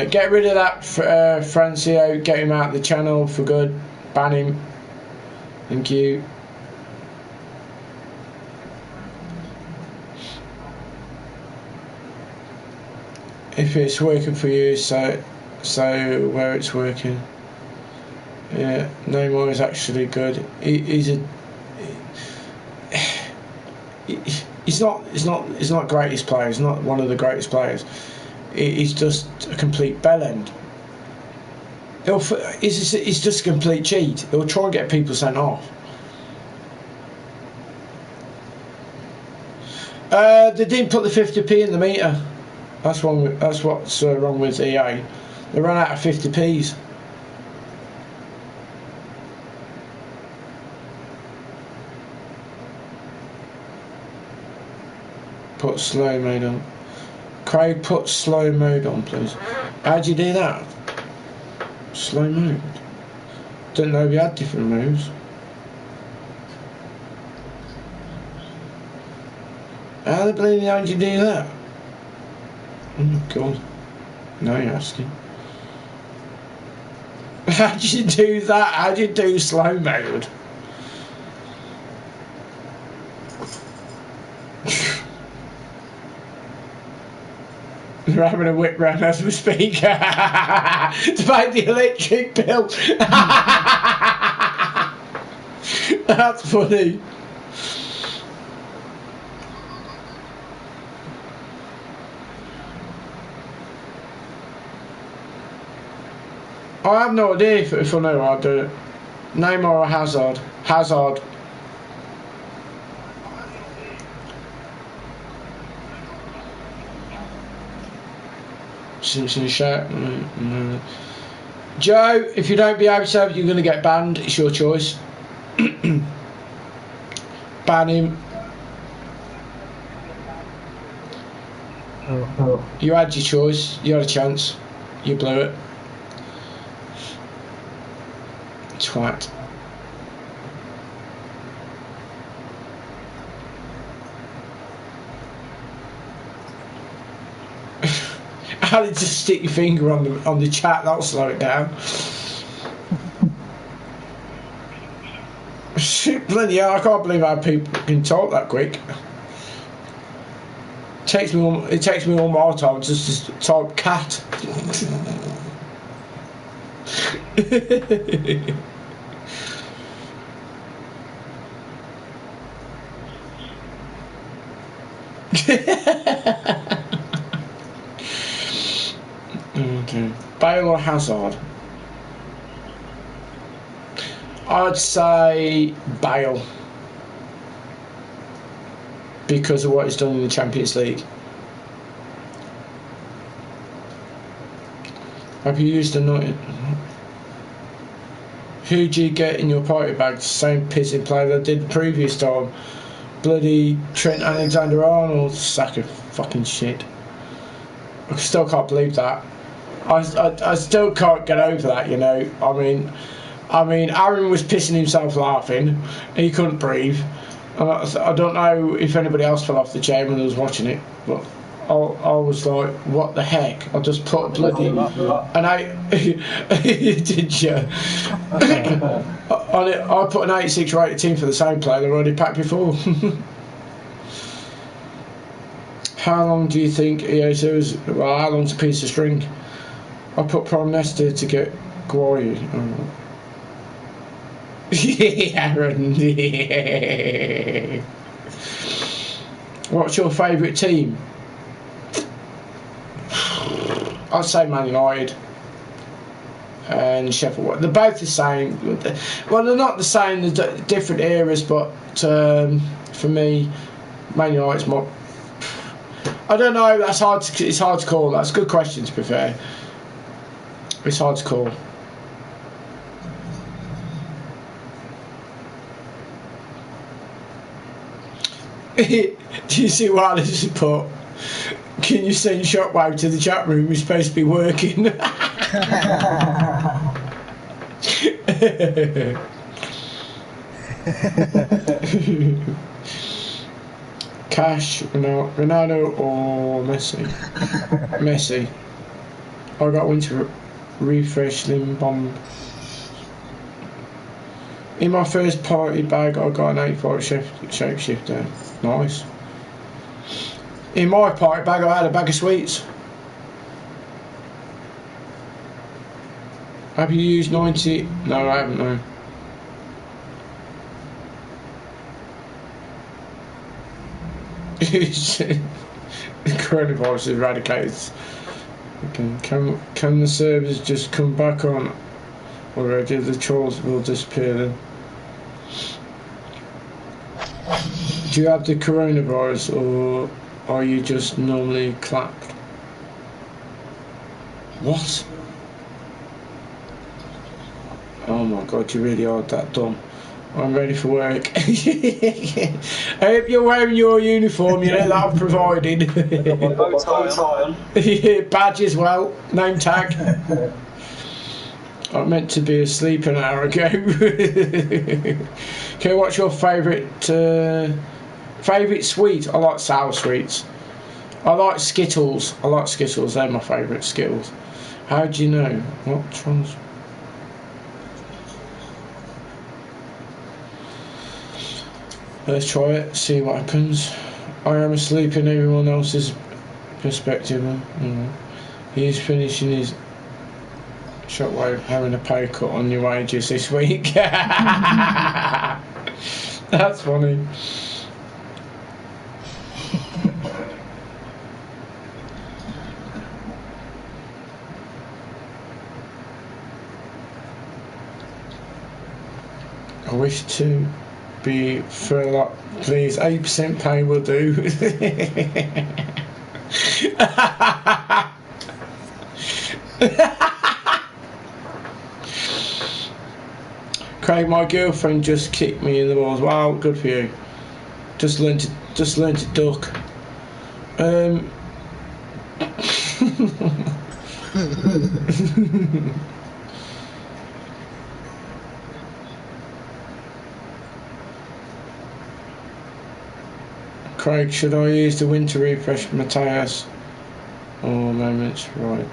Get rid of that Francio. Get him out of the channel for good. Ban him. Thank you. If it's working for you, so where it's working. Yeah, Neymar is actually good. He's not the greatest player. He's not one of the greatest players. He's just a complete bellend. He's just a complete cheat. He'll try and get people sent off. They didn't put the 50p in the meter. That's what's wrong with EA. They ran out of 50p's. Put slow mode on. Craig, put slow mode on, please. How'd you do that? Slow mode. Didn't know we had different moves. How the bloody hell did you do that? Oh my God. Now you're asking. How'd you do that? How'd you do slow mode? We're having a whip round as we speak to pay the electric bill. That's funny. I have no idea if I know I'd do it. Neymar or Hazard? Hazard. Simpson shout. No. Joe, if you don't behave yourself, you're going to get banned. It's your choice. Ban him. Oh. You had your choice. You had a chance. You blew it. Twat. How did you just stick your finger on the chat? That'll slow it down. Bloody hell, I can't believe how people can talk that quick. It takes me all my time just to type cat. Okay. Bale or Hazard? I'd say Bale because of what he's done in the Champions League. Have you used a nut? Who do you get in your party bag? Same pissing player that did the previous time. Bloody Trent Alexander-Arnold. Sack of fucking shit. I still can't believe that. I still can't get over that, you know. I mean, Aaron was pissing himself laughing. He couldn't breathe. And I don't know if anybody else fell off the chair when I was watching it, but I was like, what the heck? I just put a bloody... And did you? I put an 86 rated team for the same player that I already packed before. How long do you think EA2 is? Well, how long's a piece of string? I put Prime Nester to get Guai. Aaron. What's your favourite team? I'd say Man United and Sheffield. They're both the same. Well, they're not the same. They're different eras, but for me, Man United's more. I don't know. That's hard. It's hard to call. That's a good question. To be fair, it's hard to call. Do you see what this is put? Can you send Shockwave to the chat room? We're supposed to be working. Cash, Ronaldo or Messi? Messi. I got one to refresh Lim Bomb. In my first party bag, I got an 85 shapeshifter. Nice. In my party bag, I had a bag of sweets. Have you used 90? No, I haven't, no. The coronavirus eradicated. Okay. Can the servers just come back on already? The trolls will disappear then. Do you have the coronavirus or are you just normally clapped? What? Oh my god, you really are that dumb. I'm ready for work. I hope you're wearing your uniform, you know, that I've provided. Badge as well, name tag. I meant to be asleep an hour ago. Okay, what's your favourite sweet? I like sour sweets. I like Skittles. They're my favourite Skittles. How do you know? What ones? Let's try it, see what happens. I am asleep in everyone else's perspective. He's finishing his Shockwave having a pay cut on your wages this week. That's funny. I wish to be for a lot. Please, 8% pay will do. Craig, my girlfriend just kicked me in the balls. Wow, good for you. Just learn to duck. Craig, should I use the winter refresh, Matthias? Oh, moments, right.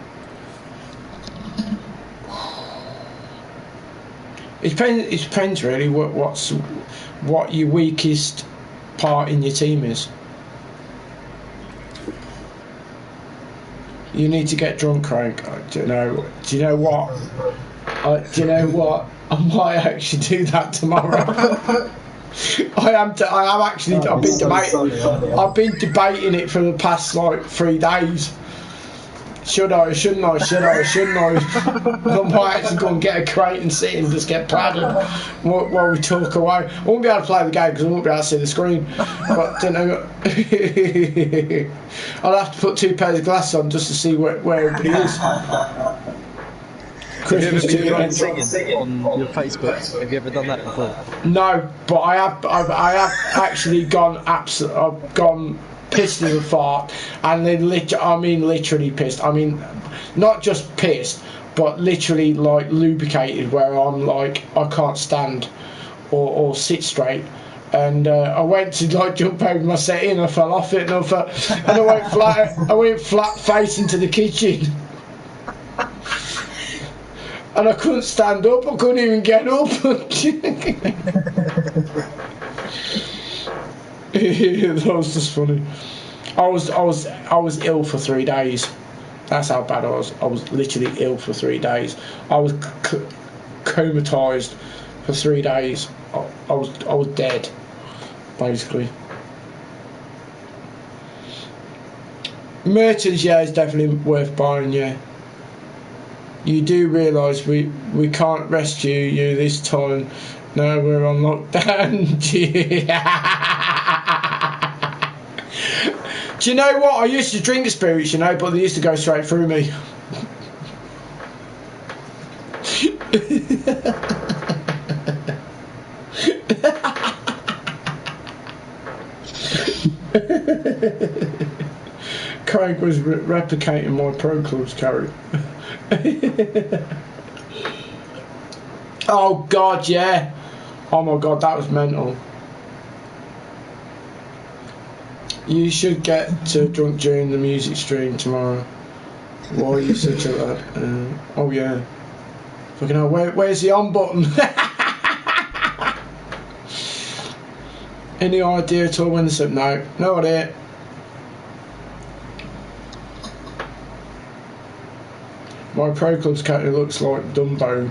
It depends really what your weakest part in your team is. You need to get drunk, Craig. Do you know what? I might actually do that tomorrow. I've been debating it for the past like 3 days. Should I? Shouldn't I? I might actually go and get a crate and sit and just get plastered while we talk away. I won't be able to play the game because I won't be able to see the screen. But don't know. I'll have to put 2 pairs of glasses on just to see where everybody is. Christmas have you ever been singing on your Facebook? Have you ever done that before? No, but I have actually gone pissed as a fart, and then literally pissed. I mean, not just pissed, but literally like lubricated, where I'm like I can't stand or sit straight. And I went to like jump over my setting, I fell off it, and I went flat face into the kitchen. And I couldn't stand up. I couldn't even get up. That was just funny. I was ill for 3 days. That's how bad I was. I was literally ill for 3 days. I was comatized for 3 days. I was dead, basically. Mertens, yeah, is definitely worth buying. Yeah. You do realise we can't rescue you this time. No, we're on lockdown. Do you know what? I used to drink spirits, but they used to go straight through me. Craig was replicating my Pro Clubs carry. Oh God, yeah. Oh my God, that was mental. You should get to drunk during the music stream tomorrow. Why are you such a oh yeah. Fucking hell, where's the on button? Any idea at all when this up? No idea. My Pro Clubs character looks like Dumbo.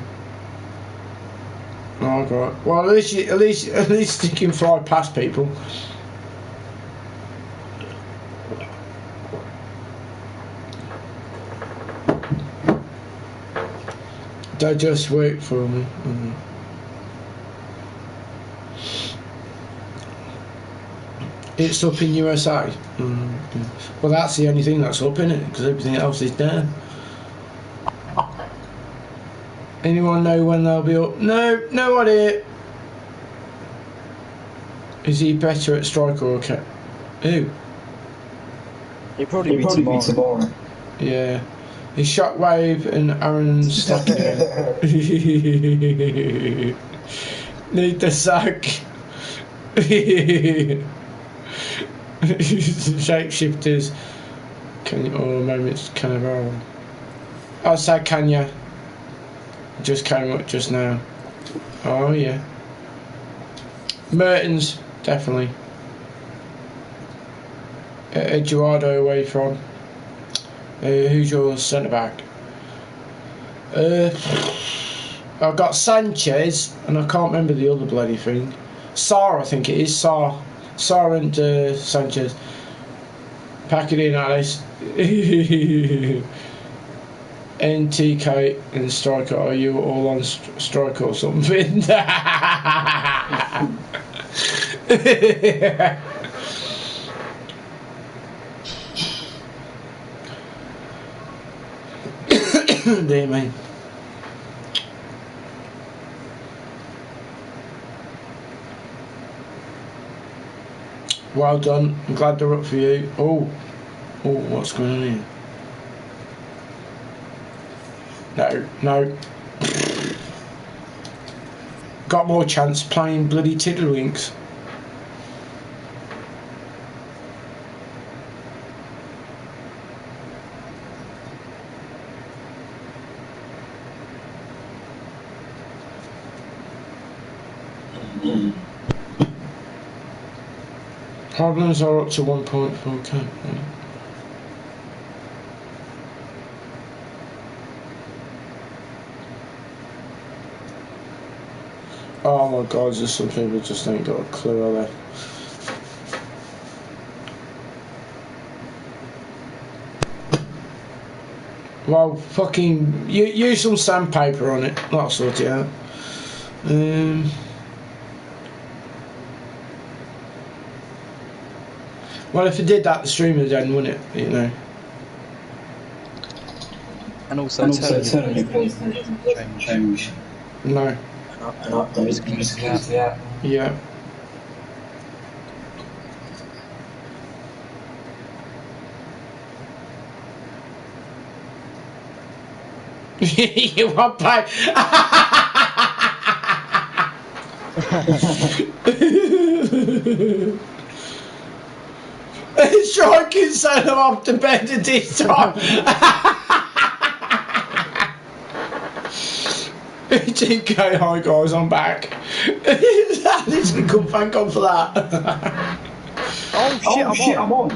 Oh God. Well, at least you can fly past people. They just wait for me. It's up in USA. Well, that's the only thing that's up in it, because everything else is down. Anyone know when they'll be up? No idea. Is he better at striker or cat? Who? He'll probably be tomorrow. Yeah. Is Shockwave and Aaron stuck here? Need the sack. Shapeshifters. Moments Cannavaro. I'll say Kanya. Just came up just now. Oh yeah. Mertens, definitely. Eduardo away from. Who's your centre back? I've got Sanchez, and I can't remember the other bloody thing. Sarr, I think it is. Sarr and Sanchez. Pack it in, Alice. NTK and striker. Are you all on striker or something? Dear me. Well done. I'm glad they're up for you. Oh, what's going on here? No. Got more chance playing bloody Tiddlywinks. Problems are up to 1.4k. Oh my god, there's some people just ain't got a clue, are they? Well, fucking use some sandpaper on it. That'll sort it out. Well, if it did that, the stream would end, wouldn't it? You know. And also turn your PlayStation change. No. And update. Yeah. You want play? Striking son of off the bed at this time. TK, hi guys, I'm back. Literally couldn't thank God for that. Oh shit, I'm on.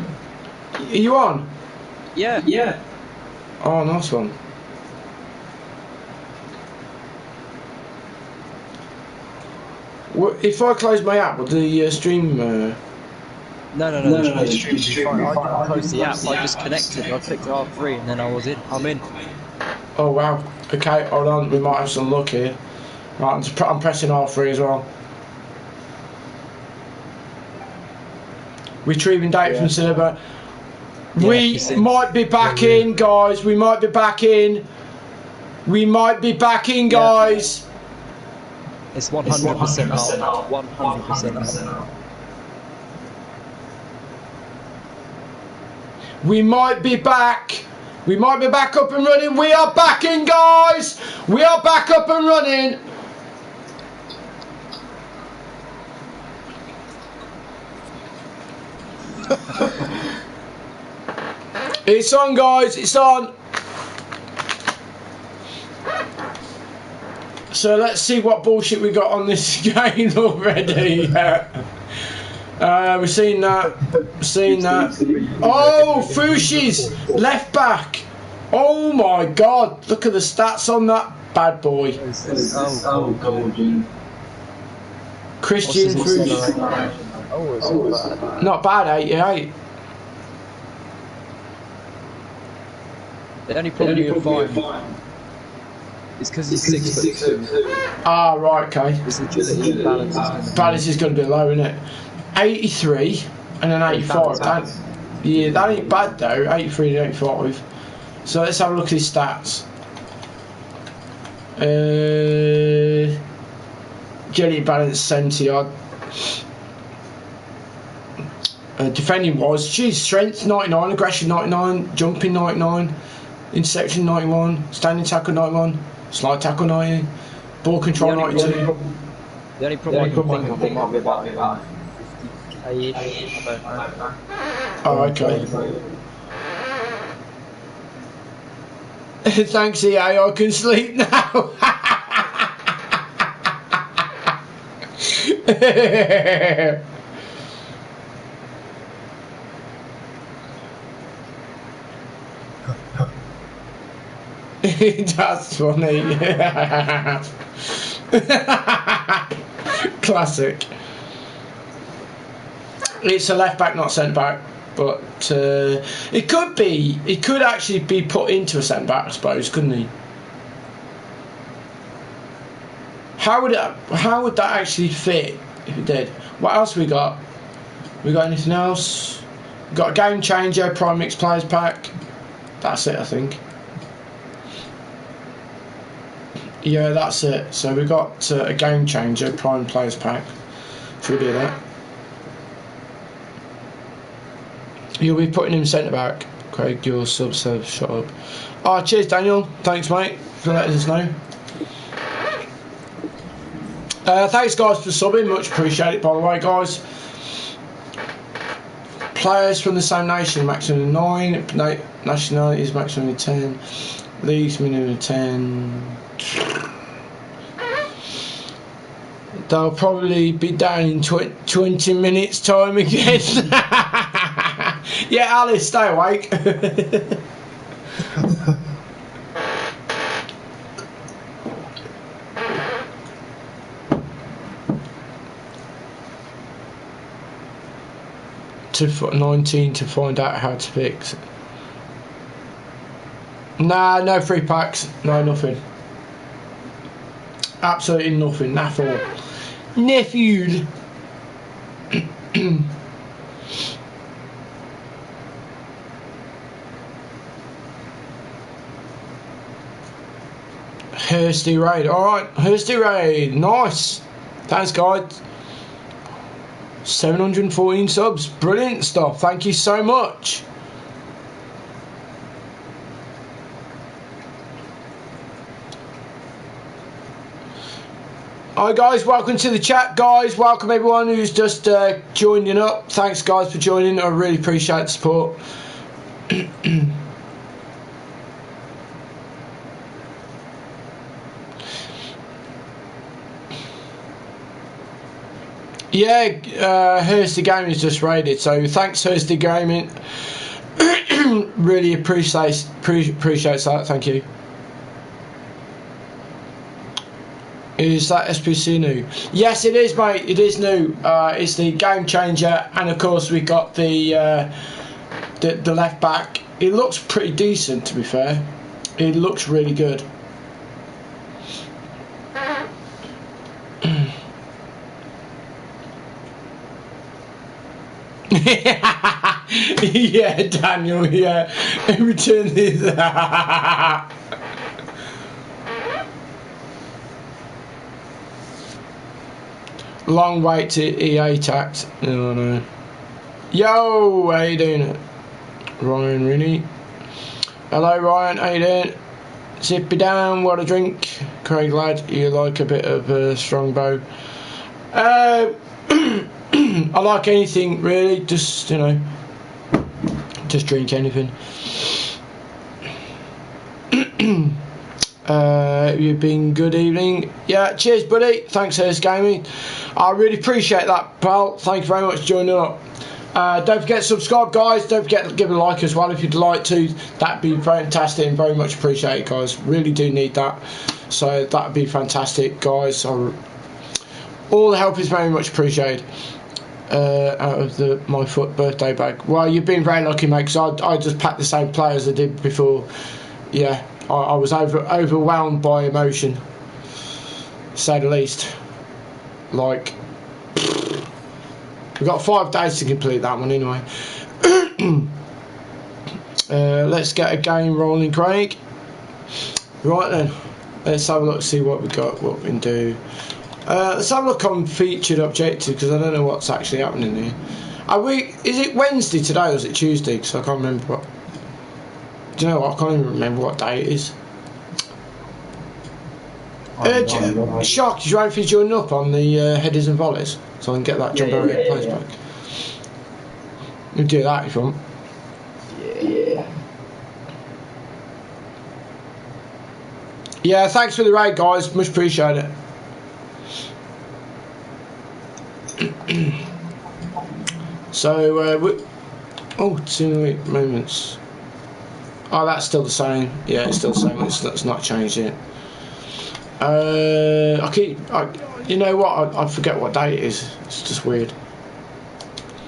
Are you on? Yeah. Oh, nice one. Well, if I close my app, will the stream... No, the stream will be fine. I didn't close the app, I just connected. I clicked R3 and then I'm in. Oh wow. Okay, hold on, we might have some luck here. Right, I'm pressing R3 as well. Retrieving data from server. Yeah, We might be back in, guys. We might be back in. Guys. It's 100% up. 100% up. We might be back. We might be back up and running. We are back in, guys. We are back up and running. It's on, guys. It's on. So let's see what bullshit we got on this game already. We've seen that. Oh, Fushi's left back. Oh my god, look at the stats on that bad boy. Christian Fushi. Not bad, 88. The only problem you'll find is because he's 6'2". Ah, right, okay. His agility and balance is going to be low, isn't it? 83 and an 85. That ain't bad though. 83 and 85. So let's have a look at his stats. Jelly balance 70 odd. Defending wise, geez, strength 99, aggression 99, jumping 99, interception 91, standing tackle 91, slide tackle 90, ball control 92. The only problem I can think of might be about 50k-ish, I don't know. Oh, okay. Thanks, EA, I can sleep now. That's funny. Classic. It's a left back, not centre back. But it could be. He could actually be put into a centre back, I suppose, couldn't he? How would that actually fit if it did? What else we got? We got anything else? We got a game changer, Prime Mix Players Pack. That's it, I think. Yeah, that's it. So we got a game changer, Prime Players Pack. Should we do that? You'll be putting him centre back. Craig, your sub says shut up. Oh, cheers, Daniel. Thanks, mate, for letting us know. Thanks, guys, for subbing. Much appreciated, by the way, guys. Players from the same nation, maximum 9. Nationalities, maximum 10. Leagues, minimum 10. They'll probably be down in 20 minutes time again. Yeah, Alice, stay awake. to 19 to find out how to fix. Nah, no free packs, no nothing. Absolutely nothing, naffle. Nephew. Hursty Raid, alright, Hursty Raid, nice. Thanks, guys. 714 subs, brilliant stuff, thank you so much. Hi guys, welcome to the chat, guys. Welcome everyone who's just joining up. Thanks guys for joining, I really appreciate the support. Yeah, Hursty Gaming is just raided, so thanks Hursty Gaming. Really appreciate that, thank you. Is that SPC new? Yes, it is, mate. It is new. It's the game changer, and of course we got the left back. It looks pretty decent, to be fair. It looks really good. Yeah, Daniel. Yeah, return this. Long wait to EA tax. Oh no. Yo, how you doing? Ryan Rooney. Hello Ryan, how you doing? Zippy down, what a drink. Craig lad, you like a bit of a strong bow? I like anything really, just you know, just drink anything. You've been good evening. Yeah, cheers buddy, thanks Hurst Gaming. I really appreciate that, pal. Thank you very much for joining up. Don't forget to subscribe, guys. Don't forget to give a like as well if you'd like to. That'd be fantastic and very much appreciated, guys. Really do need that, so that'd be fantastic, guys. All the help is very much appreciated. Out of my foot birthday bag. Well, you've been very lucky, mate, because I just packed the same player as I did before. Yeah, I was overwhelmed by emotion, to say the least. Like, we've got 5 days to complete that one anyway. Let's get a game rolling, Craig. Right then, let's have a look, see what we got, what we can do. Let's have a look on featured objective, because I don't know what's actually happening here. Is it Wednesday today or is it Tuesday? Because I can't remember what. Do you know what? I can't even remember what day it is. Shark, did you want to join up on the headers and volleys so I can get that jump over the place back? You can do that if you want. Yeah. Yeah, thanks for the raid, guys. Much appreciate it. So, oh, 2 moments. Oh, that's still the same. Yeah, it's still the same. It's not changed yet. Uh, you know what? I forget what day it is. It's just weird.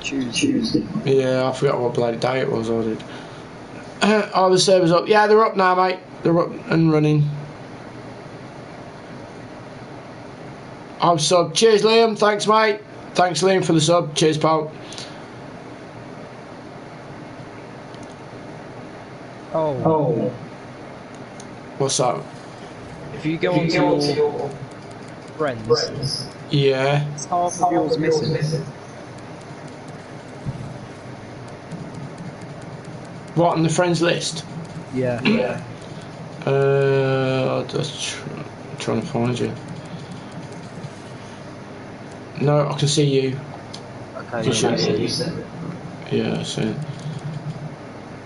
Tuesday. Yeah, I forgot what bloody day it was. I did. Are the servers up? Yeah, they're up now, mate. They're up and running. I've subbed. Cheers, Liam. Thanks, mate. Thanks, Liam, for the sub. Cheers, pal. Oh. What's that? If you go onto your friends, yeah, half of yours missing. What, on the friends list? Yeah. I'm just trying to find you. No, I can see you. Okay. Yeah, so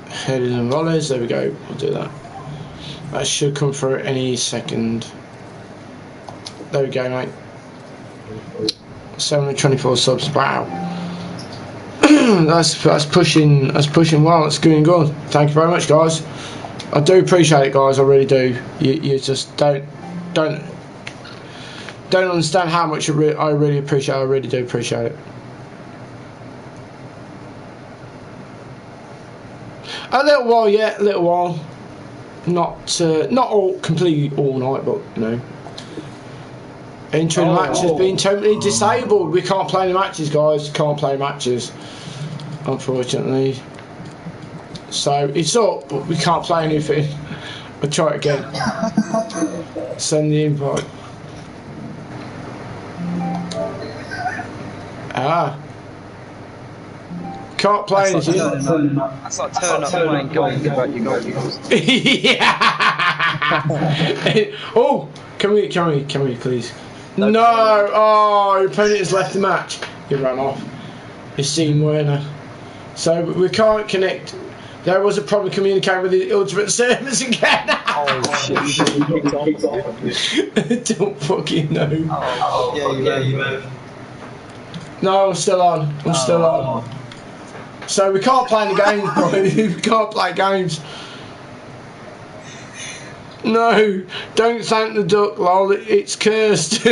headers and volleys. There we go. We'll do that. That should come through any second. There we go, mate. 724 subs. Wow. that's pushing. That's pushing well. It's going good. Thank you very much, guys. I do appreciate it, guys. I really do. You just don't understand how much I really appreciate it. I really do appreciate it. A little while, yeah, a little while. Not all completely all night, but you know. Entering the match has been totally disabled. We can't play the matches, guys. Can't play matches, unfortunately. So it's up, but we can't play anything. I'll try it again. Send the invite. Can't play anything. That's like turning up playing golf about your goals. Yeah. Oh, can we please? No. Oh, your opponent has left the match. He ran off. He's seen Werner. So we can't connect. There was a problem communicating with the ultimate servers again. Oh shit! Don't fucking know. Oh, yeah, you know. No, I'm still on. I'm still on. So we can't play the games, bro. We can't play games. No, don't thank the duck, lol. It's cursed.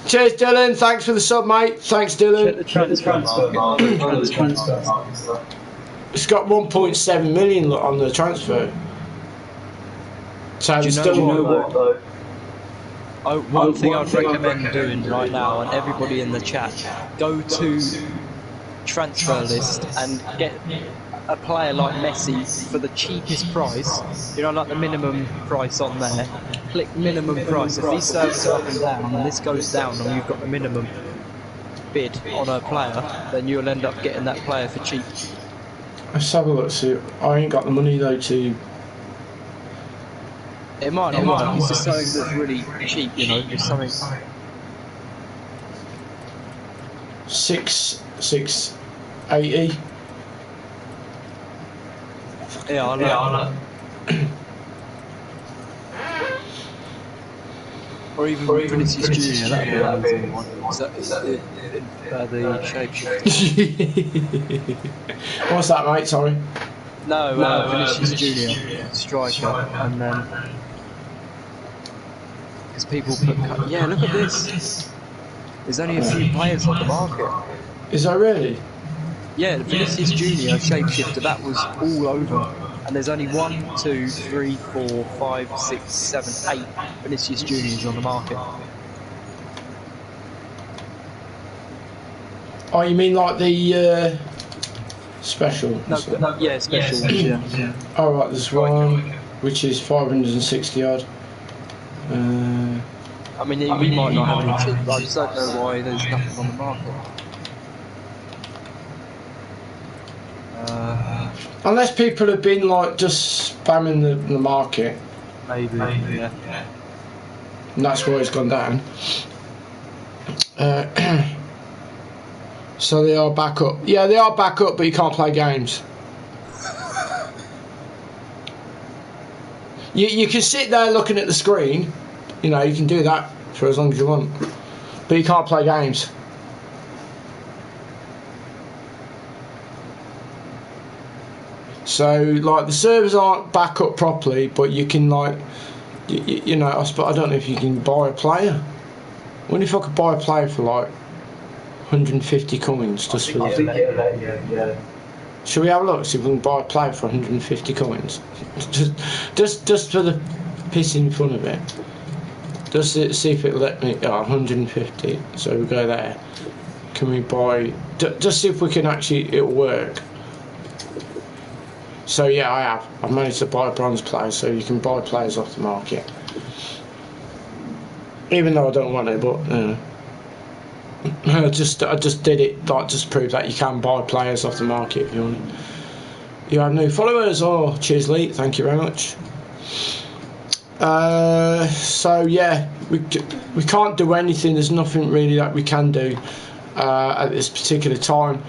Cheers, Dylan. Thanks for the sub, mate. Thanks, Dylan. It's got 1.7 million on the transfer. So do you know what though? One thing I'd recommend doing right now, and everybody in the chat, go to transfer list and get a player like Messi for the cheapest price. You know, like the minimum price on there. Click minimum price. If these servers are up and down, and this goes down, and you've got the minimum bid on a player, then you'll end up getting that player for cheap. Let's have a look. See, I ain't got the money though to. It might not work. It's just something that's really cheap, you know. Just something. 680. Yeah, I know. Or even Vinicius Junior. That'd be amazing. Is that the shapeshift? What's that, mate? Sorry. No, Vinicius Junior, striker, and then because people put, yeah, look at this. There's only a few players on the market. Is that really? Yeah, the Vinicius Junior shapeshifter, that was all over, and there's only 1, 2, 3, 4, 5, 6, 7, 8 Vinicius Juniors on the market. Oh, you mean like the special? No, yeah, special ones, yeah. Oh, right, there's one which is 560 odd. I mean, we might not have any cheap, but I just don't know why there's nothing on the market. Unless people have been like just spamming the market. Maybe, yeah. And that's why it's gone down. So they are back up. Yeah, they are back up, but you can't play games. You can sit there looking at the screen. You know, you can do that for as long as you want. But you can't play games. So, like, the servers aren't back up properly, but you can, like, you know, I don't know if you can buy a player. I wonder if I could buy a player for, like, 150 coins just for that. Yeah. Should we have a look, see if we can buy a player for 150 coins? just for the pissing fun of it. Just to see if it'll let me. Oh, 150. So we go there. Can we buy? Just see if we can actually. It'll work. So yeah, I've managed to buy a bronze player, so you can buy players off the market. Even though I don't want it, but I just did it like just to prove that you can buy players off the market if you want it. You have new followers? Oh, cheers, Lee. Thank you very much. So yeah, we can't do anything. There's nothing really that we can do at this particular time,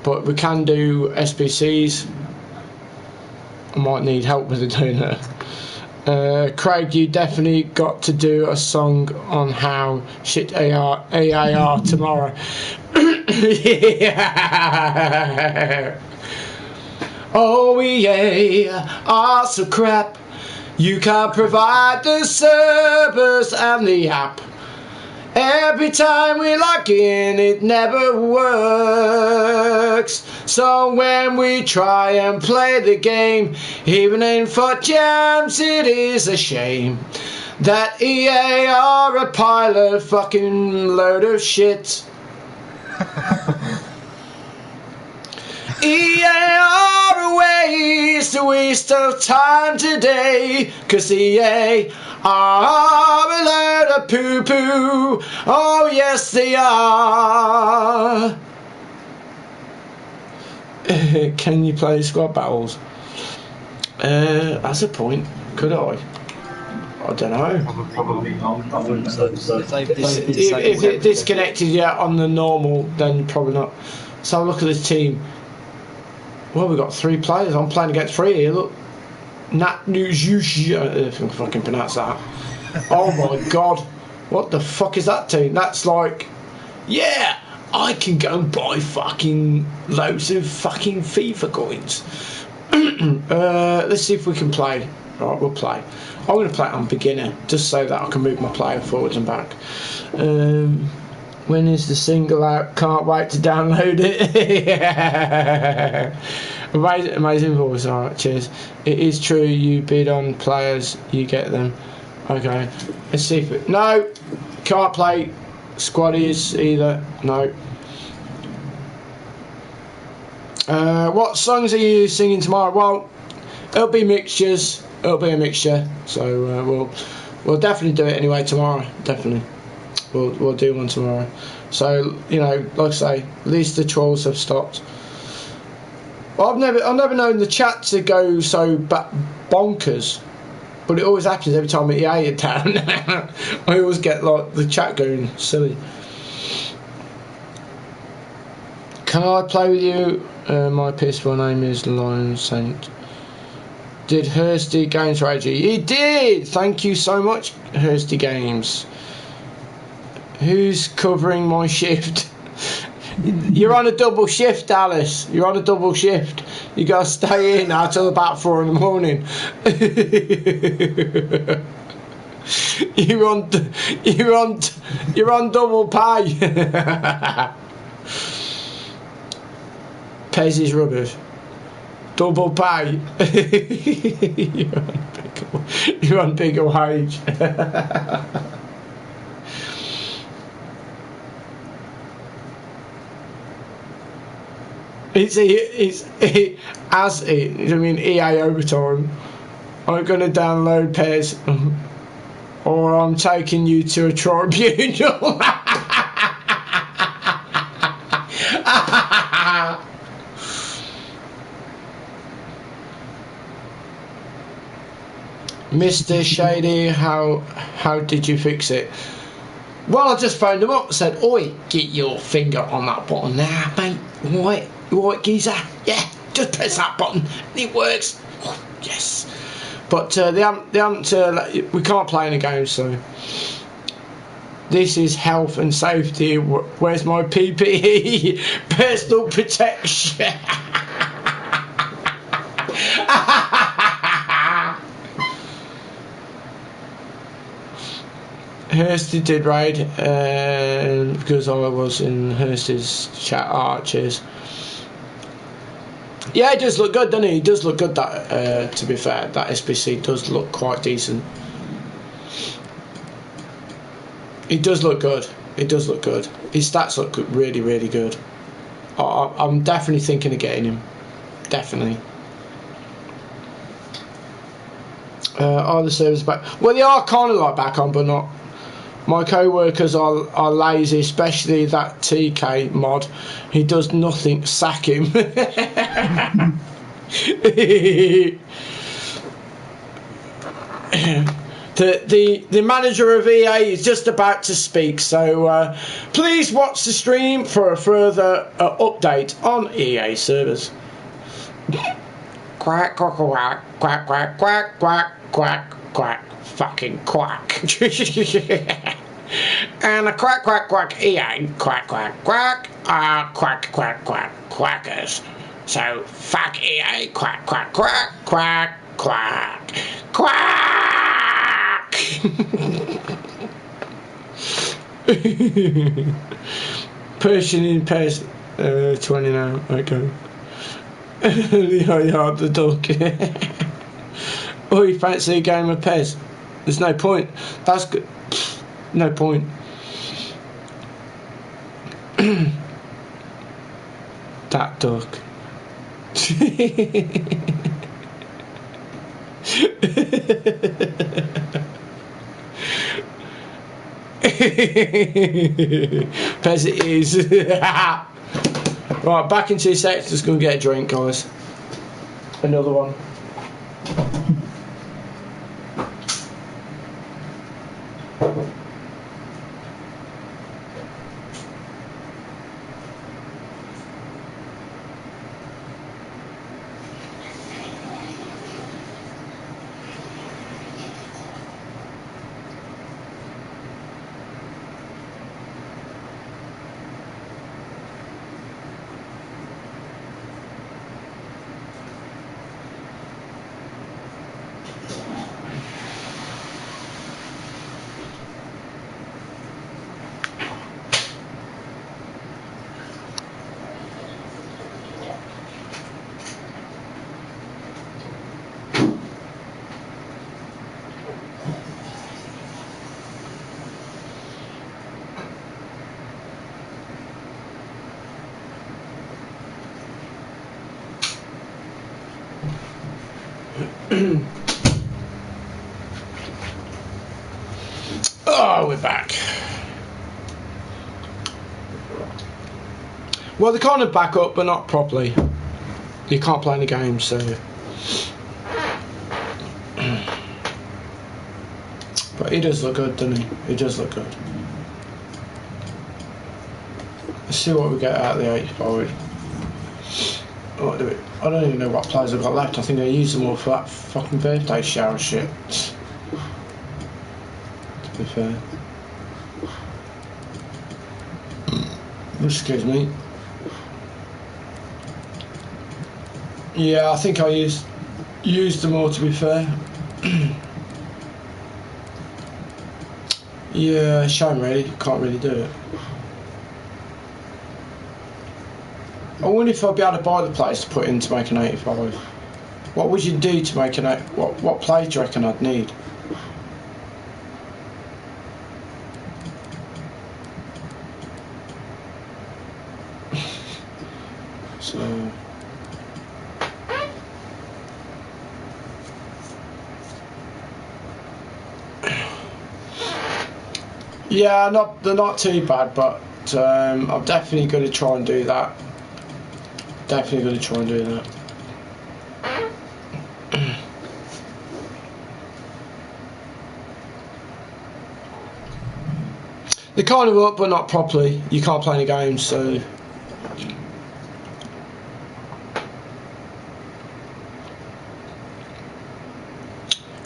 but we can do SBCs. I might need help with doing that. Craig, you definitely got to do a song on how shit AI are tomorrow. Yeah. Oh yeah, are so crap. You can't provide the servers and the app. Every time we log in, it never works. So when we try and play the game, even in FUT jams, it is a shame that EA are a pile of fucking load of shit. EA are a waste of time today, 'cause EA are a load of poo-poo. Oh yes they are. Can you play squad battles? That's a point. Could I? I don't know. Probably not. If it disconnected on the normal, then probably not. So look at this team. Well, we've got 3 players. I'm playing against 3 here. Look, Nat Nuzushi. If I can fucking pronounce that. Oh my god, what the fuck is that team? That's like, yeah, I can go and buy fucking loads of fucking FIFA coins. Let's see if we can play. Right, we'll play. I'm going to play it on beginner, just so that I can move my player forwards and back. When is the single out? Can't wait to download it. Yeah. Amazing voice. Alright, cheers. It is true, you bid on players, you get them. Okay, let's see if it... No! Can't play squaddies either. No. What songs are you singing tomorrow? Well, it'll be mixtures. It'll be a mixture. So we'll definitely do it anyway tomorrow. Definitely. We'll do one tomorrow. So, you know, like I say, at least the trolls have stopped. Well, I've never known the chat to go so bonkers, but it always happens every time EA are down. I always get like the chat going silly. Can I play with you? My PS4 name is Lion Saint. Did Hursty Games rage you? He did! Thank you so much, Hursty Games. Who's covering my shift? You're on a double shift, Alice. You're on a double shift. You gotta stay in now till about 4 in the morning. You're on double pay. Pez is rubbish. Double pay. You're on bigger wage. I mean EA overtime. I'm gonna download Pez, or I'm taking you to a tribunal. Mr. Shady, how did you fix it? Well, I just phoned him up and said, oi, get your finger on that button now, mate. Right, geezer. Yeah, just press that button. It works. Oh, yes. But they haven't we can't play any games, so... This is health and safety. Where's my PPE? Personal protection. Hursty did raid because I was in Hursty's chat. Cheers. Yeah, it does look good, doesn't it? It does look good. That to be fair, that SPC does look quite decent. It does look good. It does look good. His stats look really, really good. I'm definitely thinking of getting him. Definitely. Are the servers back? Well, they are kind of like back on, but not. My co-workers are lazy, especially that TK mod. He does nothing. Sack him. The manager of EA is just about to speak, so please watch the stream for a further update on EA servers. Quack, quack, quack, quack, quack, quack, quack, quack, quack, fucking quack. And a quack, quack, quack, EA, quack, quack, quack, quack, quack, quack, quackers. So, fuck EA, quack, quack, quack, quack, quack, quack. Persian in PES 20 now, okay. Yeah, the dog. Oh, you fancy a game of PES? There's no point. That's good. No point. That dog. PES it is. Right, back in 2 seconds. Just gonna get a drink, guys. Another one. Oh, we're back. Well, they're kind of back up, but not properly. You can't play any games, so. But he does look good, doesn't he? He does look good. Let's see what we get out of the 85. What do we? I don't even know what players I've got left. I think I used them all for that fucking birthday shower shit. To be fair. Excuse me. Yeah, I think I used them all, to be fair. Yeah, shame really. Can't really do it. I wonder if I'd be able to buy the plates to put in to make an 85. What would you do to make an 8? What plates do you reckon I'd need? So. Yeah, they're not too bad, but I'm definitely going to try and do that. Definitely going to try and do that. They're kind of up, but not properly. You can't play any games, so.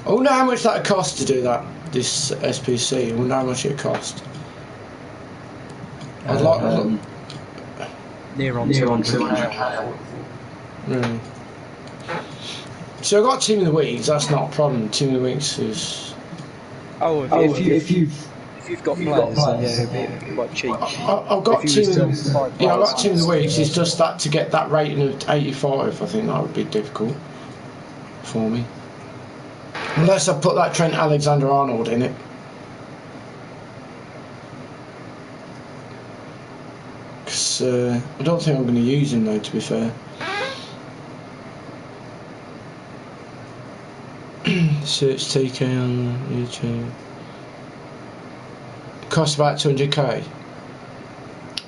I wonder how much that would cost to do that. This SPC. I wonder how much it cost. I'd like. Near on 200. Really. So I've got Team of the Weeks. That's not a problem. Team of the Weeks is. Oh, if if you've got players, then yeah, it'd be quite cheap. I've got If you team was of to buy the, I've got players, team of the weeks. It's just that to get that rating of 85, I think that would be difficult for me. Unless I put that Trent Alexander-Arnold in it. Because I don't think I'm going to use him though, to be fair. Search TK on YouTube. Cost about 200k.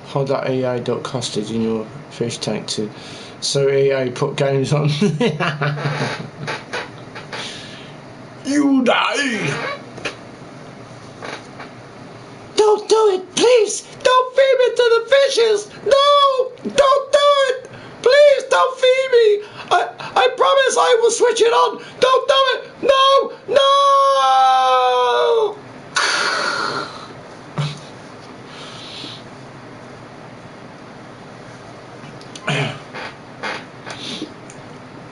Hold that EA duck hostage in your fish tank so EA put games on. You die! Don't do it, please! Don't feed me to the fishes! No! Don't do it! Please don't feed me! I promise I will switch it on! Don't do it! No! No!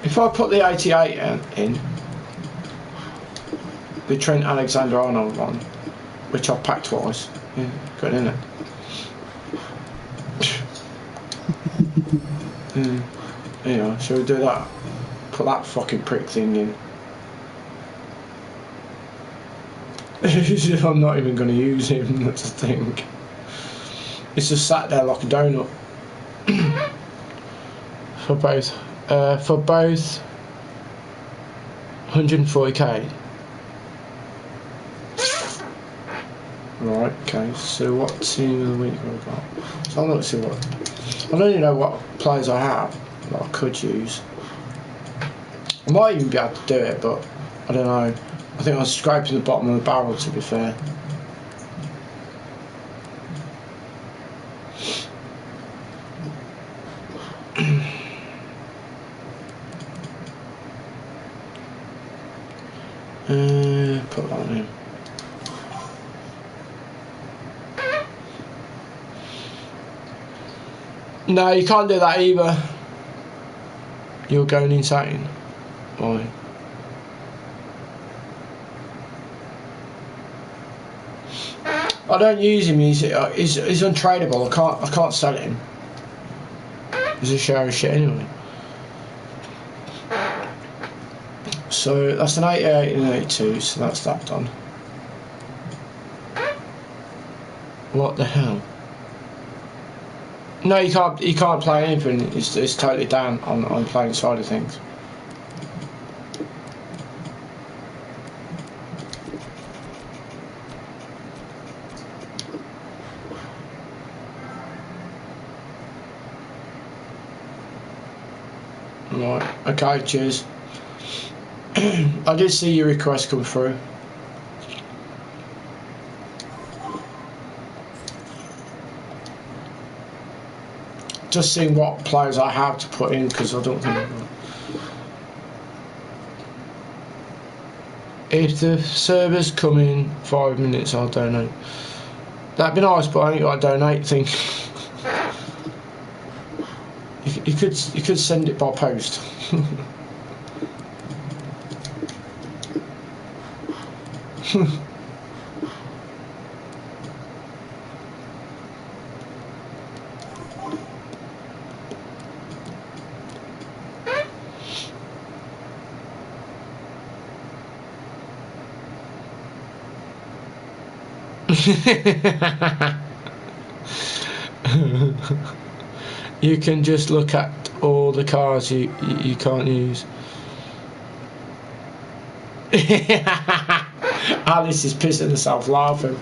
If I put the 88 in, the Trent Alexander-Arnold one, which I've packed twice, yeah, got it in it. Yeah, shall we do that? Put that fucking prick thing in. I'm not even going to use him, that's the thing. It's just sat there like a donut. For both 140k. Right, okay, so what team of the week have I got? So I'm not sure what. I don't even know what players I have that I could use. I might even be able to do it, but I don't know. I think I was scraping the bottom of the barrel, to be fair. Put that in. No, you can't do that either. You're going insane. Why? I don't use him. He's untradeable. I can't sell him. He's a shower of shit anyway. So that's an 88 and an 82. So that's that done. What the hell? No, you can't play anything. It's totally down on playing side of things. Right. Okay. Cheers. I did see your request come through. Just seeing what players I have to put in, because I don't think. If the servers come in 5 minutes, I'll donate. That'd be nice, but I ain't got a donate thing. you could send it by post. You can just look at all the cars you can't use. Alice is pissing herself laughing.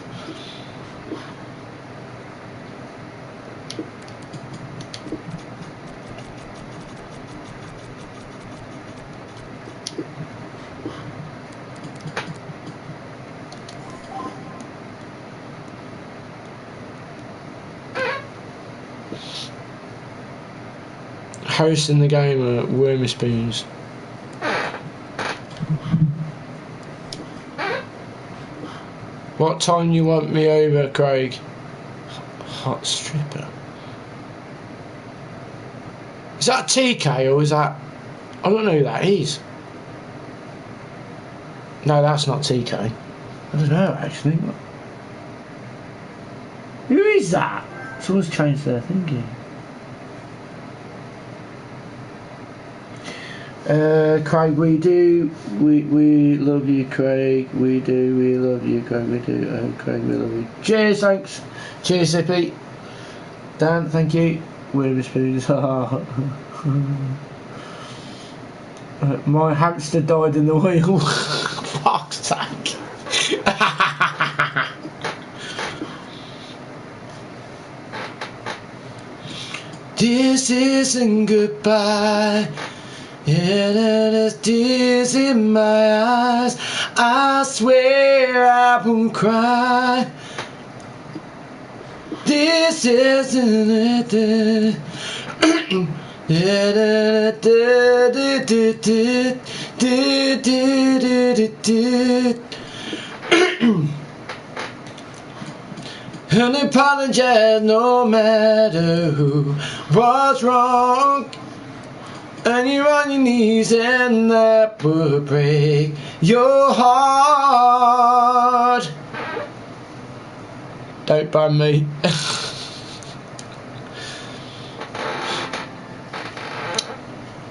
Hosting the game at Wormy Spoons. What time you want me over, Craig? Hot stripper. Is that TK or is that... I don't know who that is. No, that's not TK. I don't know actually. that? Someone's changed their thinking. Craig, we love you, Craig. We love you, Craig. We do. Craig, we love you. Cheers, thanks. Cheers, Zippy. Dan, thank you. We're spoons. My hamster died in the wheel. Fuck's sake. This isn't goodbye. Yeah, there's tears in my eyes. I swear I won't cry. This isn't it. And apologize no matter who was wrong. And you're on your knees and that would break your heart. Don't ban me.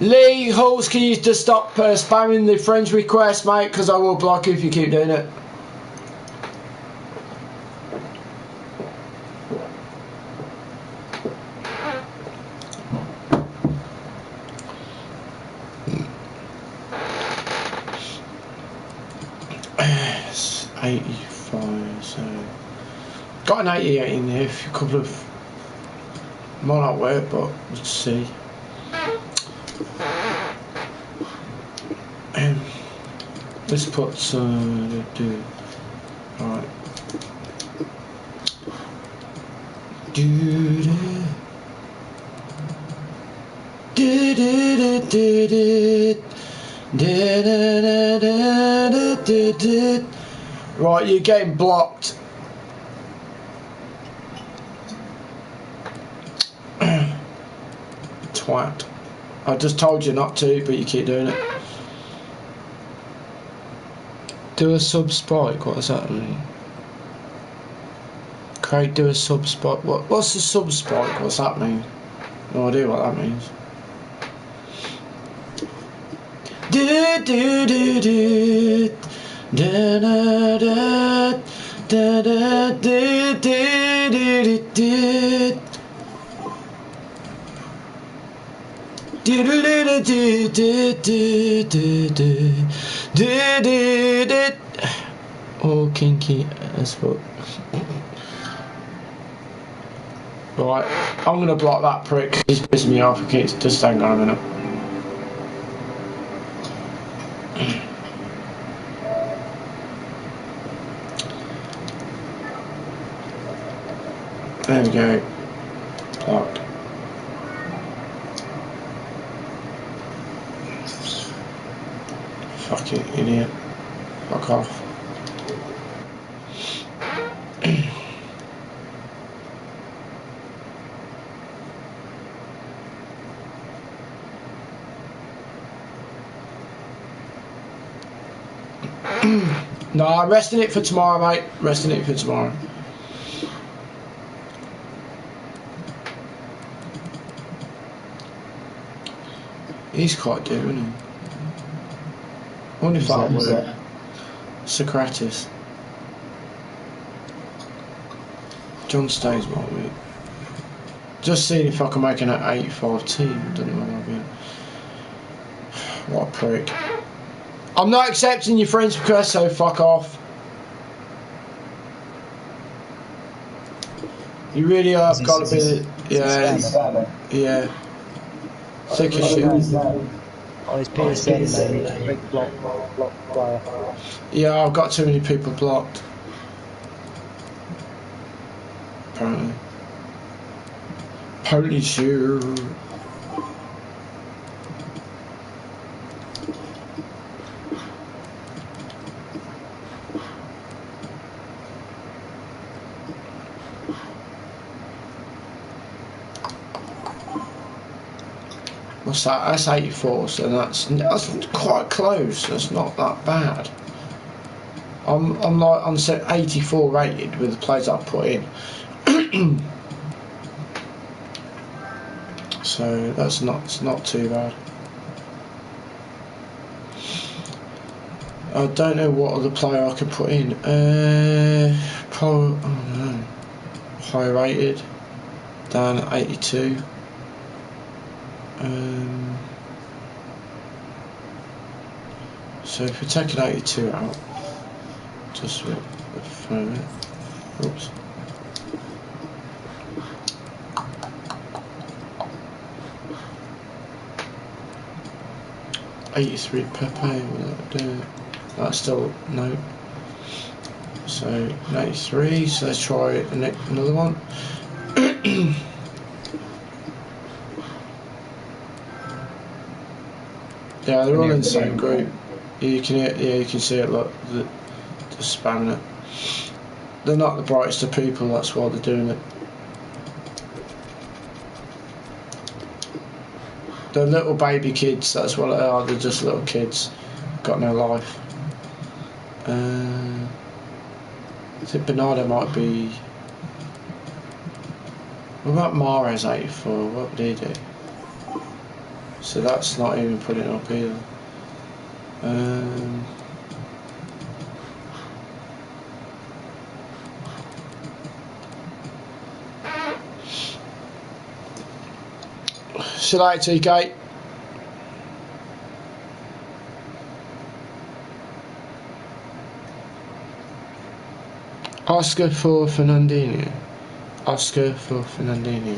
Lee Halls, can you just stop spamming the friends request, mate? Because I will block you if you keep doing it. Yes, 85, so got an 88 in there, a couple of might not work, but let's see. Let's put some right. Right, you're getting blocked. Twat. I just told you not to, but you keep doing it. Do a sub spike, what does that mean? Craig, do a sub spike. What's the sub spike? What's that mean? No idea what that means. Oh, kinky as fuck. Right, I'm gonna block that prick. He's pissing me off. It's just hang on a minute. There we go. Blocked. Fucking idiot. Fuck off. No, I'm resting it for tomorrow, mate. Resting it for tomorrow. He's quite good, isn't he? I wonder if that was Socrates. John Stays might be. Just seeing if I can make an 85 team. I don't know where I'll be. What a prick. I'm not accepting your friend's request, so fuck off. You really have got to be. Yeah. Yeah. Sick of shit. On his PSN, big block player. Yeah, I've got too many people blocked. Apparently. Apparently, sure. What's that? That's 84, so that's quite close. That's not that bad. I'm 84 rated with the plays I've put in. So that's not too bad. I don't know what other player I could put in. Probably, I don't know. High rated, down at 82. So if we're taking 82 out, just for a minute. Oops. $83 Pepe, will that do it? That's still no. So 93. So let's try another one. Yeah, they're all in the same group. You can you can see it. Look, they're spamming it. They're not the brightest of people. That's why they're doing it. They're little baby kids. That's what they are. They're just little kids. Got no life. I think Bernardo might be. What about Mahrez 84? What would he do? So that's not even putting it up either. Select TK. Oscar for Fernandinho. Oscar for Fernandinho.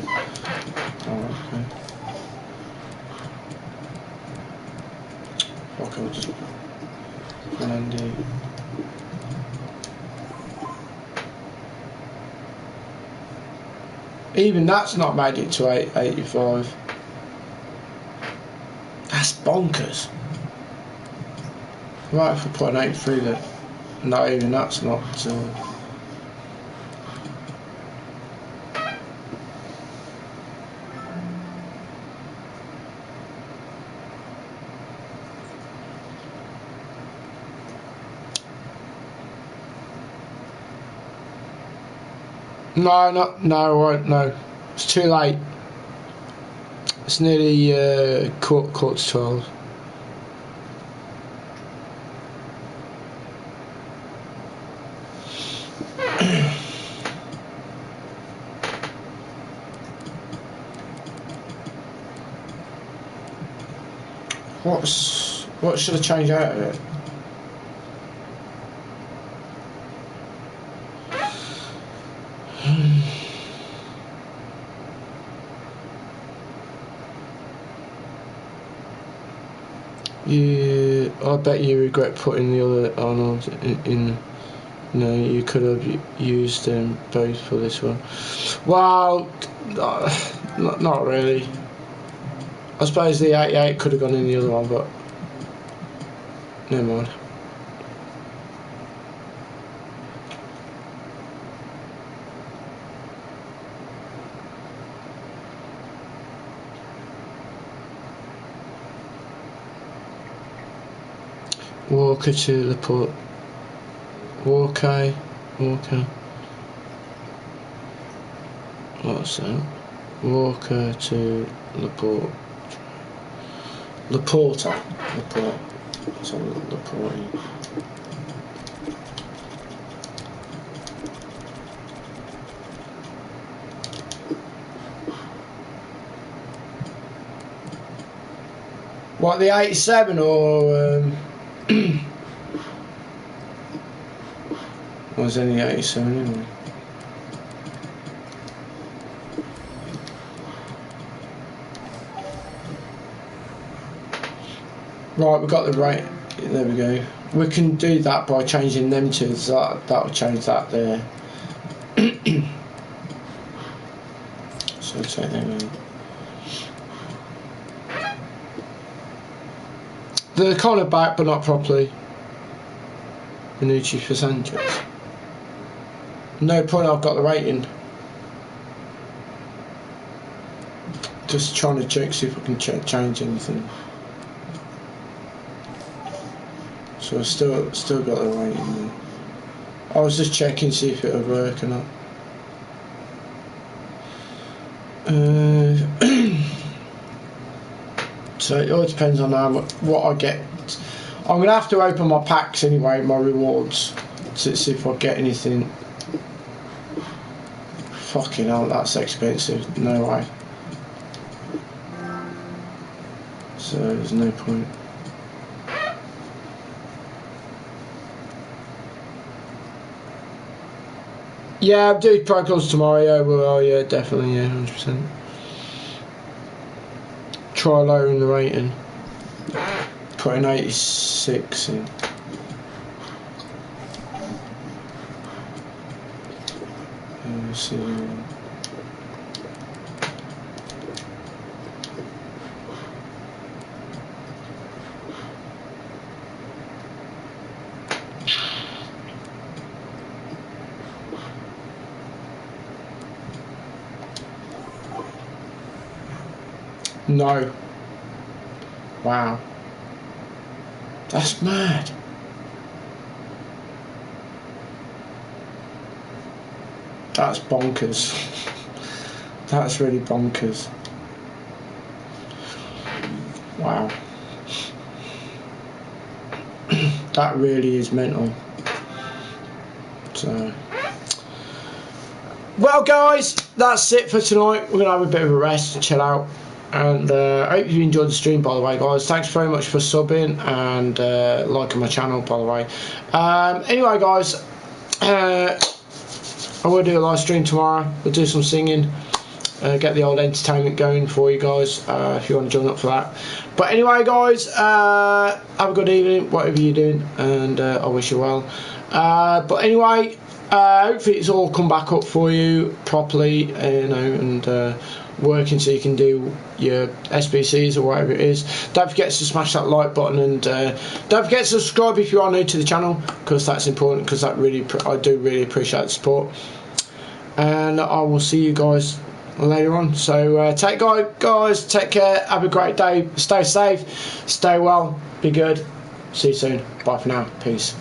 Oh, okay. Okay, we'll just Fernandinho. Even that's not made it to 85. That's bonkers. Right, if we put an 83 there. No, even that's not. No. It's too late. It's nearly quarter to 12. What should I change out of it? I bet you regret putting the other Arnolds in. No, you could have used them both for this one. Well, not really. I suppose the 88 could have gone in the other one, but never mind. Walker to Laporte. Walker. What's that? Walker to Laporte. Laporte. So Laporte. What, the 87 or was any 87 anyway? Right, we've got the right. There we go. We can do that by changing them to that. That'll change that there. So take them in. They're kind of back, but not properly. Minucci for Sanchez. No point. I've got the rating. Just trying to check, see if I can change anything. So I've still got the rating there. I was just checking, see if it would work or not. So it all depends on what I get. I'm gonna have to open my packs anyway, my rewards, to see if I get anything. Fucking hell, that's expensive. No way. So there's no point. Yeah, I'll do Pro Clubs tomorrow. Yeah, well, yeah, definitely, yeah, 100%. Try lowering the rating. Put an 86 in. So, no. Wow. That's mad. That's bonkers. That's really bonkers. Wow. That really is mental. So, well guys, that's it for tonight. We're going to have a bit of a rest and chill out. And I hope you enjoyed the stream, by the way, guys. Thanks very much for subbing and liking my channel, by the way. Anyway, guys, I will do a live stream tomorrow. We'll do some singing, get the old entertainment going for you guys, if you want to join up for that. But anyway, guys, have a good evening, whatever you're doing, and I wish you well. But anyway, hopefully it's all come back up for you properly, you know, and working so you can do your SBCs or whatever it is. Don't forget to smash that like button, and don't forget to subscribe if you are new to the channel, because that's important, because that really, I do really appreciate the support. And I will see you guys later on. So guys, take care, have a great day, stay safe, stay well, be good, see you soon, bye for now, peace.